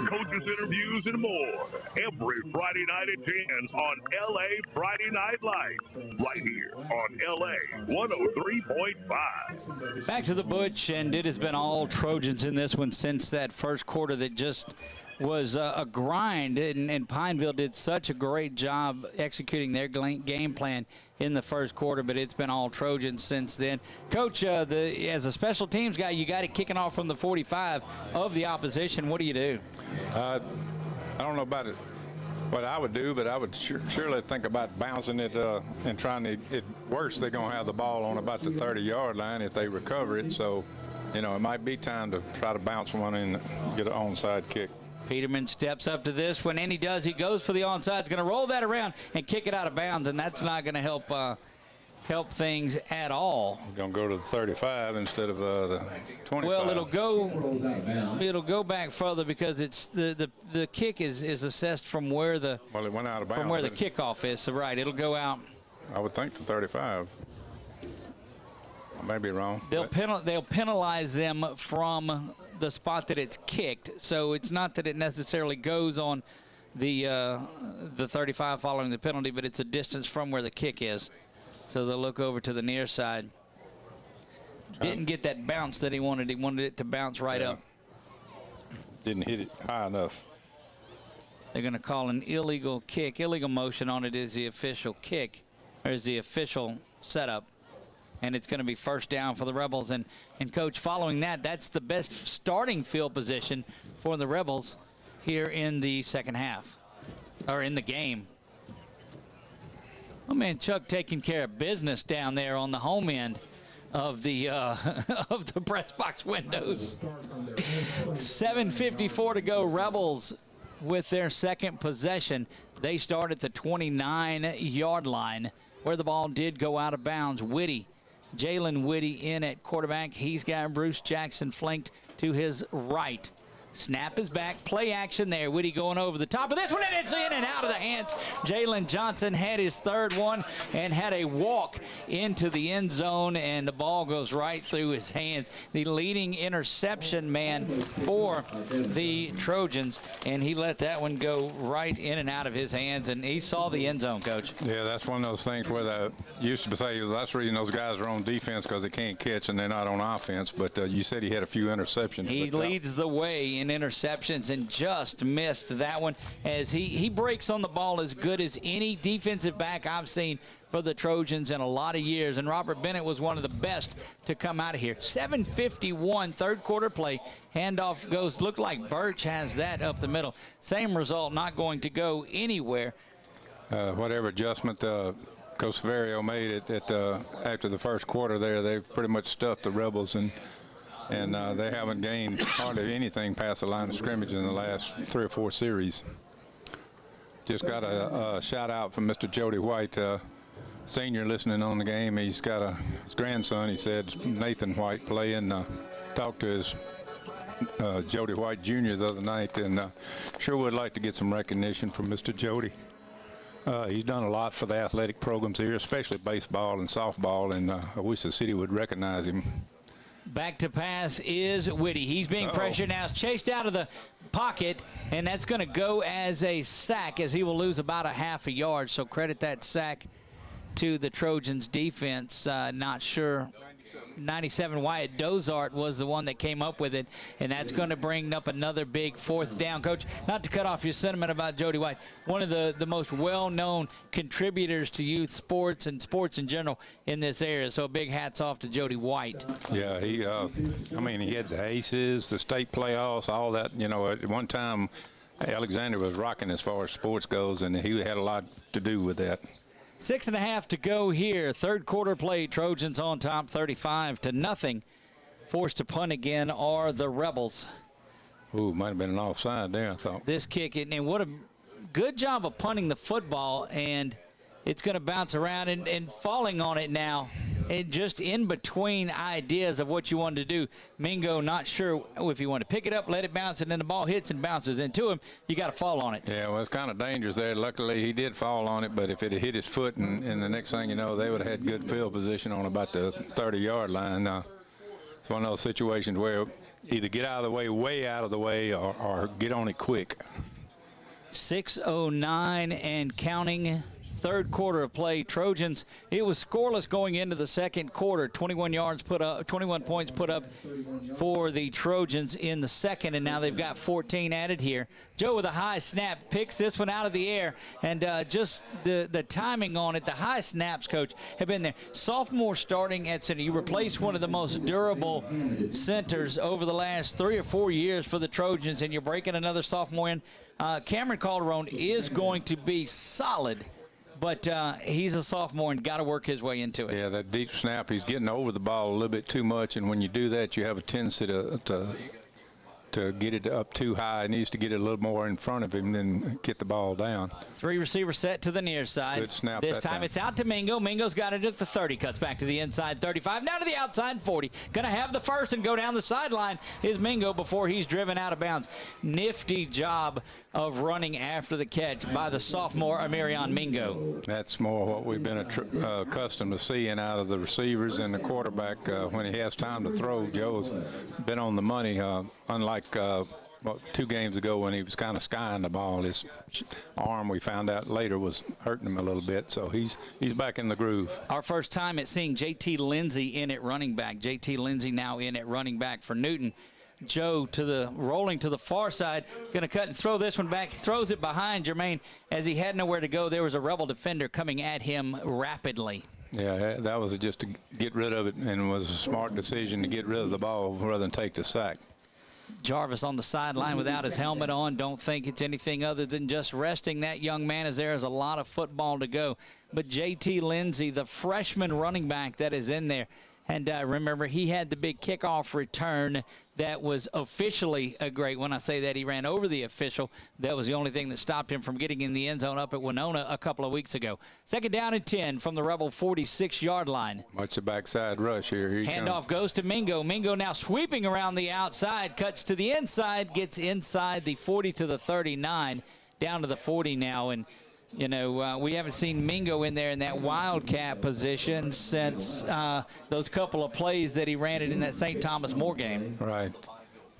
coaches' interviews, and more every Friday night at 10 on LA Friday Night Lights, right here on LA 103.5. Back to the Butch, and it has been all Trojans in this one since that first quarter that just was a grind, and Pineville did such a great job executing their game plan in the first quarter, but it's been all Trojans since then. Coach, as a special teams guy, you got it kicking off from the 45 of the opposition. What do you do? I don't know about it, what I would do, but I would surely think about bouncing it and trying to. Worse, they're going to have the ball on about the 30-yard line if they recover it. So, it might be time to try to bounce one and get an onside kick. Peterman steps up to this one, and he does. He goes for the onside. He's going to roll that around and kick it out of bounds, and that's not going to help things at all. We're going to go to the 35 instead of the 25. Well, it'll go back further because it's the kick is assessed from where it went out of bounds, from where the kickoff is. So right, it'll go out. I would think the 35. I may be wrong. They'll penalize them from the spot that it's kicked. So it's not that it necessarily goes on the 35 following the penalty, but it's a distance from where the kick is. So they'll look over to the near side. Didn't get that bounce that he wanted. He wanted it to bounce right up. Didn't hit it high enough. They're going to call an illegal kick. Illegal motion on it is the official kick, or is the official setup. And it's going to be first down for the Rebels. And Coach, following that, that's the best starting field position for the Rebels here in the second half, or in the game. Oh, man, Chuck taking care of business down there on the home end of the of the press box windows. 7:54 to go. Rebels with their second possession. They start at the 29-yard line where the ball did go out of bounds. Jalen Whitty in at quarterback. He's got Bruce Jackson flanked to his right. Snap is back. Play action there. Whitty going over the top of this one, and it's in and out of the hands. Jalen Johnson had his third one and had a walk into the end zone, and the ball goes right through his hands. The leading interception man for the Trojans, and he let that one go right in and out of his hands, and he saw the end zone, Coach. Yeah, that's one of those things where they used to say that's the reason those guys are on defense, because they can't catch and they're not on offense. But you said he had a few interceptions. He leads the way in interceptions and just missed that one, as he breaks on the ball as good as any defensive back I've seen for the Trojans in a lot of years, and Robert Bennett was one of the best to come out of here. 7:51, third quarter play. Handoff goes, looked like Birch has that up the middle. Same result, not going to go anywhere. Whatever adjustment Coach Severio made after the first quarter there, they've pretty much stuffed the Rebels, and they haven't gained hardly anything past the line of scrimmage in the last 3 or 4 series. Just got a shout out from Mr. Jody White, senior, listening on the game. He's got his grandson, he said, Nathan White, playing. Talked to his Jody White Jr. the other night, and sure would like to get some recognition from Mr. Jody. He's done a lot for the athletic programs here, especially baseball and softball, and I wish the city would recognize him. Back to pass is Whitty. He's being pressured now. It's chased out of the pocket, and that's going to go as a sack, as he will lose about a half a yard. So credit that sack to the Trojans defense. Not sure. 97 Wyatt Dozart was the one that came up with it, and that's going to bring up another big fourth down. Coach, not to cut off your sentiment about Jody White, one of the most well-known contributors to youth sports and sports in general in this area, so big hats off to Jody White. Yeah, he had the aces, the state playoffs, all that. At one time Alexandria was rocking as far as sports goes, and he had a lot to do with that. 6.5 to go here. Third quarter play. Trojans on top, 35-0. Forced to punt again are the Rebels. Ooh, might have been an offside there, I thought. This kick, and what a good job of punting the football, and it's going to bounce around and falling on it now. And just in between ideas of what you wanted to do. Mingo not sure if you want to pick it up, let it bounce, and then the ball hits and bounces into him. You got to fall on it. Yeah, well, it's kind of dangerous there. Luckily, he did fall on it, but if it had hit his foot, and the next thing you know, they would have had good field position on about the 30-yard line. It's one of those situations where either get out of the way out of the way, or get on it quick. 6:09 and counting third quarter of play. Trojans, it was scoreless going into the second quarter. 21 points put up for the Trojans in the second, and now they've got 14 added here. Joe with a high snap picks this one out of the air, and just the timing on it, the high snaps, Coach, have been there. Sophomore starting at center. You replaced one of the most durable centers over the last 3 or 4 years for the Trojans, and you're breaking another sophomore in. Cameron Calderon is going to be solid, but he's a sophomore and got to work his way into it. Yeah, that deep snap, he's getting over the ball a little bit too much, and when you do that, you have a tendency to get it up too high. He needs to get it a little more in front of him and then get the ball down. 3 receiver set to the near side. Good snap this that time it's out to Mingo. Mingo's got it at the 30. Cuts back to the inside 35. Now to the outside 40. Going to have the first and go down the sideline is Mingo before he's driven out of bounds. Nifty job of running after the catch by the sophomore Amirion Mingo. That's more what we've been accustomed to seeing out of the receivers and the quarterback when he has time to throw. Joe's been on the money, unlike 2 games ago when he was kind of skying the ball. His arm, we found out later, was hurting him a little bit, so he's back in the groove. Our first time at seeing J.T. Lindsay in at running back. J.T. Lindsay now in at running back for Newton. Joe rolling to the far side, going to cut and throw this one back. Throws it behind Jermaine as he had nowhere to go. There was a Rebel defender coming at him rapidly. Yeah, that was just to get rid of it, and was a smart decision to get rid of the ball rather than take the sack. Jarvis on the sideline without his helmet on. Don't think it's anything other than just resting that young man, as there is a lot of football to go. But J.T. Lindsay, the freshman running back that is in there, and remember, he had the big kickoff return that was officially a great one. I say that he ran over the official. That was the only thing that stopped him from getting in the end zone up at Winona a couple of weeks ago. Second down and 10 from the Rebel 46-yard line. Watch the backside rush here. Handoff goes to Mingo. Mingo now sweeping around the outside, cuts to the inside, gets inside the 40 to the 39, down to the 40 now. And you know, we haven't seen Mingo in there in that wildcat position since those couple of plays that he ran it in that St. Thomas More game. Right.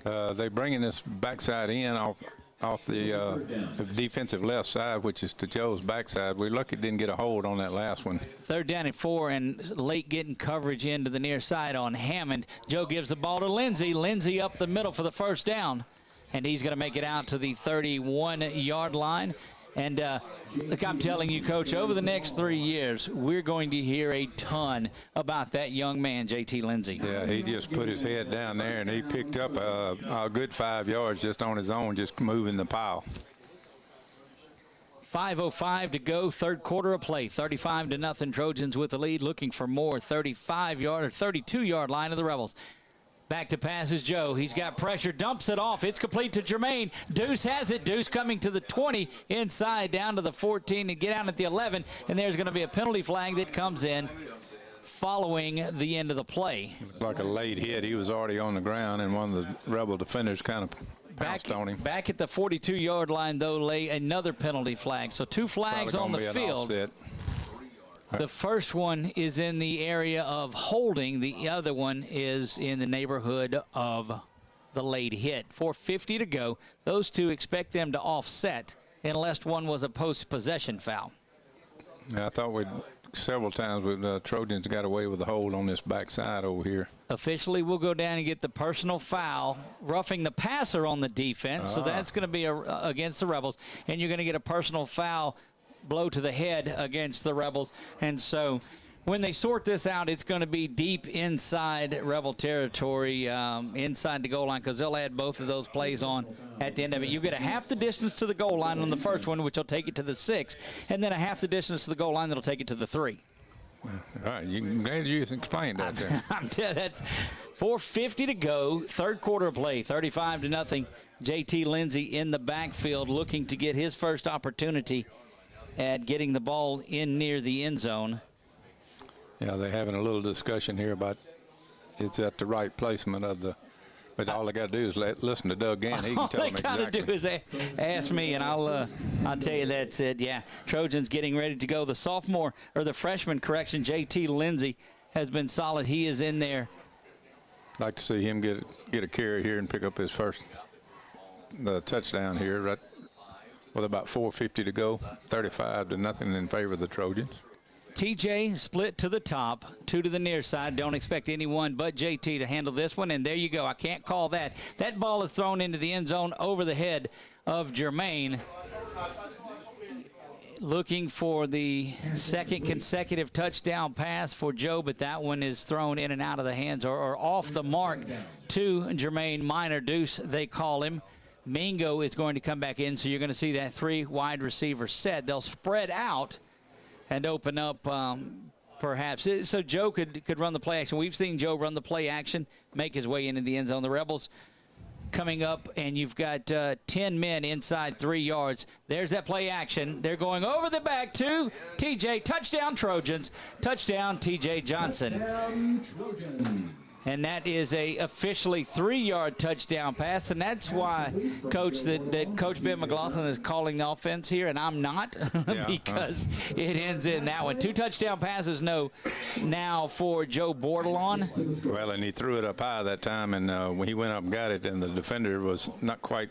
They're bringing this backside in off the defensive left side, which is to Joe's backside. We're lucky didn't get a hold on that last one. 3rd down and 4, and late getting coverage into the near side on Hammond. Joe gives the ball to Lindsay. Lindsay up the middle for the first down, and he's going to make it out to the 31-yard line. And look, I'm telling you, Coach, over the next 3 years, we're going to hear a ton about that young man, J.T. Lindsay. Yeah, he just put his head down there, and he picked up a good 5 yards just on his own, just moving the pile. 5:05 to go, third quarter of play. 35-0 Trojans with the lead, looking for more. 35-yard or 32-yard line of the Rebels. Back to pass is Joe. He's got pressure, dumps it off. It's complete to Jermaine. Deuce has it. Deuce coming to the 20, inside, down to the 14, and get out at the 11. And there's going to be a penalty flag that comes in following the end of the play. Like a late hit. He was already on the ground, and one of the Rebel defenders kind of pounced on him. Back at the 42-yard line, though, lay another penalty flag. So 2 flags on the field. The first one is in the area of holding. The other one is in the neighborhood of the late hit. 4:50 to go. Those two, expect them to offset unless one was a post-possession foul. Yeah, I thought several times with Trojans got away with the hold on this backside over here. Officially, we'll go down and get the personal foul, roughing the passer on the defense. So that's going to be against the Rebels. And you're going to get a personal foul, blow to the head against the Rebels. And so when they sort this out, it's going to be deep inside Rebel territory, inside the goal line, because they'll add both of those plays on at the end of it. You get a half the distance to the goal line on the first one, which will take it to the 6, and then a half the distance to the goal line that'll take it to the 3. All right, glad you explained that there. I'm telling you, that's 4:50 to go, third quarter of play, 35-0. J.T. Lindsay in the backfield looking to get his first opportunity at getting the ball in near the end zone. Yeah, they're having a little discussion here about it's at the right placement of the. But all I got to do is listen to Doug Gann. He can tell me exactly. All they got to do is ask me, and I'll tell you that's it. Yeah, Trojans getting ready to go. The sophomore or the freshman, correction, J.T. Lindsay has been solid. He is in there. I'd like to see him get a carry here and pick up his first touchdown here. Right. with about 4:50 to go, 35-0 in favor of the Trojans. TJ split to the top, 2 to the near side. Don't expect anyone but JT to handle this one, and there you go. I can't call that. That ball is thrown into the end zone over the head of Jermaine. Looking for the second consecutive touchdown pass for Joe, but that one is thrown in and out of the hands or off the mark to Jermaine Minor. Deuce, they call him. Mingo is going to come back in, so you're going to see that 3 wide receiver set. They'll spread out and open up perhaps. So Joe could run the play action. We've seen Joe run the play action, make his way into the end zone. The Rebels coming up, and you've got 10 men inside 3 yards. There's that play action. They're going over the back to TJ. Touchdown, Trojans. Touchdown, TJ Johnson. And that is a officially 3-yard touchdown pass, and that's why, Coach, that Coach Ben McLaughlin is calling the offense here, and I'm not, because it ends in that one. 2 touchdown passes now for Joe Bordelon. Well, and he threw it up high that time, and when he went up and got it, and the defender was not quite.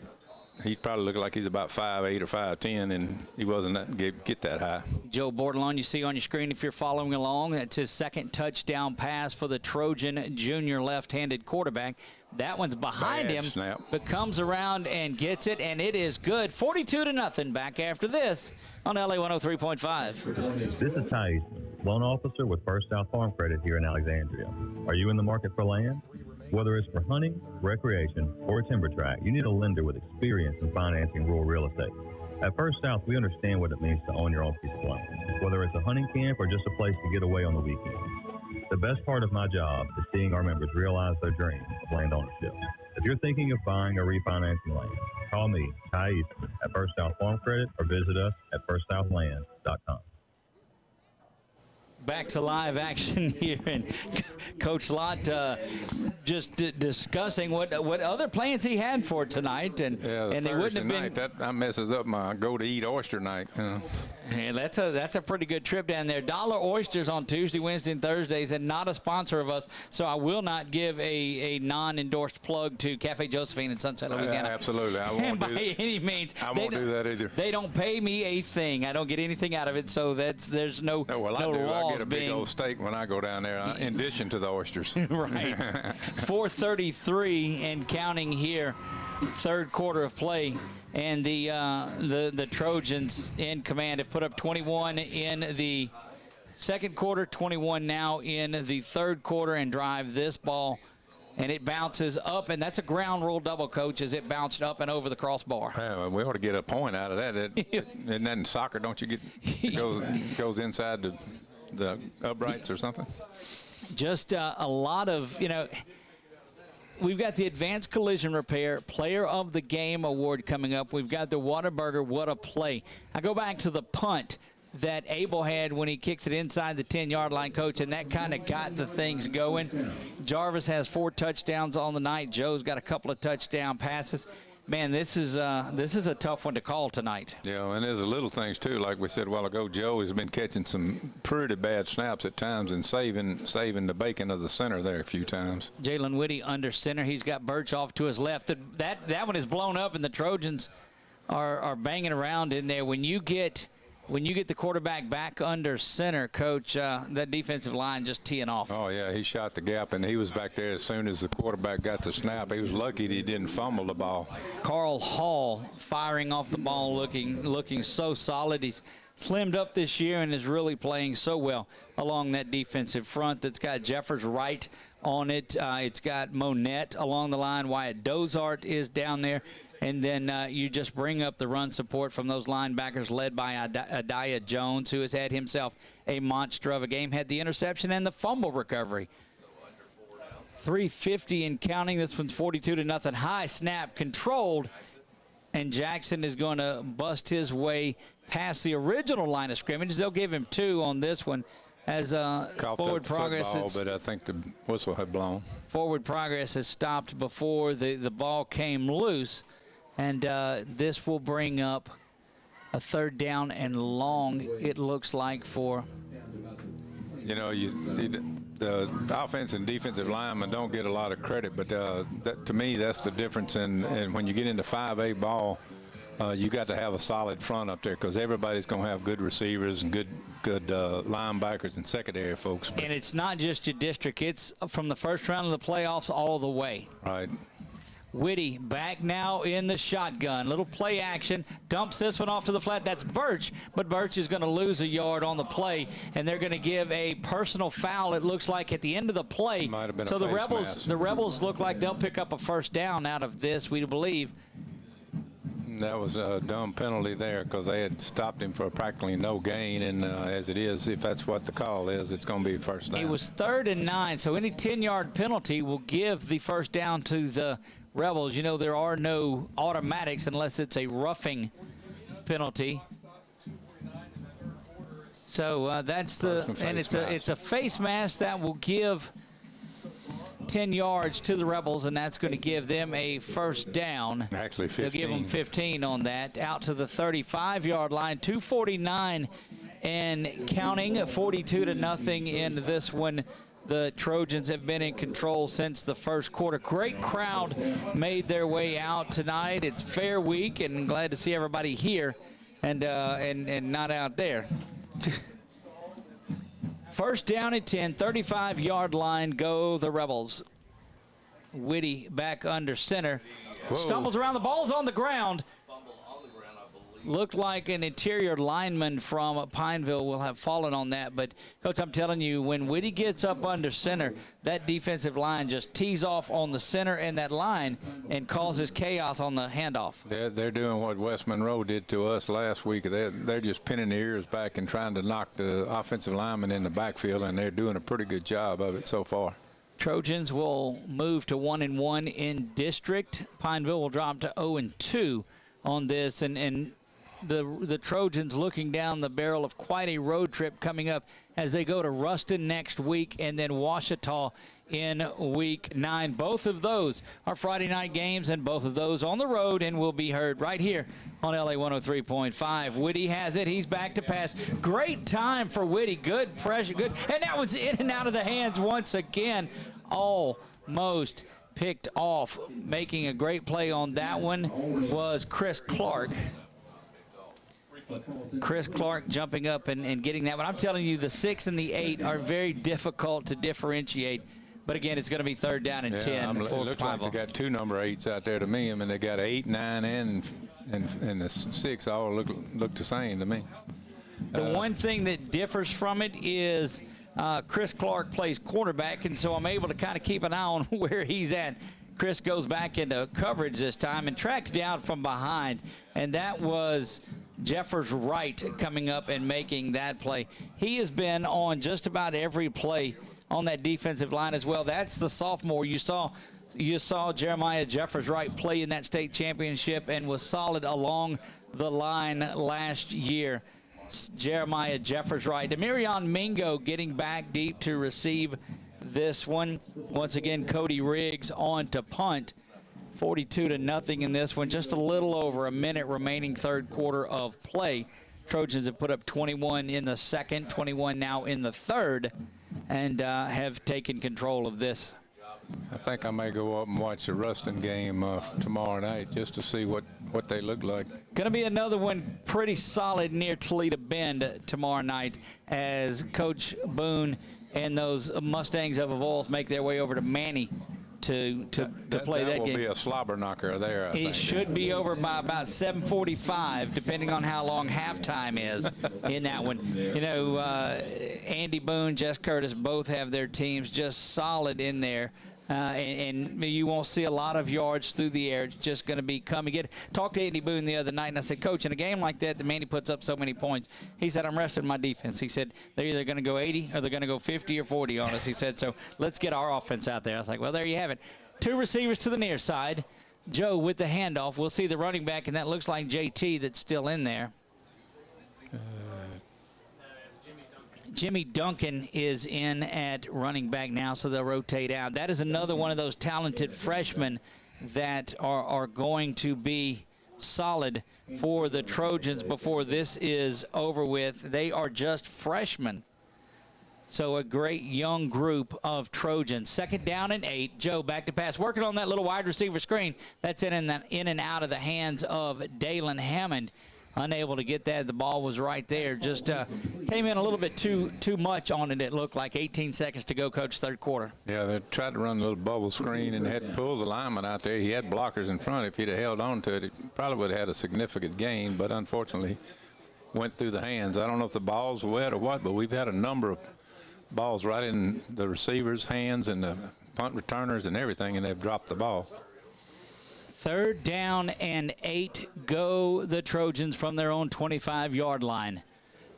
He probably looked like he's about 5'8" or 5'10", and he wasn't get that high. Joe Bordelon, you see on your screen if you're following along. That's his second touchdown pass for the Trojan junior left-handed quarterback. That one's behind him, but comes around and gets it, and it is good. 42-0 back after this on LA 103.5. This is Ty Eastman, loan officer with First South Farm Credit here in Alexandria. Are you in the market for land? Whether it's for hunting, recreation, or a timber tract, you need a lender with experience in financing rural real estate. At First South, we understand what it means to own your own piece of land, whether it's a hunting camp or just a place to get away on the weekend. The best part of my job is seeing our members realize their dreams of land ownership. If you're thinking of buying or refinancing land, call me, Ty Eastman, at First South Farm Credit, or visit us at firstsouthland.com. Back to live action here, and Coach Lott just discussing what other plans he had for tonight, and they wouldn't have been. That messes up my go to eat oyster night. And that's a pretty good trip down there. Dollar Oysters on Tuesday, Wednesday, and Thursdays, and not a sponsor of us, so I will not give a non-endorsed plug to Cafe Josephine in Sunset, Louisiana. Absolutely, I won't by any means. I won't do that either. They don't pay me a thing. I don't get anything out of it, so there's no well, no I do. laws I get a big old steak when I go down there, in addition to the oysters. Right. 4:33 and counting here, third quarter of play. And the Trojans in command have put up 21 in the second quarter, 21 now in the third quarter, and drive this ball. And it bounces up, and that's a ground rule double, Coach, as it bounced up and over the crossbar. Yeah, well, we ought to get a point out of that. Isn't that in soccer? Don't you get it goes inside the uprights or something? Just a lot of, we've got the Advanced Collision Repair Player of the Game Award coming up. We've got the Whataburger What a Play. I go back to the punt that Abel had when he kicks it inside the 10-yard line, Coach, and that kind of got the things going. Jarvis has 4 touchdowns on the night. Joe's got a couple of touchdown passes. Man, this is a tough one to call tonight. Yeah, and there's the little things too. Like we said a while ago, Joe has been catching some pretty bad snaps at times and saving the bacon of the center there a few times. Jalen Whitty under center. He's got Birch off to his left. That one is blown up, and the Trojans are banging around in there. When you get the quarterback back under center, Coach, that defensive line just teeing off. Oh, yeah, he shot the gap, and he was back there as soon as the quarterback got the snap. He was lucky he didn't fumble the ball. Carl Hall firing off the ball, looking so solid. He's slimmed up this year and is really playing so well along that defensive front. That's got Jeffers right on it. It's got Monette along the line. Wyatt Dozart is down there. And then you just bring up the run support from those linebackers led by Adiah Jones, who has had himself a monster of a game, had the interception and the fumble recovery. 3:50 and counting. This one's 42-0. High snap controlled, and Jackson is going to bust his way past the original line of scrimmage. They'll give him 2 on this one. As forward progress, but I think the whistle had blown. Forward progress has stopped before the ball came loose. And this will bring up a 3rd down and long, it looks like, for. The offense and defensive linemen don't get a lot of credit, but to me, that's the difference in when you get into 5A ball. you got to have a solid front up there because everybody's going to have good receivers and good linebackers and secondary folks. But and it's not just your district. It's from the first round of the playoffs all the way. Right. Whitty back now in the shotgun. Little play action. Dumps this one off to the flat. That's Birch, but Birch is going to lose a yard on the play, and they're going to give a personal foul, it looks like, at the end of the play. Might have been so a face mask. the Rebels look like they'll pick up a first down out of this, we believe. That was a dumb penalty there because they had stopped him for practically no gain, and as it is, if that's what the call is, it's going to be first down. It was 3rd and 9, so any 10-yard penalty will give the first down to the Rebels. You know, there are no automatics unless it's a roughing penalty. So that's and it's a face mask that will give 10 yards to the Rebels, and that's going to give them a first down. Actually 15. They'll give them 15 on that. Out to the 35-yard line, 2:49 and counting, 42-0 in this one. The Trojans have been in control since the first quarter. Great crowd made their way out tonight. It's Fair Week, and glad to see everybody here and not out there. First down at 10, 35-yard line, go the Rebels. Whitty back under center. Whoa. Stumbles around, the ball's on the ground. Looked like an interior lineman from Pineville will have fallen on that. But, Coach, I'm telling you, when Whitty gets up under center, that defensive line just tees off on the center and that line and causes chaos on the handoff. They're doing what West Monroe did to us last week. They're just pinning their ears back and trying to knock the offensive lineman in the backfield, and they're doing a pretty good job of it so far. Trojans will move to 1-1 in district. Pineville will drop to 0-2 on this, and the Trojans looking down the barrel of quite a road trip coming up as they go to Ruston next week and then Ouachita in week 9. Both of those are Friday night games, and both of those on the road and will be heard right here on LA 103.5. Whitty has it. He's back to pass. Great time for Whitty. Good pressure. Good. And that was in and out of the hands once again. Almost picked off. Making a great play on that one was Chris Clark. Chris Clark jumping up and getting that one. I'm telling you, the 6 and the 8 are very difficult to differentiate. But again, it's going to be 3rd down and 10. It looks like they got 2 number 8s out there to me. I mean, they got 8, 9, and the 6 all look the same to me. The one thing that differs from it is Chris Clark plays quarterback, and so I'm able to kind of keep an eye on where he's at. Chris goes back into coverage this time and tracks down from behind, and that was Jeffers Wright coming up and making that play. He has been on just about every play on that defensive line as well. That's the sophomore. You saw Jeremiah Jeffers Wright play in that state championship and was solid along the line last year. Jeremiah Jeffers Wright. Demirion Mingo getting back deep to receive this one. Once again, Cody Riggs on to punt. 42-0 in this one. Just a little over a minute remaining, 3rd quarter of play. Trojans have put up 21 in the 2nd, 21 now in the 3rd, and have taken control of this. I think I may go up and watch the Ruston game tomorrow night just to see what they look like. Going to be another one pretty solid near Toledo Bend tomorrow night as Coach Boone and those Mustangs of Avoyelles make their way over to Manny to play that game. That will be a slobber knocker there, I think. It should be over by about 7:45, depending on how long halftime is in that one. You know, Andy Boone, Jess Curtis both have their teams just solid in there. And you won't see a lot of yards through the air. It's just going to be come and get it. Talked to Andy Boone the other night, and I said, Coach, in a game like that, the Manny puts up so many points. He said, I'm resting my defense. He said, they're either going to go 80 or they're going to go 50 or 40 on us. He said, so let's get our offense out there. I was like, well, there you have it. 2 receivers to the near side. Joe with the handoff. We'll see the running back, and that looks like JT that's still in there. Jimmy Duncan is in at running back now, so they'll rotate out. That is another one of those talented freshmen that are going to be solid for the Trojans before this is over with. They are just freshmen. So a great young group of Trojans. 2nd down and 8. Joe back to pass. Working on that little wide receiver screen. That's in and out of the hands of Dalen Hammond. Unable to get that. The ball was right there. Just came in a little bit too much on it, it looked like. 18 seconds to go, Coach, 3rd quarter. Yeah, they tried to run a little bubble screen and had to pull the lineman out there. He had blockers in front. If he'd have held on to it, it probably would have had a significant gain, but unfortunately went through the hands. I don't know if the ball's wet or what, but we've had a number of balls right in the receivers' hands and the punt returners and everything, and they've dropped the ball. 3rd down and 8. Go the Trojans from their own 25-yard line.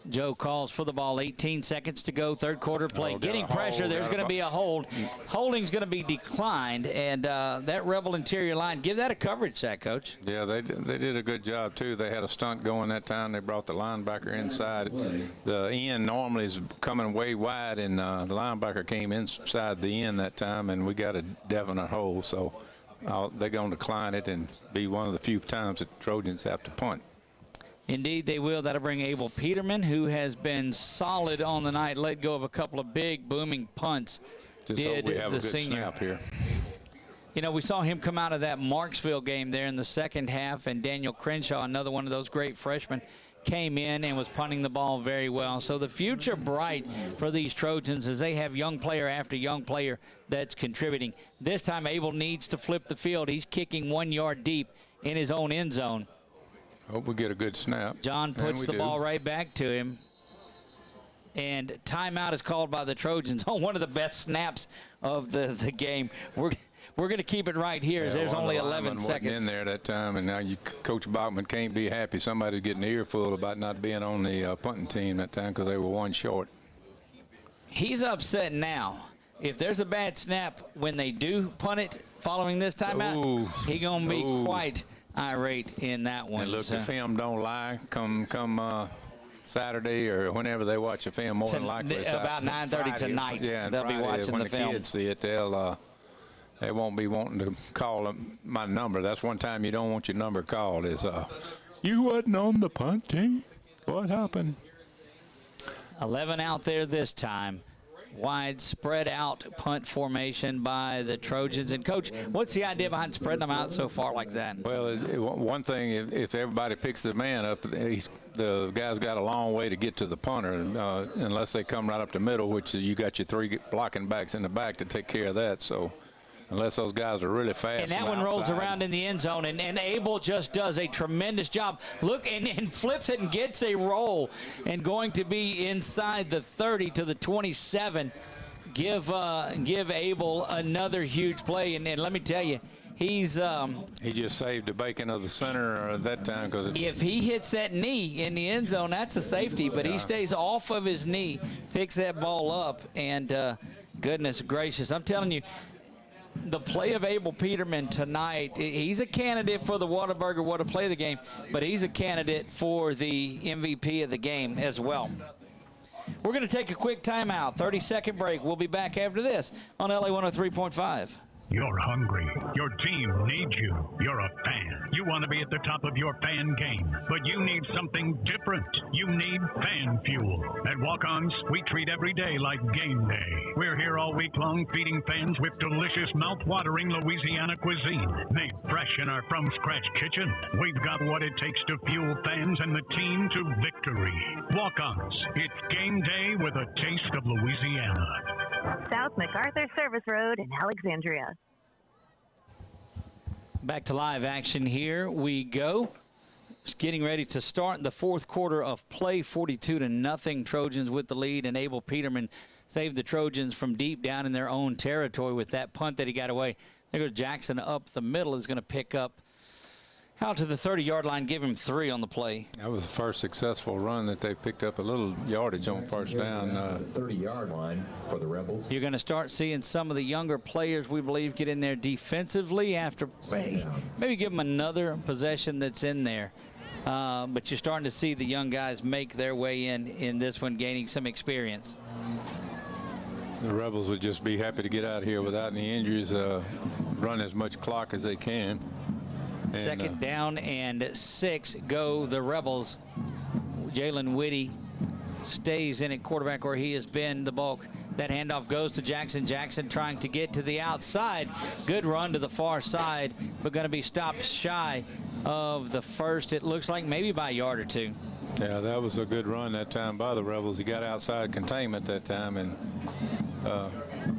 Joe calls for the ball. 18 seconds to go. 3rd quarter play. Getting pressure. There's going to be a hold. Holding's going to be declined, and that Rebel interior line, give that a coverage sack, Coach. Yeah, they did a good job, too. They had a stunt going that time. They brought the linebacker inside. The end normally is coming way wide, and the linebacker came inside the end that time, and we got a definite hold. So they're going to decline it and be one of the few times that the Trojans have to punt. Indeed, they will. That'll bring Abel Peterman, who has been solid on the night, let go of a couple of big, booming punts. Just hope we have the a good senior snap here. You know, we saw him come out of that Marksville game there in the 2nd half, and Daniel Crenshaw, another one of those great freshmen, came in and was punting the ball very well. So the future bright for these Trojans as they have young player after young player that's contributing. This time, Abel needs to flip the field. He's kicking 1 yard deep in his own end zone. Hope we get a good snap. John puts the ball right back to him. And timeout is called by the Trojans on one of the best snaps of the game. We're going to keep it right here as there's only 11 seconds. In there that time, and now Coach Bachman can't be happy. Somebody's getting an earful about not being on the punting team that time because they were 1 short. He's upset now. If there's a bad snap when they do punt it following this timeout, he's going to be quite irate in that one. And look, the film don't lie. Come Saturday or whenever they watch the film, more than likely about 9:30 tonight. Yeah, they'll Friday, be watching when the film. Kids see it, they won't be wanting to call my number. That's one time you don't want your number called. Is you wasn't on the punt team? What happened? 11 out there this time. Wide spread out punt formation by the Trojans. And Coach, what's the idea behind spreading them out so far like that? Well, one thing, if everybody picks the man up, the guy's got a long way to get to the punter, unless they come right up the middle, which you got your 3 blocking backs in the back to take care of that. So unless those guys are really fast. And that one rolls around in the end zone, and Abel just does a tremendous job. Look, and flips it and gets a roll, and going to be inside the 30 to the 27. Give Abel another huge play, and let me tell you, he just saved the bacon of the center at that time. Because if he hits that knee in the end zone, that's a safety, but he stays off of his knee, picks that ball up, and goodness gracious, I'm telling you, the play of Abel Peterman tonight, he's a candidate for the Whataburger What a Play of the game, but he's a candidate for the MVP of the game as well. We're going to take a quick timeout, 30-second break. We'll be back after this on LA 103.5. You're hungry. Your team needs you. You're a fan. You want to be at the top of your fan game, but you need something different. You need fan fuel. At Walk-Ons, we treat every day like game day. We're here all week long feeding fans with delicious, mouth-watering Louisiana cuisine made fresh in our from-scratch kitchen. We've got what it takes to fuel fans and the team to victory. Walk-Ons, it's game day with a taste of Louisiana. South MacArthur Service Road in Alexandria. Back to live action here we go. Just getting ready to start the 4th quarter of play, 42-0. Trojans with the lead, and Abel Peterman saved the Trojans from deep down in their own territory with that punt that he got away. There goes Jackson up the middle, is going to pick up out to the 30-yard line, give him 3 on the play. That was the first successful run that they picked up a little yardage on first down. 30-yard line for the Rebels. You're going to start seeing some of the younger players, we believe, get in there defensively after maybe give them another possession that's in there. But you're starting to see the young guys make their way in this one, gaining some experience. The Rebels would just be happy to get out of here without any injuries, run as much clock as they can. And, 2nd down and 6 go the Rebels. Jalen Whitty stays in at quarterback where he has been the bulk. That handoff goes to Jackson. Jackson trying to get to the outside. Good run to the far side, but going to be stopped shy of the first. It looks like maybe by a yard or two. Yeah, that was a good run that time by the Rebels. He got outside containment that time, and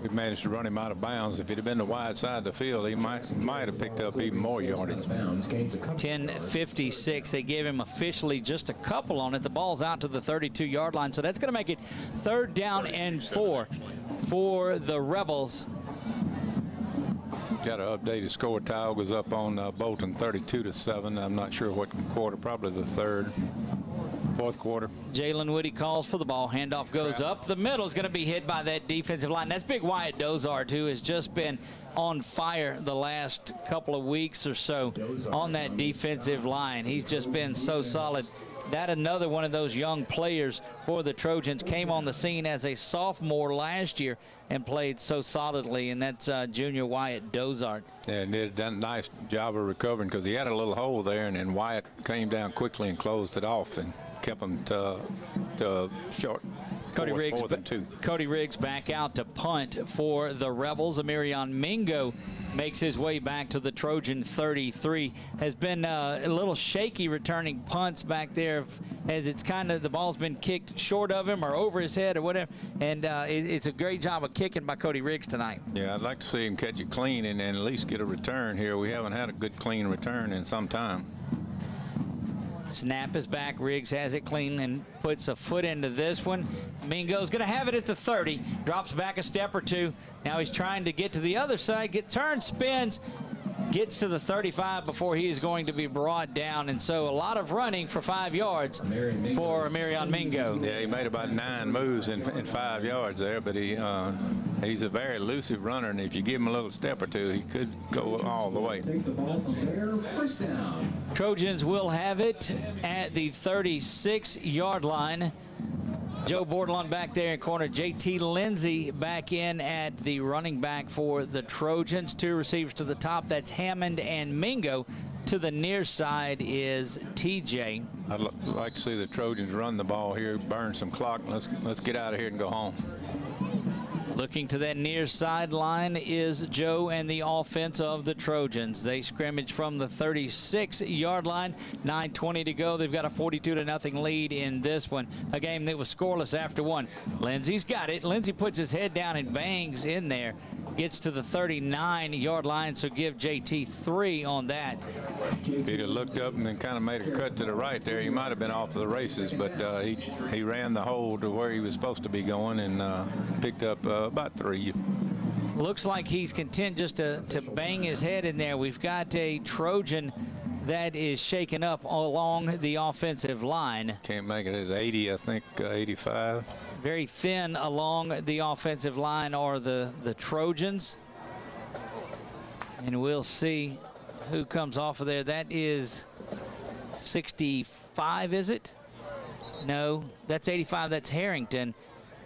we managed to run him out of bounds. If it had been the wide side of the field, he might have picked up even more yardage. 10:56. They gave him officially just a couple on it. The ball's out to the 32-yard line, so that's going to make it 3rd down and 4 for the Rebels. Got an updated score. Tile was up on Bolton 32-7. I'm not sure what quarter, probably the 4th quarter. Jalen Woody calls for the ball. Handoff goes up the middle. Is going to be hit by that defensive line. That's big Wyatt Dozard, who has just been on fire the last couple of weeks or so on that defensive line. He's just been so solid. That another one of those young players for the Trojans, came on the scene as a sophomore last year and played so solidly, and that's junior Wyatt Dozard. Yeah, and did a nice job of recovering because he had a little hole there, and then Wyatt came down quickly and closed it off and kept him to short. Cody Riggs back out to punt for the Rebels. Amirion Mingo makes his way back to the Trojan 33. Has been a little shaky returning punts back there as it's kind of the ball's been kicked short of him or over his head or whatever. And it's a great job of kicking by Cody Riggs tonight. Yeah, I'd like to see him catch it clean and at least get a return here. We haven't had a good clean return in some time. Snap is back. Riggs has it clean and puts a foot into this one. Mingo's going to have it at the 30. Drops back a step or two. Now he's trying to get to the other side. Turns, spins, gets to the 35 before he is going to be brought down. And so a lot of running for 5 yards for Amirion Mingo. Yeah, he made about 9 moves in 5 yards there, but he's a very elusive runner, and if you give him a little step or two, he could go all the way. Trojans will have it at the 36-yard line. Joe Bordelon back there in corner. JT Lindsay back in at the running back for the Trojans. 2 receivers to the top. That's Hammond and Mingo. To the near side is TJ. I'd like to see the Trojans run the ball here, burn some clock. Let's get out of here and go home. Looking to that near sideline is Joe and the offense of the Trojans. They scrimmage from the 36-yard line. 9:20 to go. They've got a 42-0 lead in this one. A game that was scoreless after 1. Lindsey's got it. Lindsey puts his head down and bangs in there. Gets to the 39-yard line, so give JT 3 on that. If he'd have looked up and then kind of made a cut to the right there, he might have been off to the races, but he ran the hole to where he was supposed to be going and picked up about 3. Looks like he's content just to bang his head in there. We've got a Trojan that is shaken up along the offensive line. Can't make it as 80, I think, 85. Very thin along the offensive line are the Trojans. And we'll see who comes off of there. That is 65, is it? No, that's 85. That's Harrington.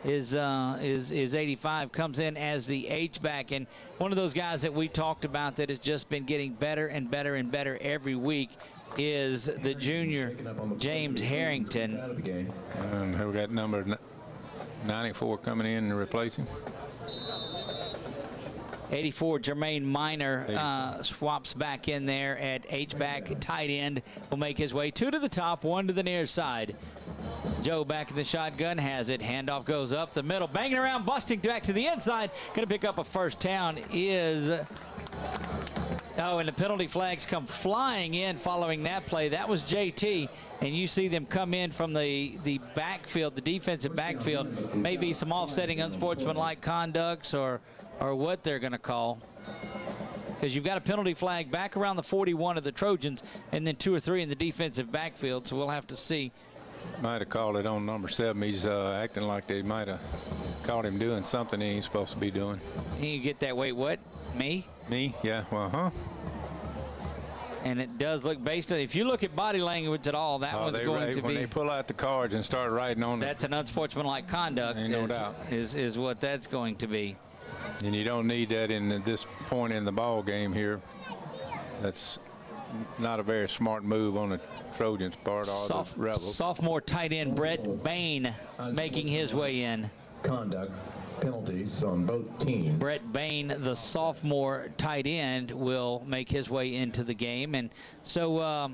Is 85, comes in as the H-back, and one of those guys that we talked about that has just been getting better and better and better every week is the junior James Harrington. And who got number 94 coming in and replacing? 84, Jermaine Minor swaps back in there at H-back. Tight end will make his way 2 to the top, 1 to the near side. Joe back in the shotgun, has it. Handoff goes up the middle, banging around, busting back to the inside. Going to pick up a first down is... Oh, and the penalty flags come flying in following that play. That was JT, and you see them come in from the backfield, the defensive backfield. Maybe some offsetting unsportsmanlike conducts or what they're going to call. Because you've got a penalty flag back around the 41 of the Trojans and then 2 or 3 in the defensive backfield, so we'll have to see. Might have called it on number 7. He's acting like they might have caught him doing something he ain't supposed to be doing. You get that, wait, what? Me? Me, yeah, well, And it does look, based on, if you look at body language at all, that one's going to be. When they pull out the cards and start writing on it. That's an unsportsmanlike conduct, ain't no doubt. Is what that's going to be. And you don't need that in this point in the ball game here. That's not a very smart move on the Trojans' part or the Rebels. Sophomore tight end Brett Bain making his way in. Conduct penalties on both teams. Brett Bain, the sophomore tight end, will make his way into the game. And so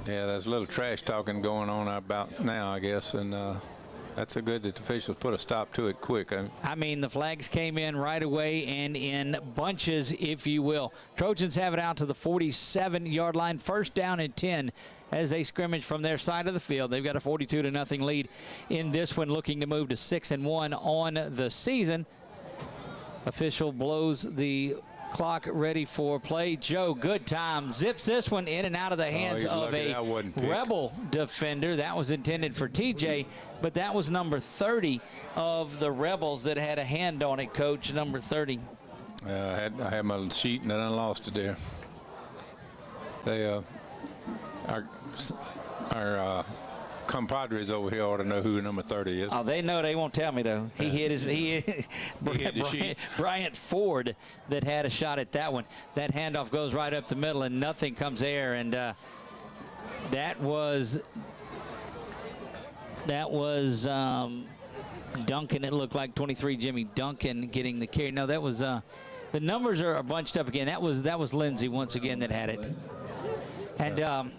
yeah, there's a little trash talking going on about now, I guess, and that's a good that the officials put a stop to it quick. I mean, the flags came in right away and in bunches, if you will. Trojans have it out to the 47-yard line, first down and 10 as they scrimmage from their side of the field. They've got a 42-0 lead in this one, looking to move to 6-1 on the season. Official blows the clock ready for play. Joe, good time, zips this one in and out of the hands of a Rebel defender. That was intended for TJ, but that was number 30 of the Rebels that had a hand on it, Coach, number 30. I had my sheet and I lost it there. They, our compadres over here ought to know who number 30 is. Oh, they know. They won't tell me, though. He hit his Bryant Ford that had a shot at that one. That handoff goes right up the middle and nothing comes there. And that was Duncan. It looked like 23 Jimmy Duncan getting the carry. No, that was the numbers are bunched up again. That was Lindsey once again that had it. And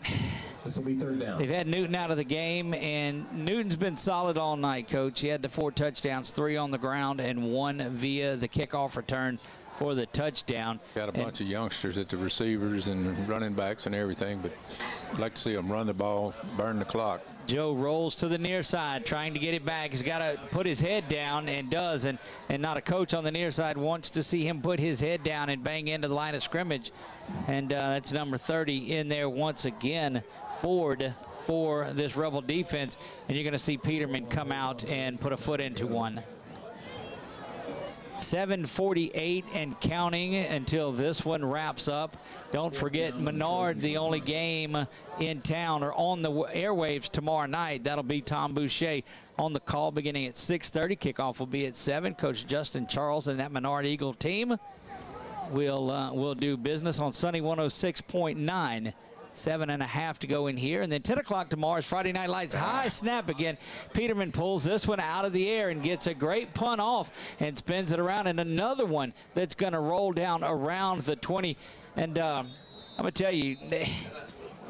this will be third down. They've had Newton out of the game, and Newton's been solid all night, Coach. He had the 4 touchdowns, 3 on the ground, and 1 via the kickoff return for the touchdown. Got a bunch of youngsters at the receivers and running backs and everything, but I'd like to see them run the ball, burn the clock. Joe rolls to the near side, trying to get it back. He's got to put his head down and does, and not a coach on the near side wants to see him put his head down and bang into the line of scrimmage. And that's number 30 in there once again, Ford, for this Rebel defense. And you're going to see Peterman come out and put a foot into one. 7:48 and counting until this one wraps up. Don't forget Menard, the only game in town or on the airwaves tomorrow night. That'll be Tom Boucher on the call beginning at 6:30. Kickoff will be at 7. Coach Justin Charles and that Menard Eagle team will do business on Sunny 106.9. 7.5 to go in here. And then 10 o'clock tomorrow is Friday Night Lights. High snap again. Peterman pulls this one out of the air and gets a great punt off and spins it around. And another one that's going to roll down around the 20. And I'm going to tell you,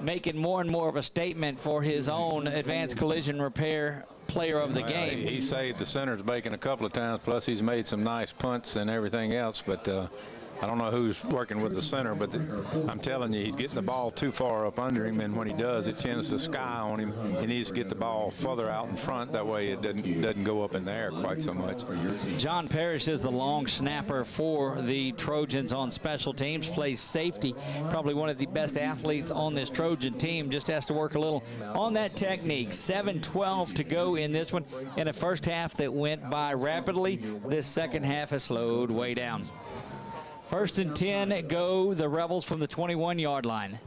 making more and more of a statement for his own advanced collision repair player of the game. He saved the center's bacon a couple of times, plus he's made some nice punts and everything else. But I don't know who's working with the center, but I'm telling you, he's getting the ball too far up under him, and when he does, it tends to sky on him. He needs to get the ball further out in front. That way it doesn't go up in the air quite so much. John Parrish is the long snapper for the Trojans on special teams, plays safety, probably one of the best athletes on this Trojan team, just has to work a little on that technique. 7:12 to go in this one. In a first half that went by rapidly, this second half has slowed way down. 1st and 10 go the Rebels from the 21-yard line.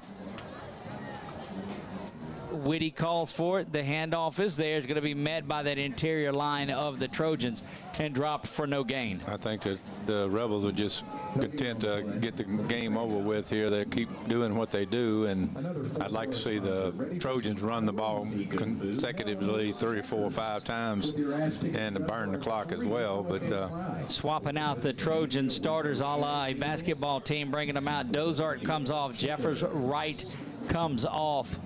Whitty calls for it. The handoff is there. It's going to be met by that interior line of the Trojans and dropped for no gain. I think that the Rebels are just content to get the game over with here. They keep doing what they do, and I'd like to see the Trojans run the ball consecutively 3 or 4 or 5 times and to burn the clock as well. But swapping out the Trojan starters a la a basketball team, bringing them out. Dozart comes off. Jeffers Wright comes off.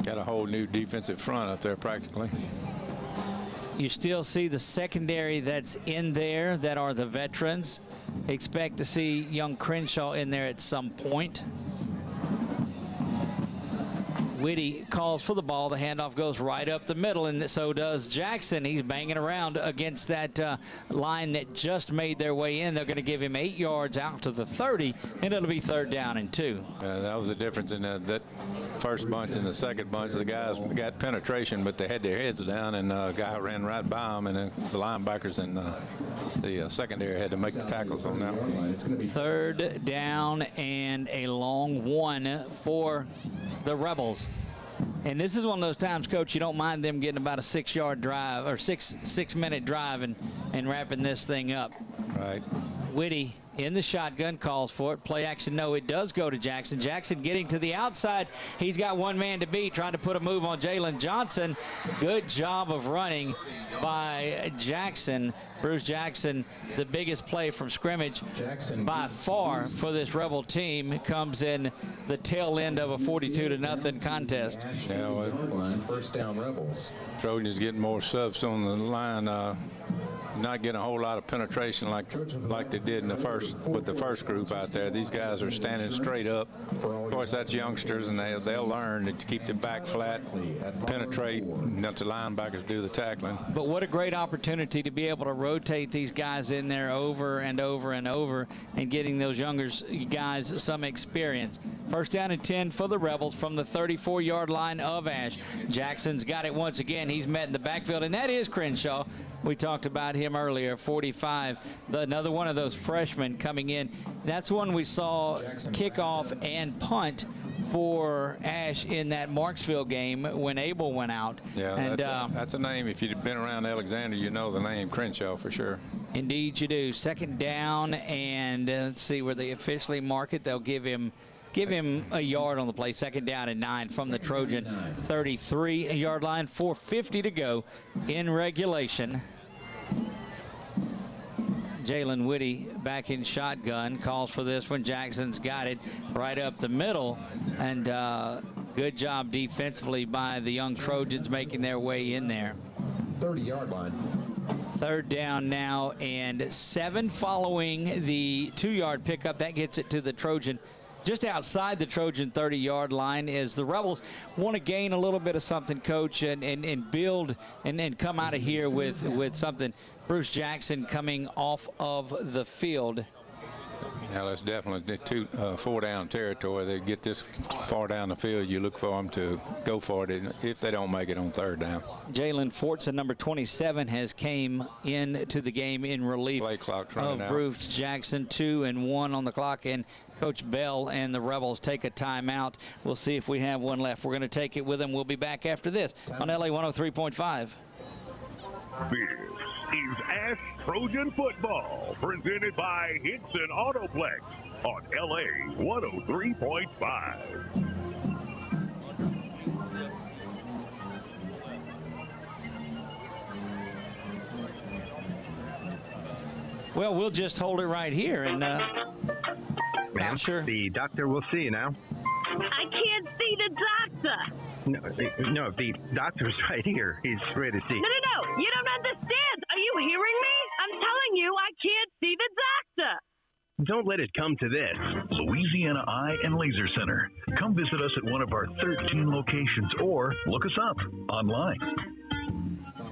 Got a whole new defensive front up there practically. You still see the secondary that's in there that are the veterans. Expect to see young Crenshaw in there at some point. Whitty calls for the ball. The handoff goes right up the middle, and so does Jackson. He's banging around against that line that just made their way in. They're going to give him 8 yards out to the 30, and it'll be 3rd down and 2. That was the difference in that first bunch and the second bunch. The guys got penetration, but they had their heads down, and a guy ran right by them, and then the linebackers and the secondary had to make the tackles on that one. 3rd down and a long one for the Rebels. And this is one of those times, Coach, you don't mind them getting about a 6-yard drive or six minute drive and wrapping this thing up. Right. Whitty in the shotgun, calls for it. Play action, no, it does go to Jackson. Jackson getting to the outside. He's got one man to beat, trying to put a move on Jalen Johnson. Good job of running by Jackson. Bruce Jackson, the biggest play from scrimmage by far for this Rebel team, comes in the tail end of a 42-0 contest. Yeah, well, first down Rebels. Trojans getting more subs on the line. Not getting a whole lot of penetration like they did in the first group out there. These guys are standing straight up. Of course, that's youngsters, and they'll learn to keep the back flat, penetrate, and let the linebackers do the tackling. But what a great opportunity to be able to rotate these guys in there over and over and over, and getting those younger guys some experience. First down and 10 for the Rebels from the 34-yard line of Ash. Jackson's got it once again. He's met in the backfield, and that is Crenshaw. We talked about him earlier, 45. Another one of those freshmen coming in. That's one we saw kickoff and punt for Ash in that Marksville game when Abel went out. Yeah, and that's a name. If you've been around Alexandria, you know the name Crenshaw for sure. Indeed you do. Second down, and let's see where they officially mark it. They'll give him a yard on the play. Second down and 9 from the Trojan 33-yard line. 4:50 to go in regulation. Jalen Whitty back in shotgun, calls for this one. Jackson's got it right up the middle, and good job defensively by the young Trojans making their way in there. 30-yard line. Third down now and 7 following the 2-yard pickup. That gets it to the Trojan just outside the Trojan 30-yard line, as the Rebels want to gain a little bit of something, Coach, and build and come out of here with something. Bruce Jackson coming off of the field. Yeah, that's definitely 4-down territory. They get this far down the field, you look for them to go for it if they don't make it on third down. Jalen Fortson, number 27, has came into the game in relief of Bruce Jackson. 2 and 1 on the clock, and Coach Bell and the Rebels take a timeout. We'll see if we have one left. We're going to take it with them. We'll be back after this on LA 103.5. This is Ash Trojan Football, presented by Hickson Autoplex on LA 103.5. Well, we'll just hold it right here, and Ma'am, sure. The doctor will see you now. I can't see the doctor. No, the doctor's right here. He's ready to see. No. You don't understand. Are you hearing me? I'm telling you, I can't see the doctor. Don't let it come to this. Louisiana Eye and Laser Center. Come visit us at one of our 13 locations or look us up online.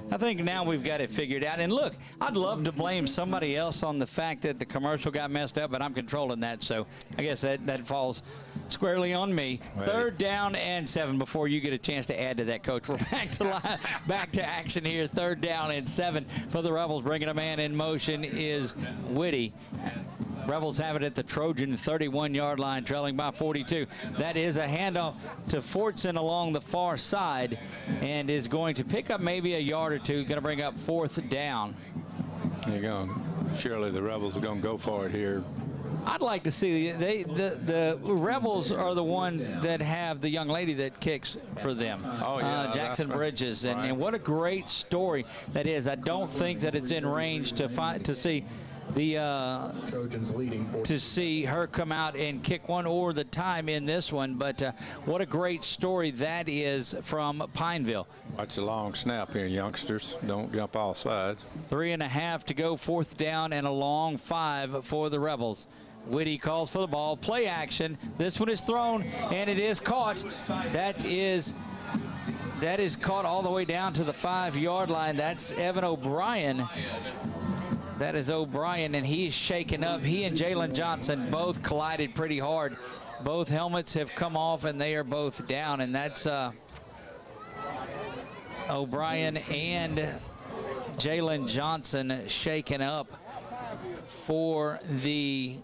I think now we've got it figured out. And look, I'd love to blame somebody else on the fact that the commercial got messed up, but I'm controlling that, so I guess that falls squarely on me. Right. Third down and 7 before you get a chance to add to that, Coach. We're back to action here. Third down and 7 for the Rebels. Bringing a man in motion is Whitty. Rebels have it at the Trojan 31-yard line, trailing by 42. That is a handoff to Fortson along the far side, and is going to pick up maybe a yard or two. Going to bring up 4th down. There you go. Surely the Rebels are going to go for it here. I'd like to see the Rebels are the ones that have the young lady that kicks for them. Oh, yeah, Jackson Bridges, and what a great story that is. I don't think that it's in range to see the Trojans leading to see her come out and kick one or the time in this one, but what a great story that is from Pineville. Watch the long snap here, youngsters. Don't jump all sides. 3.5 to go, 4th down and a long 5 for the Rebels. Whitty calls for the ball, play action. This one is thrown and it is caught. That is caught all the way down to the 5-yard line. That's Evan O'Brien. That is O'Brien, and he's shaken up. He and Jalen Johnson both collided pretty hard. Both helmets have come off, and they are both down, and that's O'Brien and Jalen Johnson shaken up for the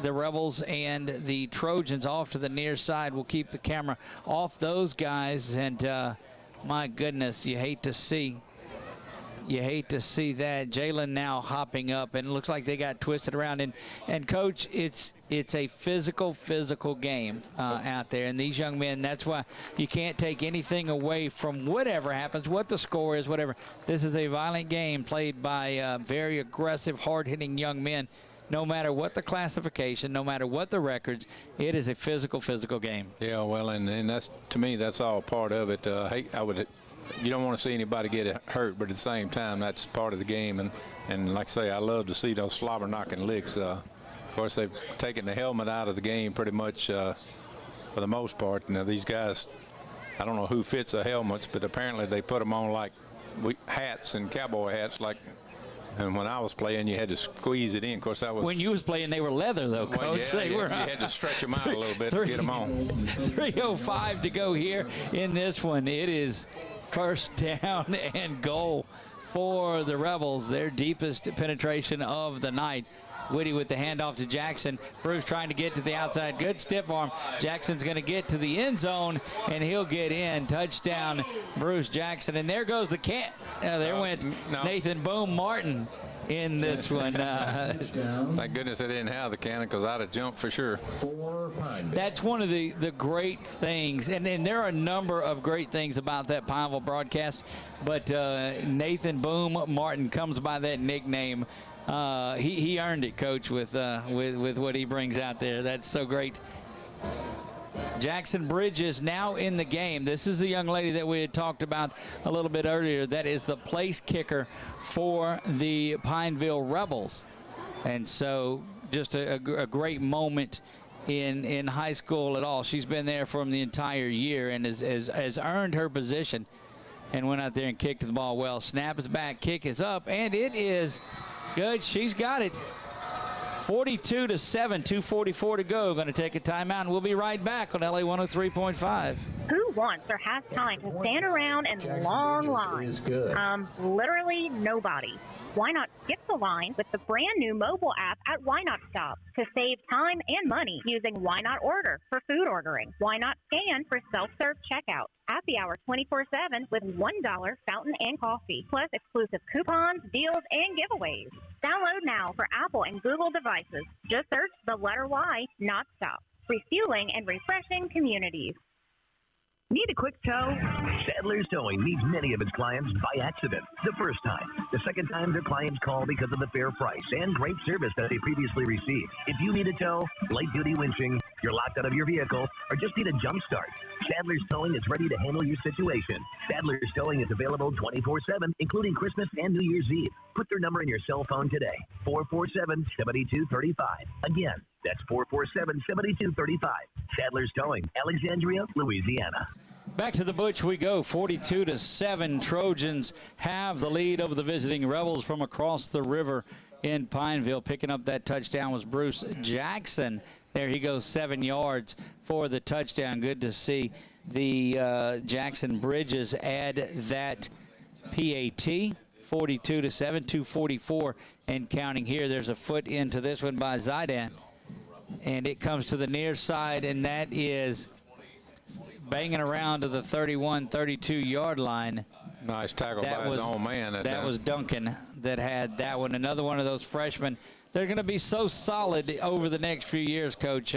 Rebels, and the Trojans off to the near side. We'll keep the camera off those guys, and my goodness, you hate to see You hate to see that. Jalen now hopping up, and it looks like they got twisted around. And Coach, it's a physical game out there. And these young men, that's why you can't take anything away from whatever happens, what the score is, whatever. This is a violent game played by very aggressive, hard-hitting young men. No matter what the classification, no matter what the records, it is a physical game. Yeah, well, and that's, to me, that's all part of it. You don't want to see anybody get hurt, but at the same time, that's part of the game. And like I say, I love to see those slobber knocking licks. Of course, they've taken the helmet out of the game pretty much for the most part. Now, these guys, I don't know who fits the helmets, but apparently they put them on like hats and cowboy hats like. And when I was playing, you had to squeeze it in. Of course, that was... When you was playing, they were leather, though, Coach. Well, yeah, they were. You had to stretch them out a little bit to get them on. 3:05 to go here in this one. It is first down and goal for the Rebels. Their deepest penetration of the night. Whitty with the handoff to Jackson. Bruce trying to get to the outside. Good stiff arm. Jackson's going to get to the end zone, and he'll get in. Touchdown, Bruce Jackson. And there goes the there went Nathan Boom Martin in this one. Thank goodness they didn't have the cannon, because I'd have jumped for sure. That's one of the great things, and there are a number of great things about that Pineville broadcast, but Nathan Boom Martin comes by that nickname. He earned it, Coach, with what he brings out there. That's so great. Jackson Bridges now in the game. This is the young lady that we had talked about a little bit earlier. That is the place kicker for the Pineville Rebels. And so just a great moment in high school at all. She's been there from the entire year and has earned her position and went out there and kicked the ball well. Snap is back, kick is up, and it is good. She's got it. 42-7, 2:44 to go. Going to take a timeout, and we'll be right back on LA 103.5. Who wants or has time to stand around in long lines? Literally nobody. Why not skip the line with the brand new mobile app at Why Not Stop to save time and money using Why Not Order for food ordering? Why Not Scan for self-serve checkout? Happy hour 24/7 with $1 fountain and coffee, plus exclusive coupons, deals, and giveaways. Download now for Apple and Google devices. Just search the letter Y, not stop. Refueling and refreshing communities. Need a quick tow? Sadler's Towing meets many of its clients by accident. The first time. The second time, their clients call because of the fair price and great service that they previously received. If you need a tow, light-duty winching, you're locked out of your vehicle, or just need a jump start, Sadler's Towing is ready to handle your situation. Sadler's Towing is available 24/7, including Christmas and New Year's Eve. Put their number in your cell phone today, 447-7235. Again, that's 447-7235. Sadler's Towing, Alexandria, Louisiana. Back to the Butch we go. 42-7. Trojans have the lead over the visiting Rebels from across the river in Pineville. Picking up that touchdown was Bruce Jackson. There he goes, 7 yards for the touchdown. Good to see the Jackson Bridges add that PAT. 42-7, 2:44 and counting here. There's a foot into this one by Zidane. And it comes to the near side, and that is banging around to the 31, 32-yard line. Nice tackle by his own man. That was Duncan that had that one. Another one of those freshmen. They're going to be so solid over the next few years, Coach.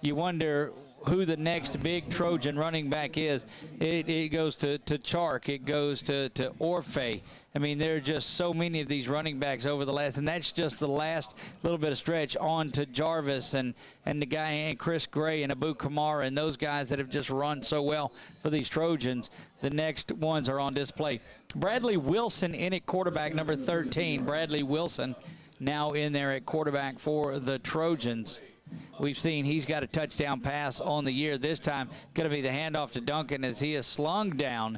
You wonder who the next big Trojan running back is. It goes to Chark. It goes to Orfe. I mean, there are just so many of these running backs over the last, and that's just the last little bit of stretch on to Jarvis and the guy and Chris Gray and Abu Kamara and those guys that have just run so well for these Trojans. The next ones are on display. Bradley Wilson in at quarterback, number 13. Bradley Wilson now in there at quarterback for the Trojans. We've seen he's got a touchdown pass on the year. This time going to be the handoff to Duncan as he is slung down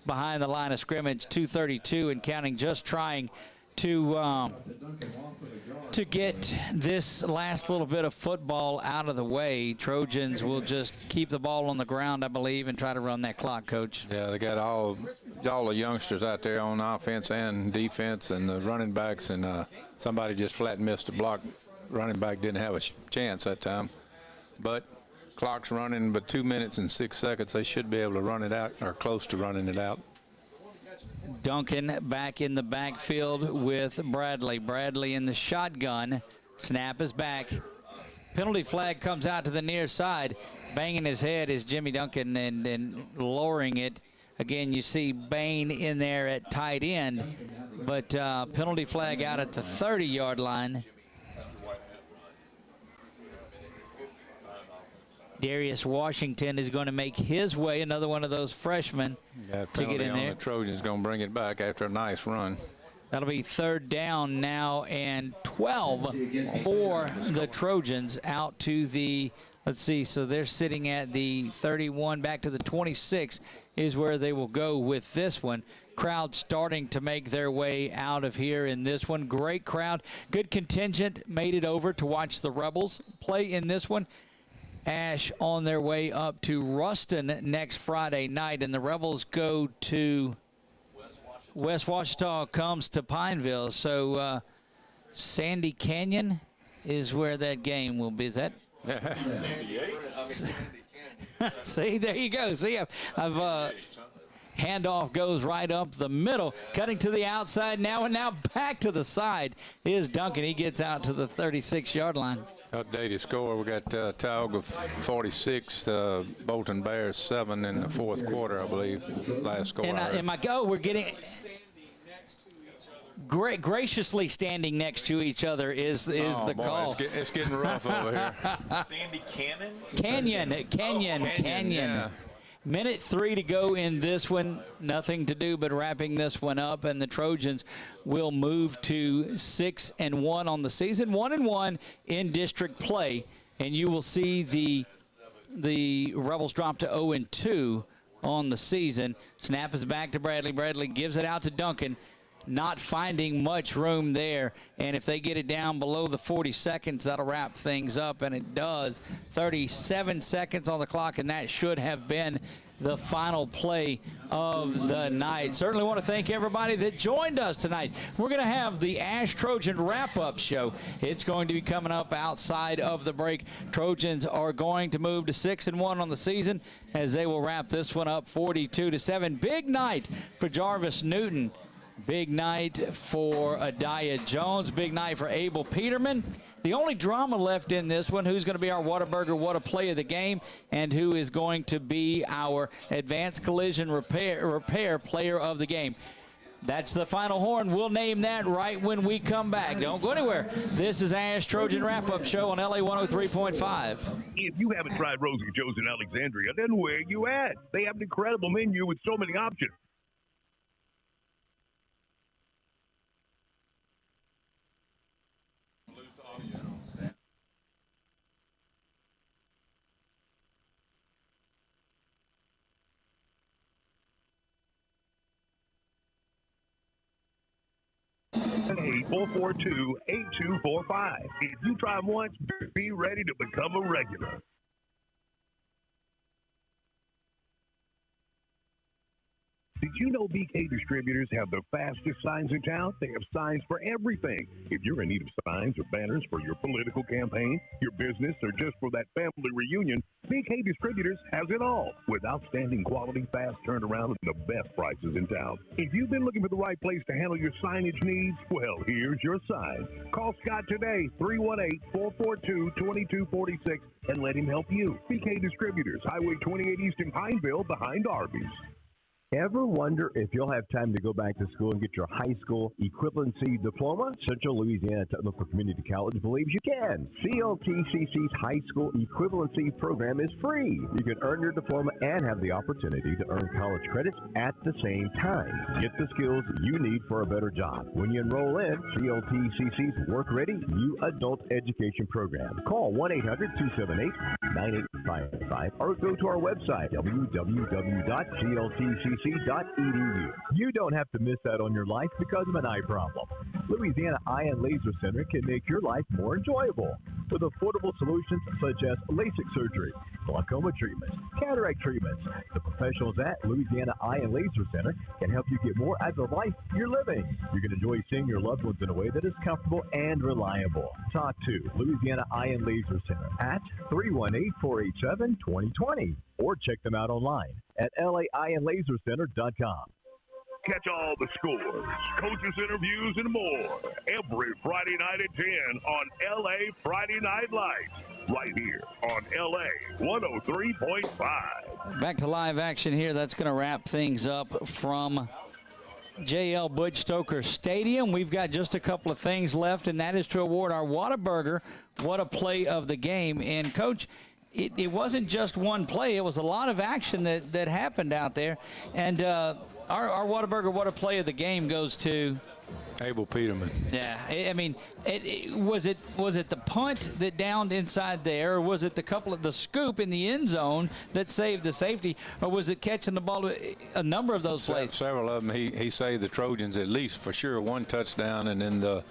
behind the line of scrimmage, 2:32 and counting, just trying to get this last little bit of football out of the way. Trojans will just keep the ball on the ground, I believe, and try to run that clock, Coach. Yeah, they got all the youngsters out there on offense and defense and the running backs, and somebody just flat missed a block. Running back didn't have a chance that time. But clock's running, but 2 minutes and 6 seconds. They should be able to run it out, or close to running it out. Duncan back in the backfield with Bradley. Bradley in the shotgun. Snap is back. Penalty flag comes out to the near side. Banging his head is Jimmy Duncan and lowering it. Again, you see Bain in there at tight end, but penalty flag out at the 30-yard line. Darius Washington is going to make his way, another one of those freshmen, to get in there. The Trojans going to bring it back after a nice run. That'll be third down now and 12 for the Trojans out to the, let's see, so they're sitting at the 31, back to the 26 is where they will go with this one. Crowd starting to make their way out of here in this one. Great crowd, good contingent, made it over to watch the Rebels play in this one. Ash on their way up to Ruston next Friday night, and the Rebels go to West Washita, comes to Pineville. So Sandy Canyon is where that game will be. Is that? See, there you go. See, I've handoff goes right up the middle, cutting to the outside now, and now back to the side is Duncan. He gets out to the 36-yard line. Updated score, we got Tauga 46, Bolton Bears 7 in the fourth quarter, I believe, last score. And we're getting graciously standing next to each other is the boy, call. It's getting rough over here. Sandy Cannon? Canyon. Yeah. Minute 3 to go in this one. Nothing to do but wrapping this one up, and the Trojans will move to 6-1 on the season, 1-1 in district play, and you will see the Rebels drop to 0-2 on the season. Snap is back to Bradley. Bradley gives it out to Duncan. Not finding much room there, and if they get it down below the 40 seconds, that'll wrap things up, and it does. 37 seconds on the clock, and that should have been the final play of the night. Certainly want to thank everybody that joined us tonight. We're going to have the Ash Trojan wrap-up show. It's going to be coming up outside of the break. Trojans are going to move to 6-1 on the season as they will wrap this one up 42-7. Big night for Jarvis Newton. Big night for Adiah Jones. Big night for Abel Peterman. The only drama left in this one, who's going to be our Whataburger What a Play of the game, and who is going to be our Advanced Collision Repair Player of the game. That's the final horn. We'll name that right when we come back. Don't go anywhere. This is Ash Trojan Wrap-Up Show on LA 103.5. If you haven't tried Rosy Joe's in Alexandria, then where you at? They have an incredible menu with so many options. Hey, 442-8245. If you try once, be ready to become a regular. Did you know BK Distributors have the fastest signs in town? They have signs for everything. If you're in need of signs or banners for your political campaign, your business, or just for that family reunion, BK Distributors has it all with outstanding quality, fast turnaround, and the best prices in town. If you've been looking for the right place to handle your signage needs, well, here's your sign. Call Scott today, 318-442-2246, and let him help you. BK Distributors, Highway 28 East in Pineville, behind Arby's. Ever wonder if you'll have time to go back to school and get your high school equivalency diploma? Central Louisiana Technical Community College believes you can. CLTCC's high school equivalency program is free. You can earn your diploma and have the opportunity to earn college credits at the same time. Get the skills you need for a better job. When you enroll in CLTCC's Work Ready New Adult Education Program, call 1-800-278-9855 or go to our website, www.cltcc.edu. You don't have to miss out on your life because of an eye problem. Louisiana Eye and Laser Center can make your life more enjoyable with affordable solutions such as LASIK surgery, glaucoma treatments, cataract treatments. The professionals at Louisiana Eye and Laser Center can help you get more out of the life you're living. You can enjoy seeing your loved ones in a way that is comfortable and reliable. Talk to Louisiana Eye and Laser Center at 318-487-2020 or check them out online at laiandlasercenter.com. Catch all the scores, coaches' interviews, and more every Friday night at 10 on LA Friday Night Lights, right here on LA 103.5. Back to live action here. That's going to wrap things up from J.L. Butch Stoker Stadium. We've got just a couple of things left, and that is to award our Whataburger What a Play of the Game. And, Coach, it wasn't just one play. It was a lot of action that happened out there. And our Whataburger What a Play of the Game goes to Abel Peterman. Yeah, I mean, was it the punt that downed inside there, or was it the scoop in the end zone that saved the safety, or was it catching the ball? A number of those plays. Several of them. He saved the Trojans at least for sure one touchdown, and then the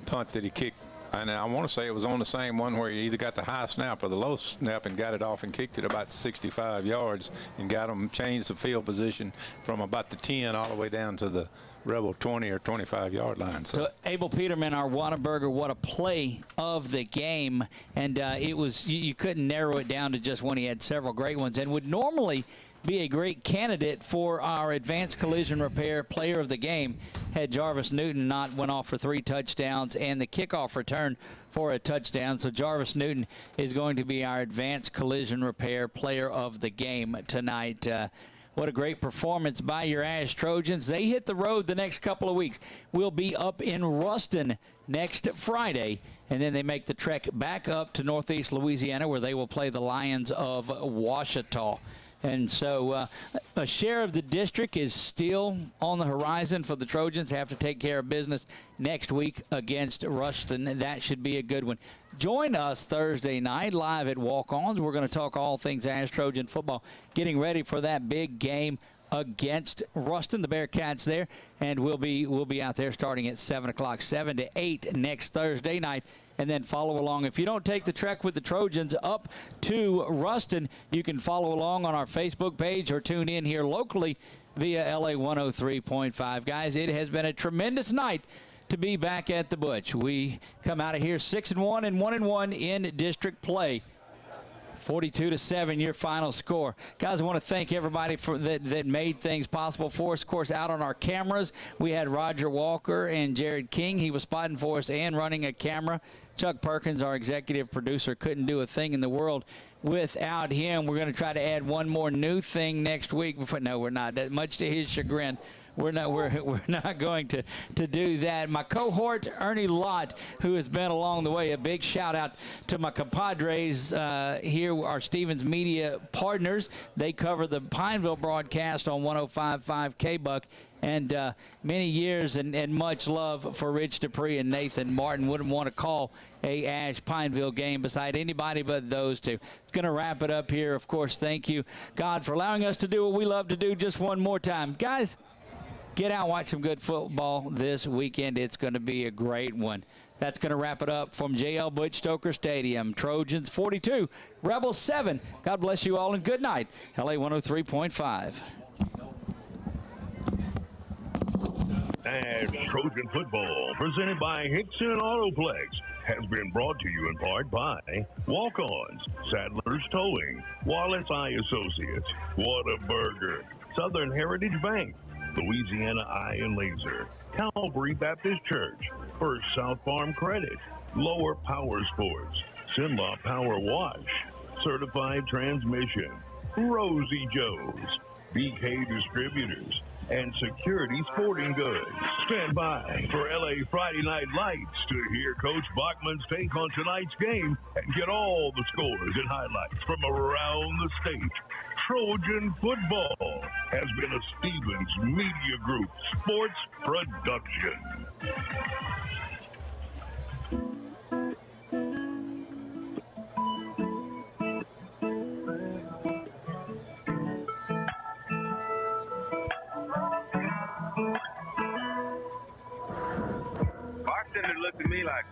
punt that he kicked. And I want to say it was on the same one where he either got the high snap or the low snap and got it off and kicked it about 65 yards and got them changed the field position from about the 10 all the way down to the Rebel 20 or 25-yard line. So Abel Peterman, our Whataburger, what a play of the game. And it was you couldn't narrow it down to just one. He had several great ones and would normally be a great candidate for our Advanced Collision Repair Player of the Game had Jarvis Newton not went off for 3 touchdowns and the kickoff return for a touchdown. So Jarvis Newton is going to be our Advanced Collision Repair Player of the Game tonight. What a great performance by your Ash Trojans. They hit the road the next couple of weeks. We'll be up in Ruston next Friday, and then they make the trek back up to Northeast Louisiana where they will play the Lions of Ouachita. And so a share of the district is still on the horizon for the Trojans. Have to take care of business next week against Ruston. That should be a good one. Join us Thursday night live at Walk-Ons. We're going to talk all things Ash Trojan football, getting ready for that big game against Ruston, the Bearcats there, and we'll be out there starting at 7 o'clock, 7 to 8 next Thursday night, and then follow along. If you don't take the trek with the Trojans up to Ruston, you can follow along on our Facebook page or tune in here locally via LA 103.5. Guys, it has been a tremendous night to be back at the Butch. We come out of here 6-1 and 1-1 in district play. 42-7, your final score. Guys, I want to thank everybody that made things possible for us. Of course, out on our cameras, we had Roger Walker and Jared King. He was spotting for us and running a camera. Chuck Perkins, our executive producer, couldn't do a thing in the world without him. We're going to try to add one more new thing next week. No, we're not. That much to his chagrin. We're not going to do that. My cohort, Ernie Lott, who has been along the way, a big shout out to my compadres here, our Stevens Media partners. They cover the Pineville broadcast on 105.5 K-Buck. And many years and much love for Rich Dupree and Nathan Martin. Wouldn't want to call a Ash Pineville game beside anybody but those two. It's going to wrap it up here. Of course, thank you, God, for allowing us to do what we love to do just one more time. Guys, get out and watch some good football this weekend. It's going to be a great one. That's going to wrap it up from J.L. Butch Stoker Stadium. Trojans 42, Rebels 7. God bless you all and good night. LA 103.5. Ash Trojan Football, presented by Hickson Autoplex, has been brought to you in part by Walk-Ons, Sadler's Towing, Wallace Eye Associates, Whataburger, Southern Heritage Bank, Louisiana Eye and Laser, Calvary Baptist Church, First South Farm Credit, Lower Power Sports, Sinlaw Power Wash, Certified Transmission, Rosy Joe's, BK Distributors, and Security Sporting Goods. Stand by for LA Friday Night Lights to hear Coach Bachman's take on tonight's game and get all the scores and highlights from around the state. Trojan Football has been a Stevens Media Group sports production. Bartender looked at me like,